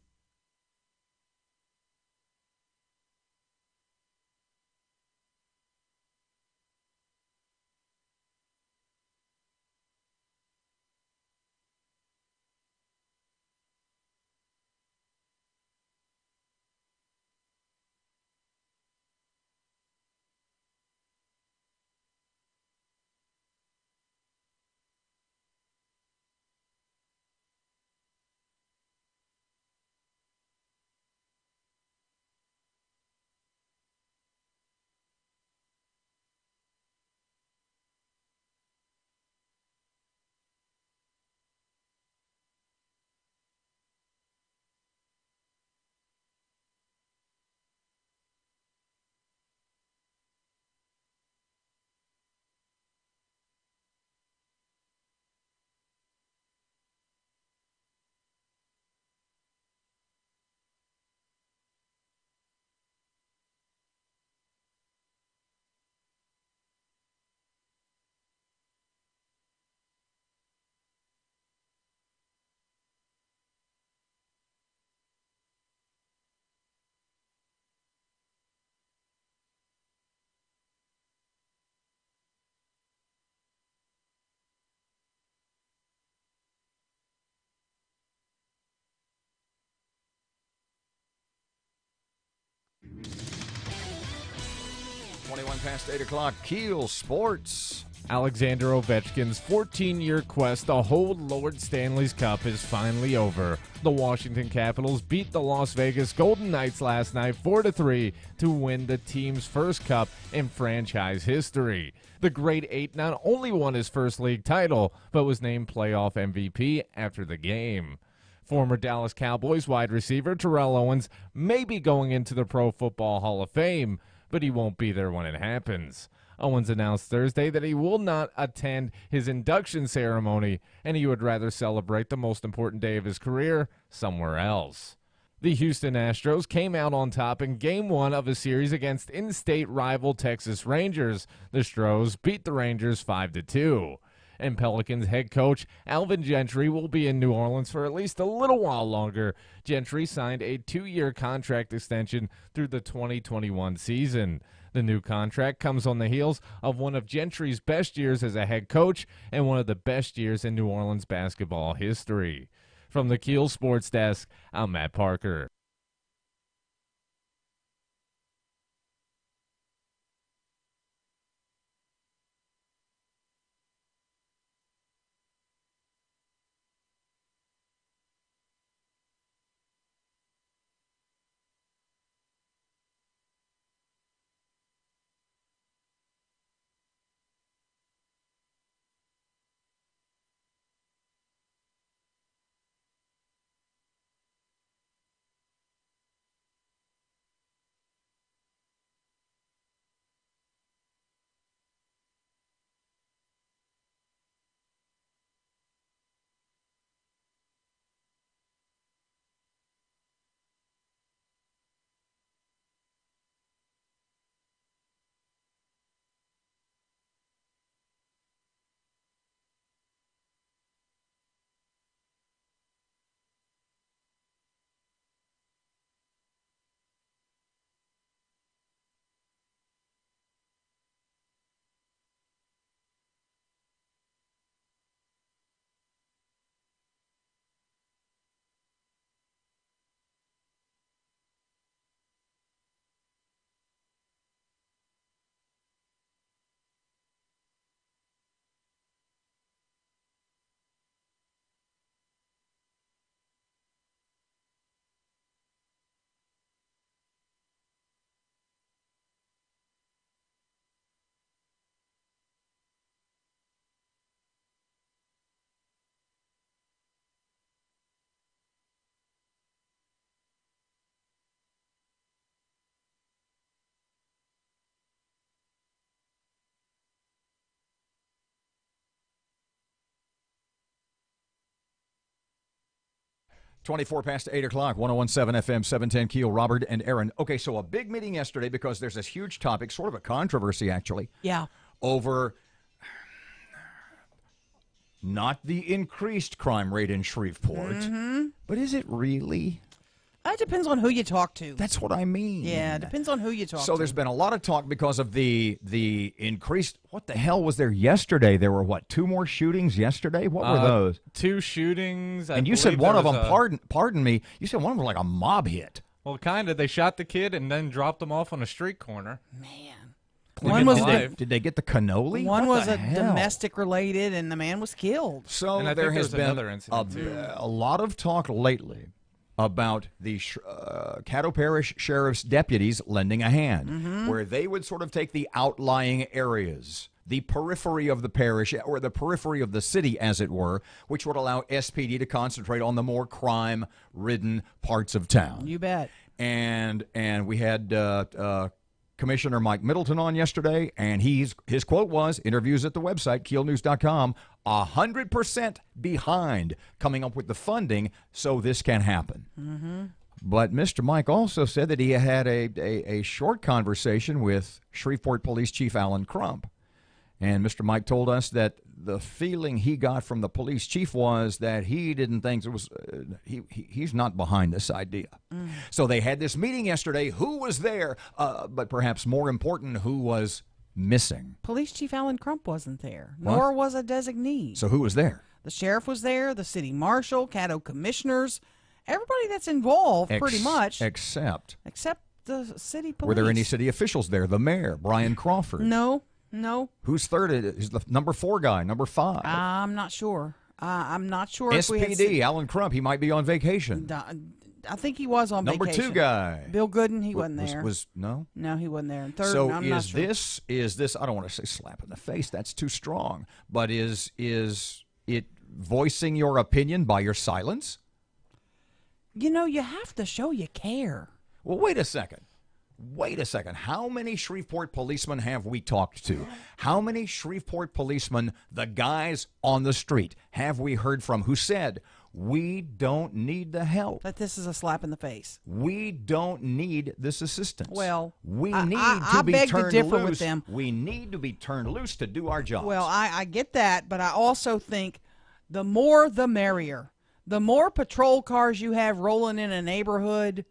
Past 8 o'clock, Keel Sports. Alexander Ovechkin's 14-year quest to hold Lord Stanley's Cup is finally over. The Washington Capitals beat the Las Vegas Golden Knights last night 4-3 to win the team's first cup in franchise history. The Great Eight not only won his first league title, but was named playoff MVP after the game. Former Dallas Cowboys wide receiver Terrell Owens may be going into the Pro Football Hall of Fame, but he won't be there when it happens. Owens announced Thursday that he will not attend his induction ceremony, and he would rather celebrate the most important day of his career somewhere else. The Houston Astros came out on top in Game 1 of a series against in-state rival Texas Rangers. The Stros beat the Rangers 5-2. And Pelicans head coach Alvin Gentry will be in New Orleans for at least a little while longer. Gentry signed a 2-year contract extension through the 2021 season. The new contract comes on the heels of one of Gentry's best years as a head coach and one of the best years in New Orleans basketball history. From the KEEL Sports Desk, I'm Matt Parker. Twenty-four past 8 o'clock, 101.7 FM, 710 KEEL, Robert and Erin. Okay, so a big meeting yesterday because there's this huge topic, sort of a controversy actually. Yeah. Over not the increased crime rate in Shreveport, but is it really? It depends on who you talk to. That's what I mean. Yeah, it depends on who you talk to. So there's been a lot of talk because of the increased. What the hell was there yesterday? There were what, 2 more shootings yesterday? What were those? 2 shootings. And you said one of them. Pardon me. You said one of them was like a mob hit. Well, kind of. They shot the kid and then dropped him off on a street corner. Man. One was did they get the cannoli? One What was the a hell? domestic related, and the man was killed. So And I there think has there's been another incident, too. a lot of talk lately about the Caddo Parish Sheriff's deputies lending a hand, where they would sort of take the outlying areas, the periphery of the parish, or the periphery of the city, as it were, which would allow SPD to concentrate on the more crime-ridden parts of town. You bet. And we had Commissioner Mike Middleton on yesterday, and his quote was, interviews at the website, keelnews.com, 100% behind coming up with the funding so this can happen. But Mr. Mike also said that he had a short conversation with Shreveport Police Chief Alan Crump. And Mr. Mike told us that the feeling he got from the police chief was that he didn't think it was he's not behind this idea. So they had this meeting yesterday. Who was there? But perhaps more important, who was missing? Police Chief Alan Crump wasn't there, What? nor was a designee. So who was there? The sheriff was there, the city marshal, Caddo commissioners, everybody that's involved, pretty much. Except the city police. were there any city officials there? The mayor, Brian Crawford. No. Who's third? Is the number 4 guy, number 5? I'm not sure. I'm not sure. If we had SPD, Alan Crump, he might be on vacation. I think he was on Number vacation. 2 guy. Bill Gooden, he wasn't there. No? No, he wasn't there. And third, So I'm not is sure. this I don't want to say slap in the face, that's too strong, but is it voicing your opinion by your silence? You know, you have to show you care. Well, wait a second. How many Shreveport policemen have we talked to? How many Shreveport policemen, the guys on the street, have we heard from who said, We don't need the help. That this is a slap in the face. We don't need this assistance. Well, we I need to be beg to turned differ loose. with them. We need to be turned loose to do our jobs. Well, I get that, but I also think the more the merrier. The more patrol cars you have rolling in a neighborhood,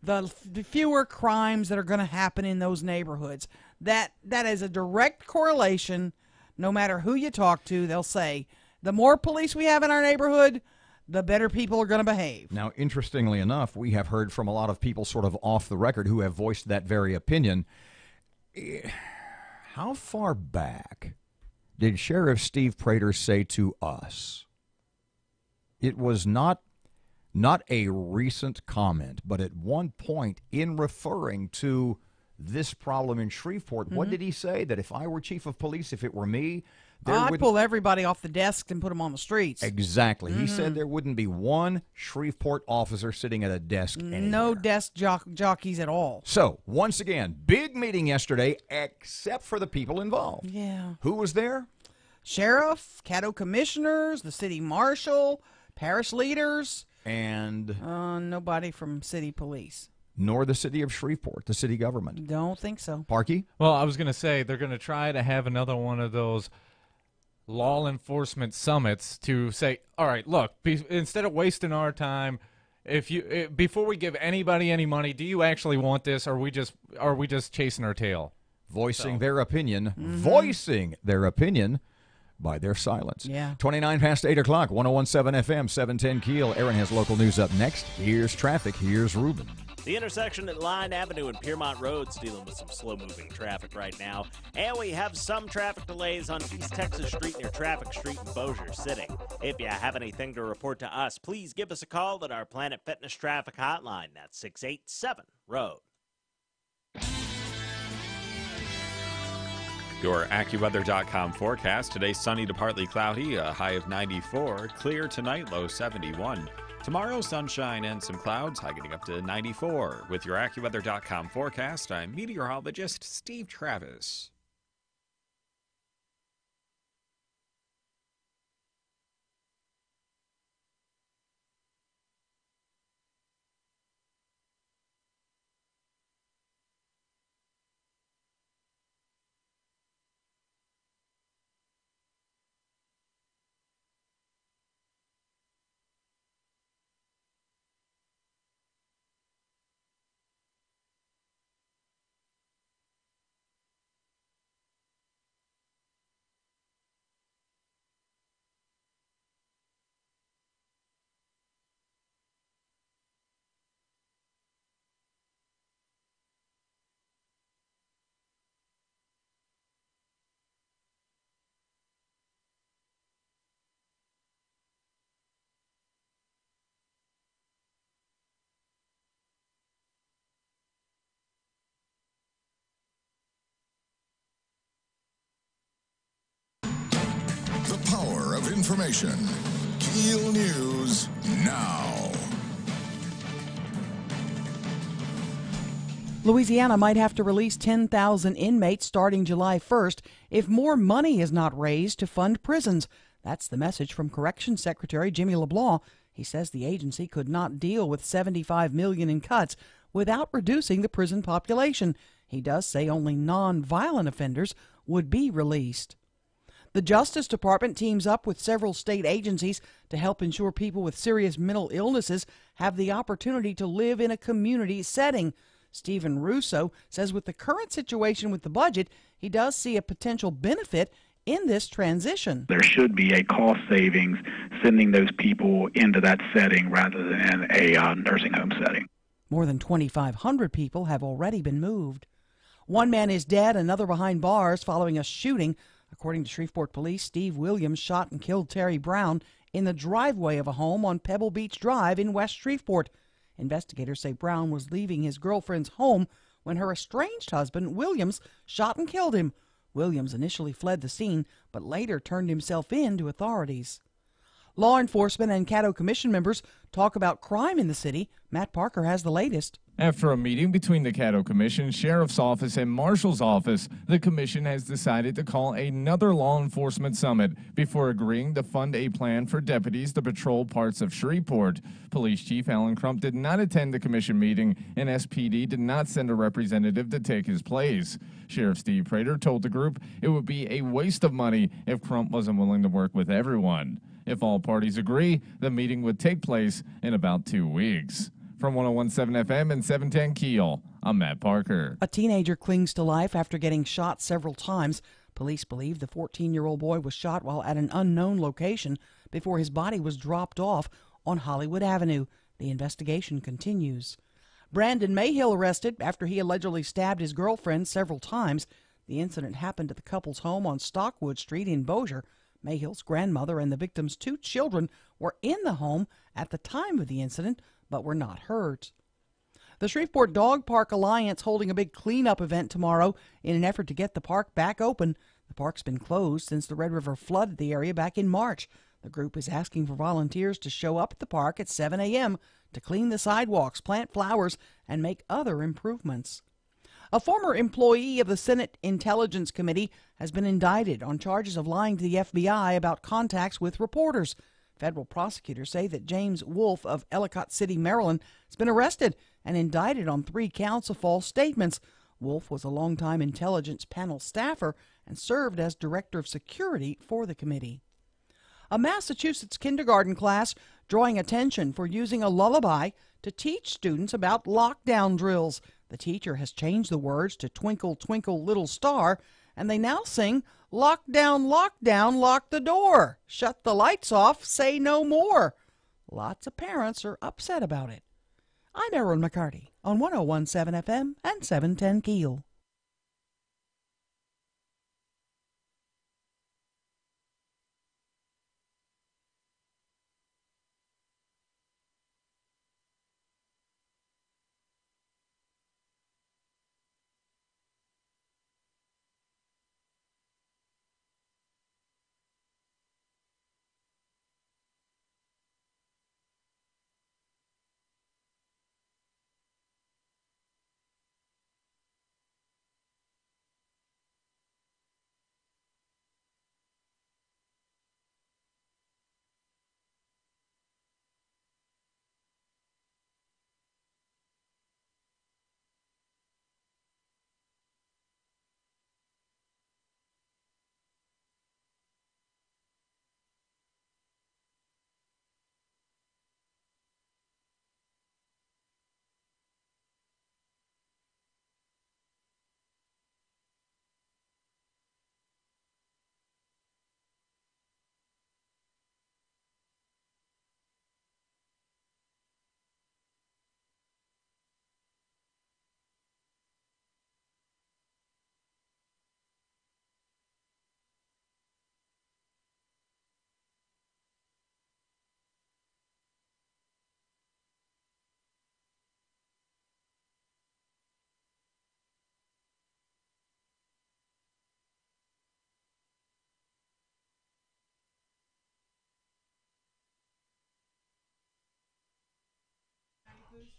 the fewer crimes that are going to happen in those neighborhoods. That is a direct correlation. No matter who you talk to, they'll say, the more police we have in our neighborhood, the better people are going to behave. Now, interestingly enough, we have heard from a lot of people sort of off the record who have voiced that very opinion. How far back did Sheriff Steve Prater say to us? It was not a recent comment, but at one point in referring to this problem in Shreveport, what did he say? That if I were chief of police, if it were me, I'd pull everybody off the desks and put them on the streets. Exactly. He said there wouldn't be one Shreveport officer sitting at a desk anywhere. No desk jockeys at all. So, once again, big meeting yesterday, except for the people involved. Yeah. Who was there? Sheriff, Caddo commissioners, the city marshal, parish leaders. And? Nobody from city police. Nor the city of Shreveport, the city government. Don't think so. Parkey? Well, I was going to say they're going to try to have another one of those law enforcement summits to say, all right, look, instead of wasting our time, before we give anybody any money, do you actually want this, or are we just chasing our tail? Voicing their opinion. Voicing their opinion by their silence. Yeah. 29 past 8 o'clock, 101.7 FM, 710 Keel. Erin has local news up next. Here's traffic. Here's Ruben. The intersection at Line Avenue and Piermont Road's dealing with some slow-moving traffic right now. And we have some traffic delays on East Texas Street near Traffic Street in Bossier City. If you have anything to report to us, please give us a call at our Planet Fitness traffic hotline. That's 687-ROAD. Your AccuWeather.com forecast. Today, sunny to partly cloudy, a high of 94. Clear tonight, low 71. Tomorrow, sunshine and some clouds, high getting up to 94. With your AccuWeather.com forecast, I'm meteorologist Steve Travis. The power of information. KEEL News now. Louisiana might have to release 10,000 inmates starting July 1st if more money is not raised to fund prisons. That's the message from Corrections Secretary Jimmy LeBlanc. He says the agency could not deal with $75 million in cuts without reducing the prison population. He does say only non-violent offenders would be released. The Justice Department teams up with several state agencies to help ensure people with serious mental illnesses have the opportunity to live in a community setting. Stephen Russo says with the current situation with the budget, he does see a potential benefit in this transition. There should be a cost savings sending those people into that setting rather than in a nursing home setting. More than 2,500 people have already been moved. One man is dead, another behind bars following a shooting. According to Shreveport police, Steve Williams shot and killed Terry Brown in the driveway of a home on Pebble Beach Drive in West Shreveport. Investigators say Brown was leaving his girlfriend's home when her estranged husband, Williams, shot and killed him. Williams initially fled the scene, but later turned himself in to authorities. Law enforcement and Caddo Commission members talk about crime in the city. Matt Parker has the latest. After a meeting between the Caddo Commission, Sheriff's Office, and Marshal's Office, the Commission has decided to call another law enforcement summit before agreeing to fund a plan for deputies to patrol parts of Shreveport. Police Chief Alan Crump did not attend the Commission meeting, and SPD did not send a representative to take his place. Sheriff Steve Prater told the group it would be a waste of money if Crump wasn't willing to work with everyone. If all parties agree, the meeting would take place in about 2 weeks. From 101.7 FM and 710 KEEL, I'm Matt Parker. A teenager clings to life after getting shot several times. Police believe the 14-year-old boy was shot while at an unknown location before his body was dropped off on Hollywood Avenue. The investigation continues. Brandon Mayhill arrested after he allegedly stabbed his girlfriend several times. The incident happened at the couple's home on Stockwood Street in Bossier. Mayhill's grandmother and the victim's 2 children were in the home at the time of the incident, but were not hurt. The Shreveport Dog Park Alliance holding a big cleanup event tomorrow in an effort to get the park back open. The park's been closed since the Red River flooded the area back in March. The group is asking for volunteers to show up at the park at 7 a.m. to clean the sidewalks, plant flowers, and make other improvements. A former employee of the Senate Intelligence Committee has been indicted on charges of lying to the FBI about contacts with reporters. Federal prosecutors say that James Wolfe of Ellicott City, Maryland, has been arrested and indicted on 3 counts of false statements. Wolfe was a longtime intelligence panel staffer and served as director of security for the committee. A Massachusetts kindergarten class drawing attention for using a lullaby to teach students about lockdown drills. The teacher has changed the words to Twinkle, Twinkle, Little Star, and they now sing, Lockdown, lockdown, lock the door. Shut the lights off, say no more. Lots of parents are upset about it. I'm Erin McCarty on 101.7 FM and 710 KEEL.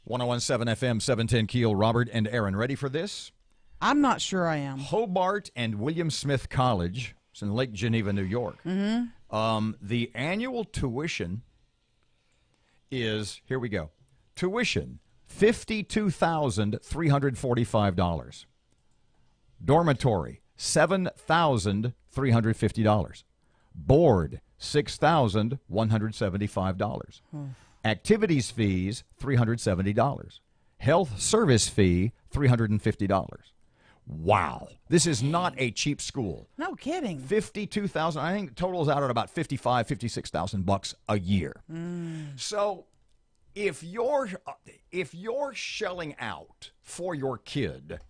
.101.7 FM, 710 KEEL. Robert and Erin, ready for this? I'm not sure I am. Hobart and William Smith College, it's in Lake Geneva, New York. The annual tuition is, here we go, tuition, $52,345. Dormitory, $7,350. Board, $6,175. Activities fees, $370. Health service fee, $350. Wow. This is not a cheap school. No kidding. 52,000. I think the total is out at about 55, 56,000 bucks a year. So if you're shelling out for your kid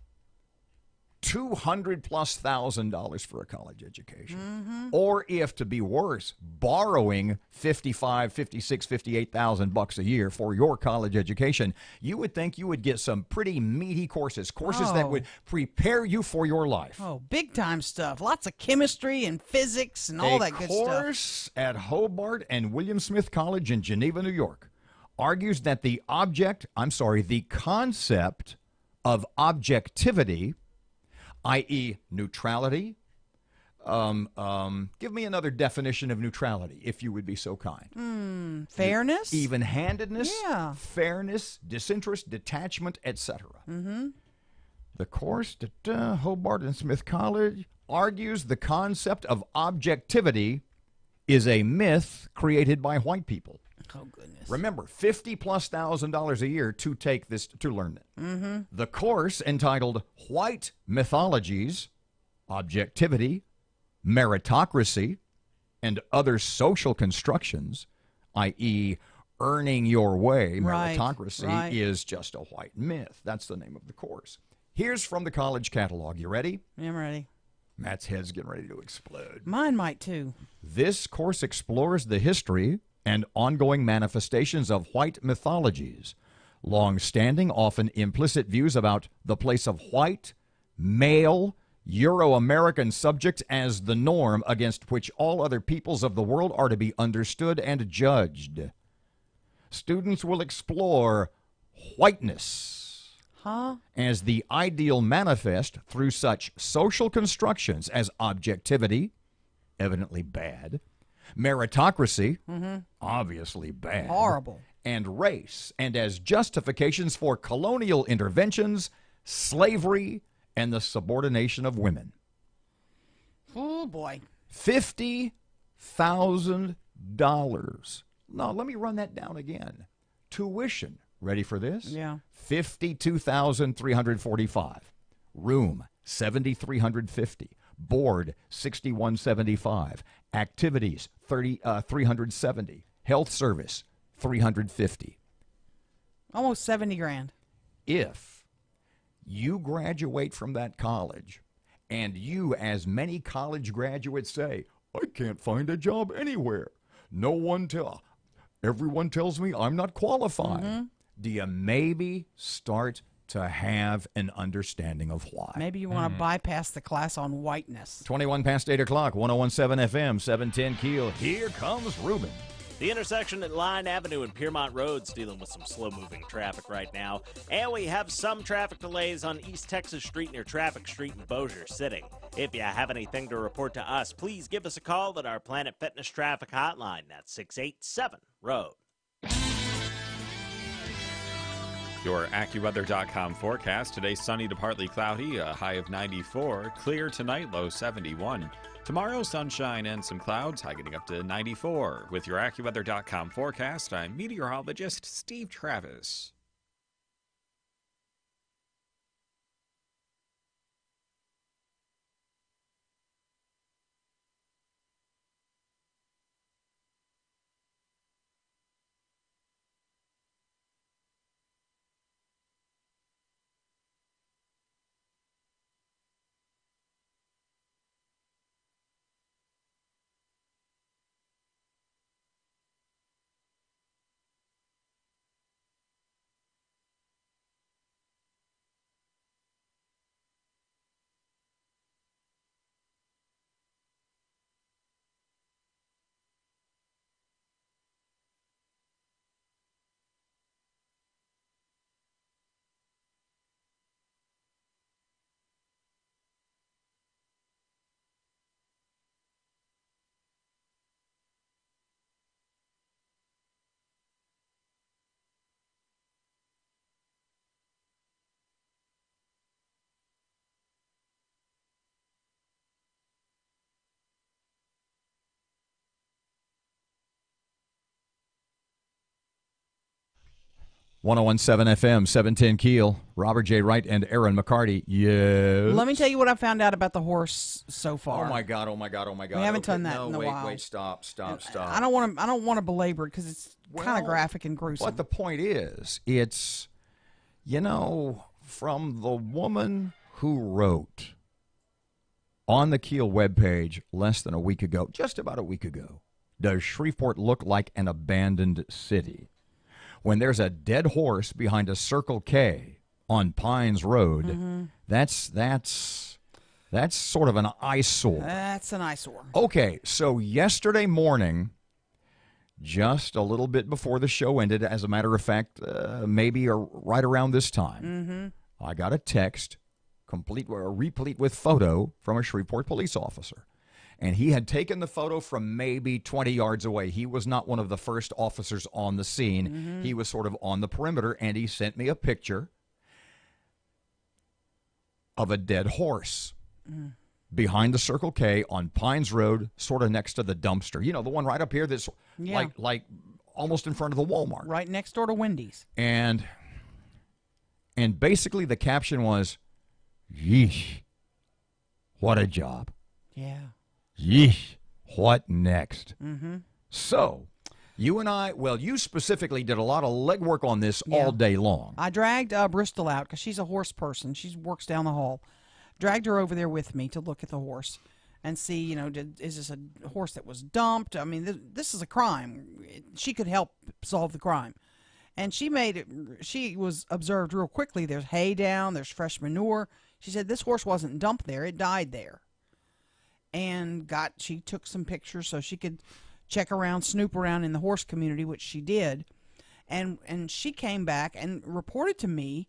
$200,000+ for a college education. Or if, to be worse, borrowing $55,000, $56,000, $58,000 a year for your college education, you would think you would get some pretty meaty courses that would prepare you for your life. Oh, big time stuff. Lots of chemistry and physics and all that good stuff. A course at Hobart and William Smith College in Geneva, New York, argues that the concept of objectivity, i.e. neutrality. Give me another definition of neutrality, if you would be so kind. Fairness? Even-handedness, Yeah. fairness, disinterest, detachment, etc. Mm-hmm. The course at Hobart and Smith College argues the concept of objectivity is a myth created by white people. Oh, goodness. Remember, $50,000+ a year to learn it. The course, entitled White Mythologies, Objectivity, Meritocracy, and Other Social Constructions, i.e., earning your way, meritocracy, is just a white myth. That's the name of the course. Here's from the college catalog. You ready? I'm ready. Matt's head's getting ready to explode. Mine might, too. This course explores the history and ongoing manifestations of white mythologies, long-standing, often implicit views about the place of white, male, Euro-American subjects as the norm against which all other peoples of the world are to be understood and judged. Students will explore whiteness as the ideal manifest through such social constructions as objectivity, evidently bad, meritocracy, obviously bad, horrible, and race, and as justifications for colonial interventions, slavery, and the subordination of women. Oh, boy. $50,000. Now, let me run that down again. Tuition. Ready for this? Yeah. $52,345. Room, $7,350. Board, $6,175. Activities, $370. Health service, $350. Almost 70 grand. If you graduate from that college and you, as many college graduates say, I can't find a job anywhere. Everyone tells me I'm not qualified. Do you maybe start to have an understanding of why? Maybe you want to bypass the class on whiteness. 21 past 8 o'clock, 101.7 FM, 710 Keel. Here comes Ruben. The intersection at Line Avenue and Piermont Road's dealing with some slow-moving traffic right now. And we have some traffic delays on East Texas Street near Traffic Street in Bossier City. If you have anything to report to us, please give us a call at our Planet Fitness Traffic Hotline. That's 687-ROAD. Your AccuWeather.com forecast. Today, sunny to partly cloudy, a high of 94. Clear tonight, low 71. Tomorrow, sunshine and some clouds, high getting up to 94. With your AccuWeather.com forecast, I'm meteorologist Steve Travis. .101.7 FM, 710 Keel. Robert J. Wright and Erin McCarty. Yes. Let me tell you what I found out about the horse so far. Oh my God! Oh my God! Oh my God! We haven't done that in a while. Wait! Stop! I don't want to belabor it because it's kind of graphic and gruesome. But the point is, it's, from the woman who wrote On the KEEL webpage less than a week ago, just about a week ago, does Shreveport look like an abandoned city? When there's a dead horse behind a Circle K on Pines Road, that's sort of an eyesore. That's an eyesore. Okay, so yesterday morning, just a little bit before the show ended, as a matter of fact, maybe right around this time, I got a text, replete with photo from a Shreveport police officer. And he had taken the photo from maybe 20 yards away. He was not one of the first officers on the scene. He was sort of on the perimeter, and he sent me a picture of a dead horse behind the Circle K on Pines Road, sort of next to the dumpster. You know, the one right up here that's like almost in front of the Walmart. Right next door to Wendy's. And basically the caption was, yeesh, what a job. Yeah. Yeesh, what next? So, you and I, well, you specifically did a lot of legwork on this all day long. I dragged Bristol out because she's a horse person. She works down the hall. Dragged her over there with me to look at the horse and see, you know, is this a horse that was dumped? I mean, this is a crime. She could help solve the crime. And she was observed real quickly. There's hay down. There's fresh manure. She said this horse wasn't dumped there. It died there. And she took some pictures so she could check around, snoop around in the horse community, which she did. And she came back and reported to me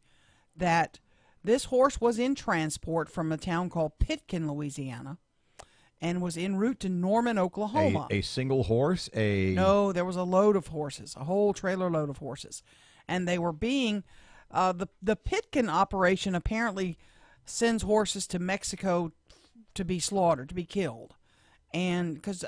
that this horse was in transport from a town called Pitkin, Louisiana, and was en route to Norman, Oklahoma. A single horse? No, there was a load of horses, a whole trailer load of horses. And they were being, the Pitkin operation apparently sends horses to Mexico to be slaughtered, to be killed. And because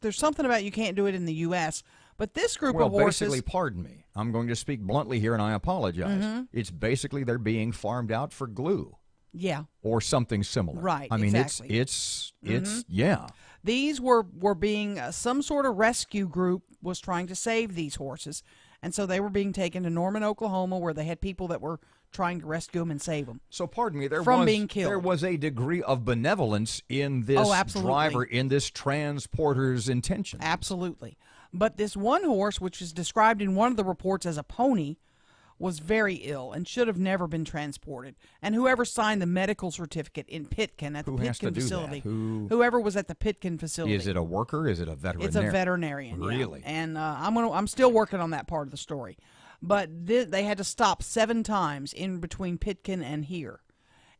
there's something about you can't do it in the U.S., but this group of horses... basically, pardon me, I'm going to speak bluntly here, and I apologize. It's basically they're being farmed out for glue. Yeah. Or something similar. Right, I mean, exactly. it's yeah. These were being, some sort of rescue group was trying to save these horses, and so they were being taken to Norman, Oklahoma, where they had people that were trying to rescue them and save them. So, pardon me, being killed. There was a degree of benevolence in this driver, in this transporter's intention. Absolutely. But this one horse, which is described in one of the reports as a pony, was very ill and should have never been transported. And whoever signed the medical certificate in Pitkin at the Pitkin facility, whoever was at the Pitkin facility. Is it a worker? Is it a veterinarian? It's a veterinarian. Really? Yeah. And I'm still working on that part of the story. But they had to stop 7 times in between Pitkin and here.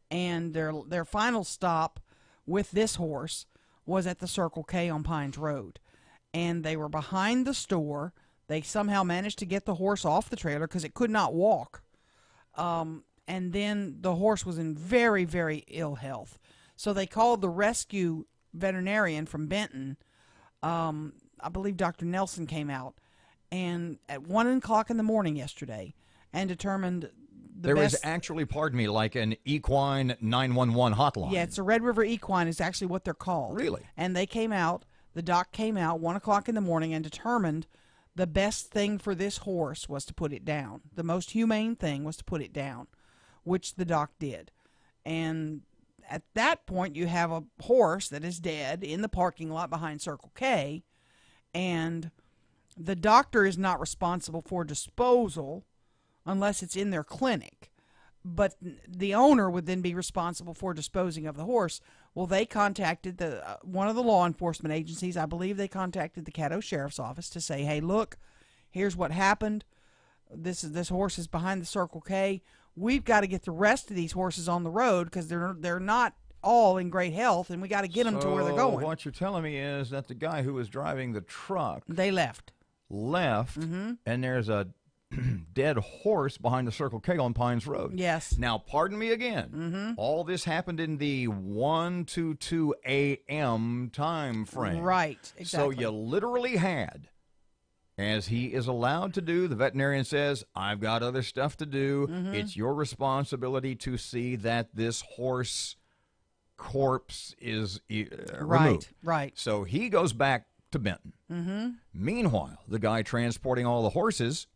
And their final stop with this horse was at the Circle K on Pines Road. And they were behind the store. They somehow managed to get the horse off the trailer because it could not walk. And then the horse was in very, very ill health. So they called the rescue veterinarian from Benton. I believe Dr. Nelson came out and at 1 o'clock in the morning yesterday and determined there is actually, pardon me, like an equine 911 hotline. Yeah, it's a Red River Equine is actually what they're called. Really? And they came out. The doc came out 1 o'clock in the morning and determined the best thing for this horse was to put it down. The most humane thing was to put it down, which the doc did. And at that point, you have a horse that is dead in the parking lot behind Circle K, and the doctor is not responsible for disposal unless it's in their clinic. But the owner would then be responsible for disposing of the horse. Well, they contacted one of the law enforcement agencies. I believe they contacted the Caddo Sheriff's Office to say, hey, look, here's what happened. This horse is behind the Circle K. We've got to get the rest of these horses on the road because they're not all in great health, and we got to get them to where they're going. What you're telling me is that the guy who was driving the truck... They left. And there's a dead horse behind the Circle K on Pines Road. Yes. Now, pardon me again. All this happened in the 1 to 2 a.m. time frame. Right, exactly. So you literally had, as he is allowed to do, the veterinarian says, I've got other stuff to do. It's your responsibility to see that this horse corpse is removed. Right. So he goes back to Benton. Meanwhile, the guy transporting all the horses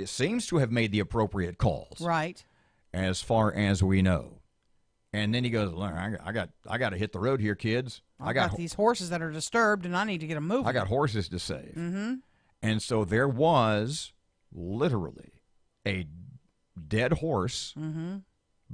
seems to have made the appropriate calls. Right. As far as we know. And then he goes, "Look, I got to hit the road here, kids. I got these horses that are disturbed, and I need to get them moving. I got horses to save." Mm-hmm. And so there was literally a dead horse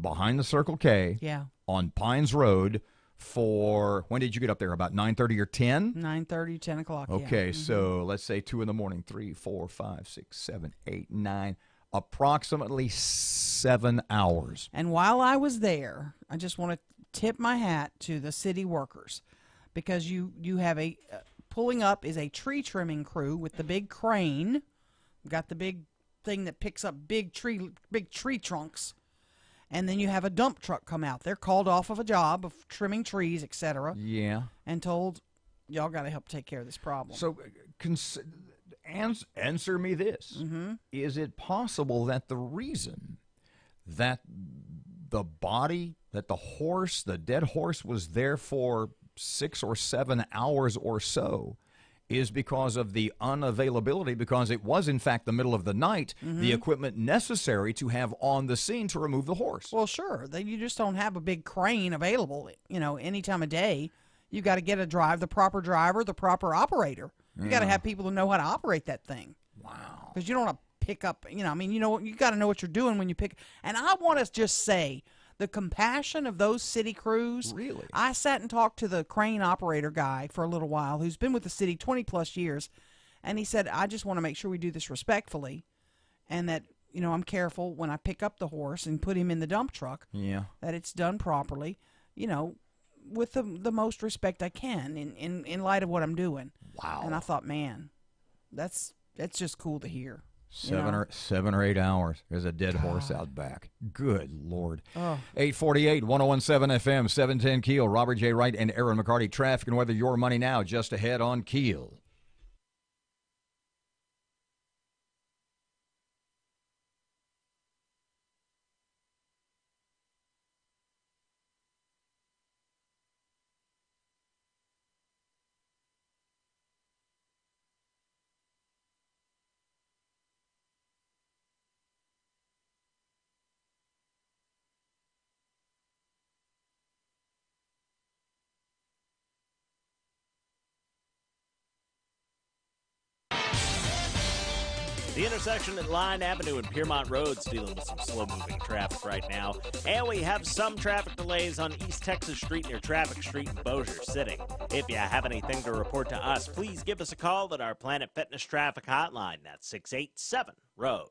behind the Circle K on Pines Road for, when did you get up there? About 9:30 or 10? 9:30, 10 o'clock. Okay, so let's say 2 in the morning, 3, 4, 5, 6, 7, 8, 9, approximately 7 hours. And while I was there, I just want to tip my hat to the city workers, because you have a pulling up is a tree trimming crew with the big crane. We've got the big thing that picks up big tree trunks. And then you have a dump truck come out. They're called off of a job of trimming trees, etc. Yeah. And told, y'all got to help take care of this problem. So answer me this. Is it possible that the reason that the body, that the horse, the dead horse, was there for 6 or 7 hours or so is because of the unavailability, because it was, in fact, the middle of the night, the equipment necessary to have on the scene to remove the horse? Well, sure. You just don't have a big crane available, any time of day. You got to get the proper driver, the proper operator. You got to have people who know how to operate that thing. Wow. Because you don't want to pick up, you got to know what you're doing when you pick. And I want to just say, the compassion of those city crews. Really? I sat and talked to the crane operator guy for a little while, who's been with the city 20 plus years. And he said, I just want to make sure we do this respectfully, and that, I'm careful when I pick up the horse and put him in the dump truck, that it's done properly, with the most respect I can in light of what I'm doing. Wow. And I thought, man, that's just cool to hear. 7 or 8 hours. There's a dead horse out back. Good Lord. Oh. 848, 1017 FM, 710 KEEL. Robert J. Wright and Erin McCarty. Traffic and weather, your money now, just ahead on KEEL. The intersection at Line Avenue and Piermont Road's dealing with some slow-moving traffic right now. And we have some traffic delays on East Texas Street near Traffic Street in Bossier City. If you have anything to report to us, please give us a call at our Planet Fitness traffic hotline. That's 687-ROAD.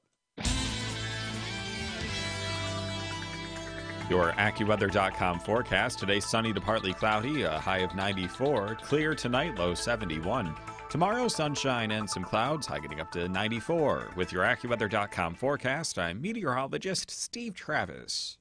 Your AccuWeather.com forecast. Today, sunny to partly cloudy, a high of 94. Clear tonight, low 71. Tomorrow, sunshine and some clouds, high getting up to 94. With your AccuWeather.com forecast, I'm meteorologist Steve Travis.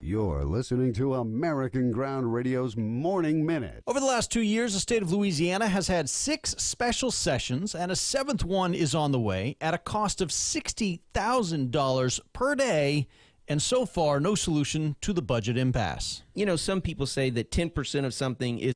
You're listening to American Ground Radio's Morning Minute. Over the last 2 years, the state of Louisiana has had 6 special sessions, and a 7th one is on the way at a cost of $60,000 per day. And so far, no solution to the budget impasse. You know, some people say that 10% of something is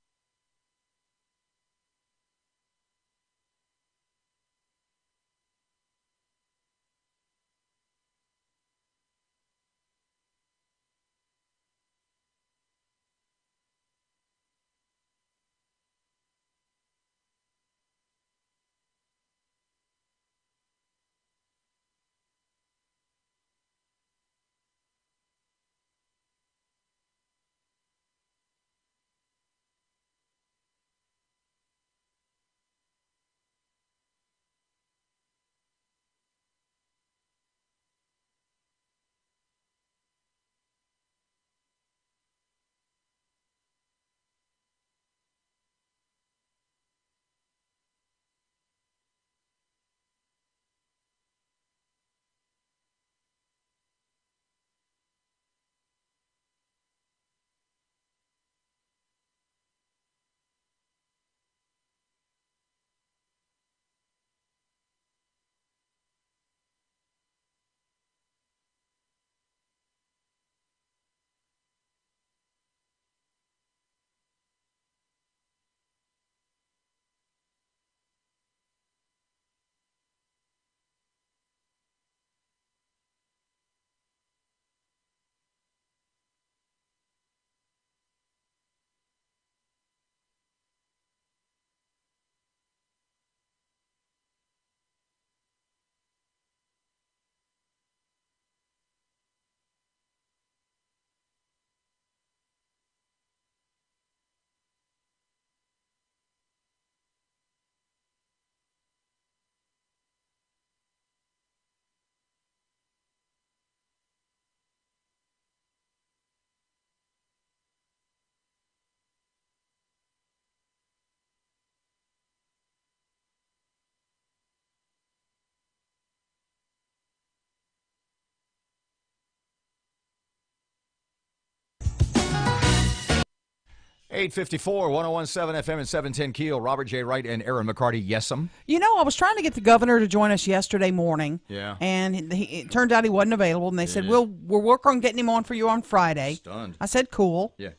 854, 1017 FM and 710 Keel. Robert J. Wright and Erin McCarty. Yes'em. You know, I was trying to get the governor to join us yesterday morning. Yeah. And it turned out he wasn't available. And they said, we'll work on getting him on for you on Friday. Stunned. I said, cool. Yeah.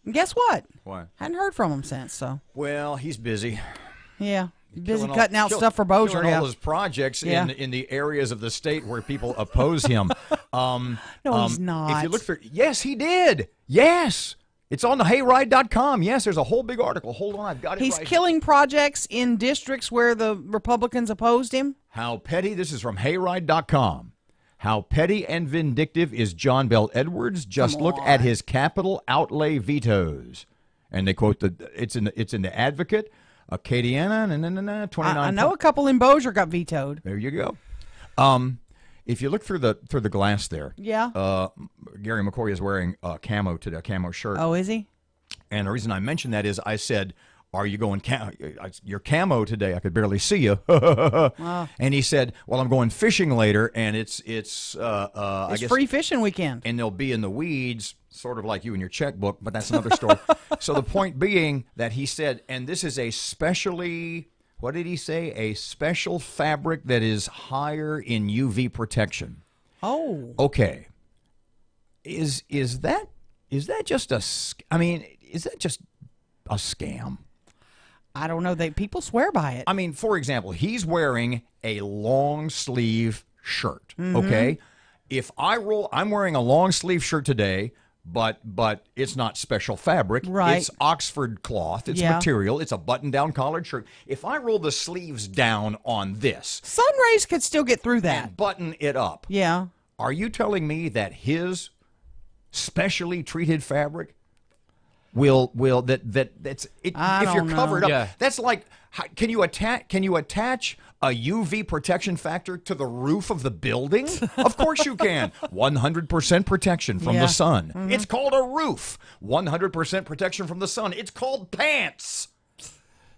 And guess what? What? Hadn't heard from him since, so. Well, he's busy. Yeah. Busy Killing cutting out stuff for Bossier. Killing all his projects in the areas of the state where people oppose him. No, he's not. If you look for, yes, he did. Yes. It's on the hayride.com. Yes, there's a whole big article. Hold on, I've got it He's right killing projects in districts where the Republicans opposed him. How petty, this is from hayride.com. How petty and vindictive is John Bell Edwards? Just look at his capital outlay vetoes. And they quote, it's in the Advocate, Acadiana, 29. I know a couple in Bossier got vetoed. There you go. If you look through the glass there, yeah. Gary McCoy is wearing a camo today, a camo shirt. Oh, is he? And the reason I mentioned that is I said, "Are you going your camo today? I could barely see you." Wow. And he said, "Well, I'm going fishing later, and it's I guess free fishing weekend, and they'll be in the weeds, sort of like you in your checkbook." But that's another story. So the point being that he said, and this is a specially. What did he say? A special fabric that is higher in UV protection. Oh. Okay. Is that just is that just a scam? I don't know. People swear by it. I mean, for example, he's wearing a long sleeve shirt. Mm-hmm. Okay. If I'm wearing a long sleeve shirt today. But it's not special fabric. Right. It's Oxford cloth. It's material. It's a button-down collared shirt. If I roll the sleeves down on this, sun rays could still get through that. And button it up. Yeah. Are you telling me that his specially treated fabric that's it? If you're covered up, that's like can you attach a UV protection factor to the roof of the building? Of course you can. 100% protection from the sun. Mm-hmm. It's called a roof. 100% protection from the sun. It's called pants.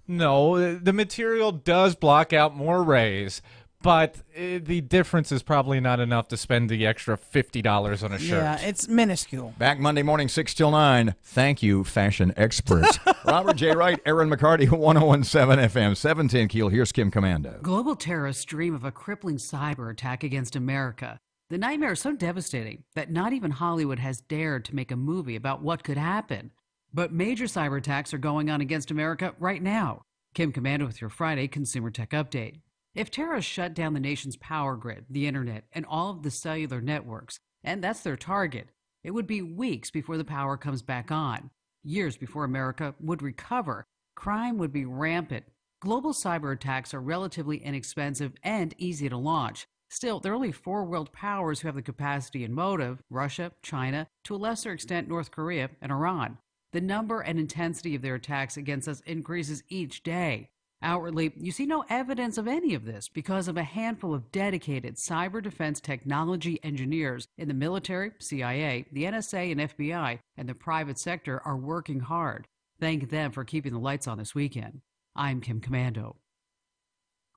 No, the material does block out more rays, but the difference is probably not enough to spend the extra $50 on a shirt. Yeah, it's minuscule. Back Monday morning, 6 till 9. Thank you, fashion experts. Robert J. Wright, Erin McCarty, 101.7 FM, 710 Keel. Here's Kim Commando. Global terrorists dream of a crippling cyber attack against America. The nightmare is so devastating that not even Hollywood has dared to make a movie about what could happen. But major cyber attacks are going on against America right now. Kim Commando with your Friday Consumer Tech Update. If terrorists shut down the nation's power grid, the internet, and all of the cellular networks, and that's their target, it would be weeks before the power comes back on. Years before America would recover. Crime would be rampant. Global cyber attacks are relatively inexpensive and easy to launch. Still, there are only 4 world powers who have the capacity and motive: Russia, China, to a lesser extent North Korea, and Iran. The number and intensity of their attacks against us increases each day. Outwardly, you see no evidence of any of this because of a handful of dedicated cyber defense technology engineers in the military, CIA, the NSA, and FBI, and the private sector are working hard. Thank them for keeping the lights on this weekend. I'm Kim Commando.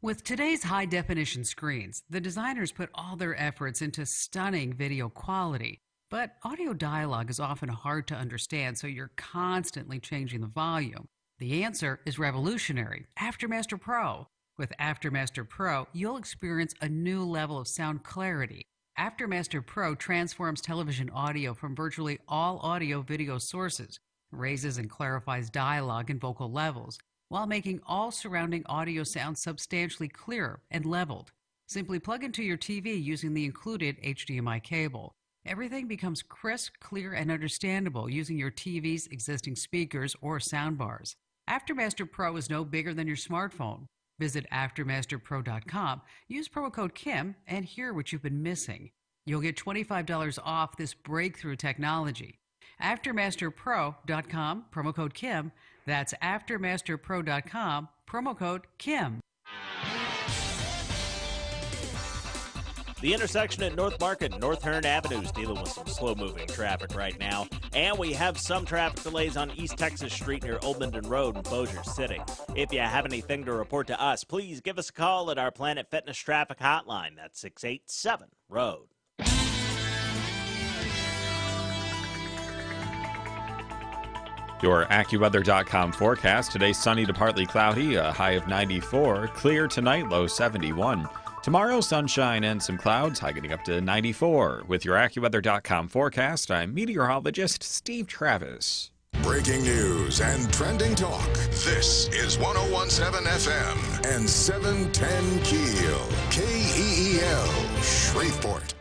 With today's high-definition screens, the designers put all their efforts into stunning video quality. But audio dialogue is often hard to understand, so you're constantly changing the volume. The answer is revolutionary: Aftermaster Pro. With Aftermaster Pro, you'll experience a new level of sound clarity. Aftermaster Pro transforms television audio from virtually all audio-video sources, raises and clarifies dialogue and vocal levels, while making all surrounding audio sound substantially clearer and leveled. Simply plug into your TV using the included HDMI cable. Everything becomes crisp, clear, and understandable using your TV's existing speakers or soundbars. Aftermaster Pro is no bigger than your smartphone. Visit AftermasterPro.com, use promo code KIM, and hear what you've been missing. You'll get $25 off this breakthrough technology. AftermasterPro.com, promo code KIM. That's AftermasterPro.com, promo code KIM. The intersection at North Market and North Hearn Avenue is dealing with some slow-moving traffic right now. And we have some traffic delays on East Texas Street near Old Minden Road in Bossier City. If you have anything to report to us, please give us a call at our Planet Fitness Traffic Hotline. That's 687-ROAD. Your AccuWeather.com forecast. Today, sunny to partly cloudy, a high of 94. Clear tonight, low 71. Tomorrow, sunshine and some clouds, high getting up to 94. With your AccuWeather.com forecast, I'm meteorologist Steve Travis. Breaking news and trending talk. This is 101.7 FM and 710 Keel. KEEL, Shreveport.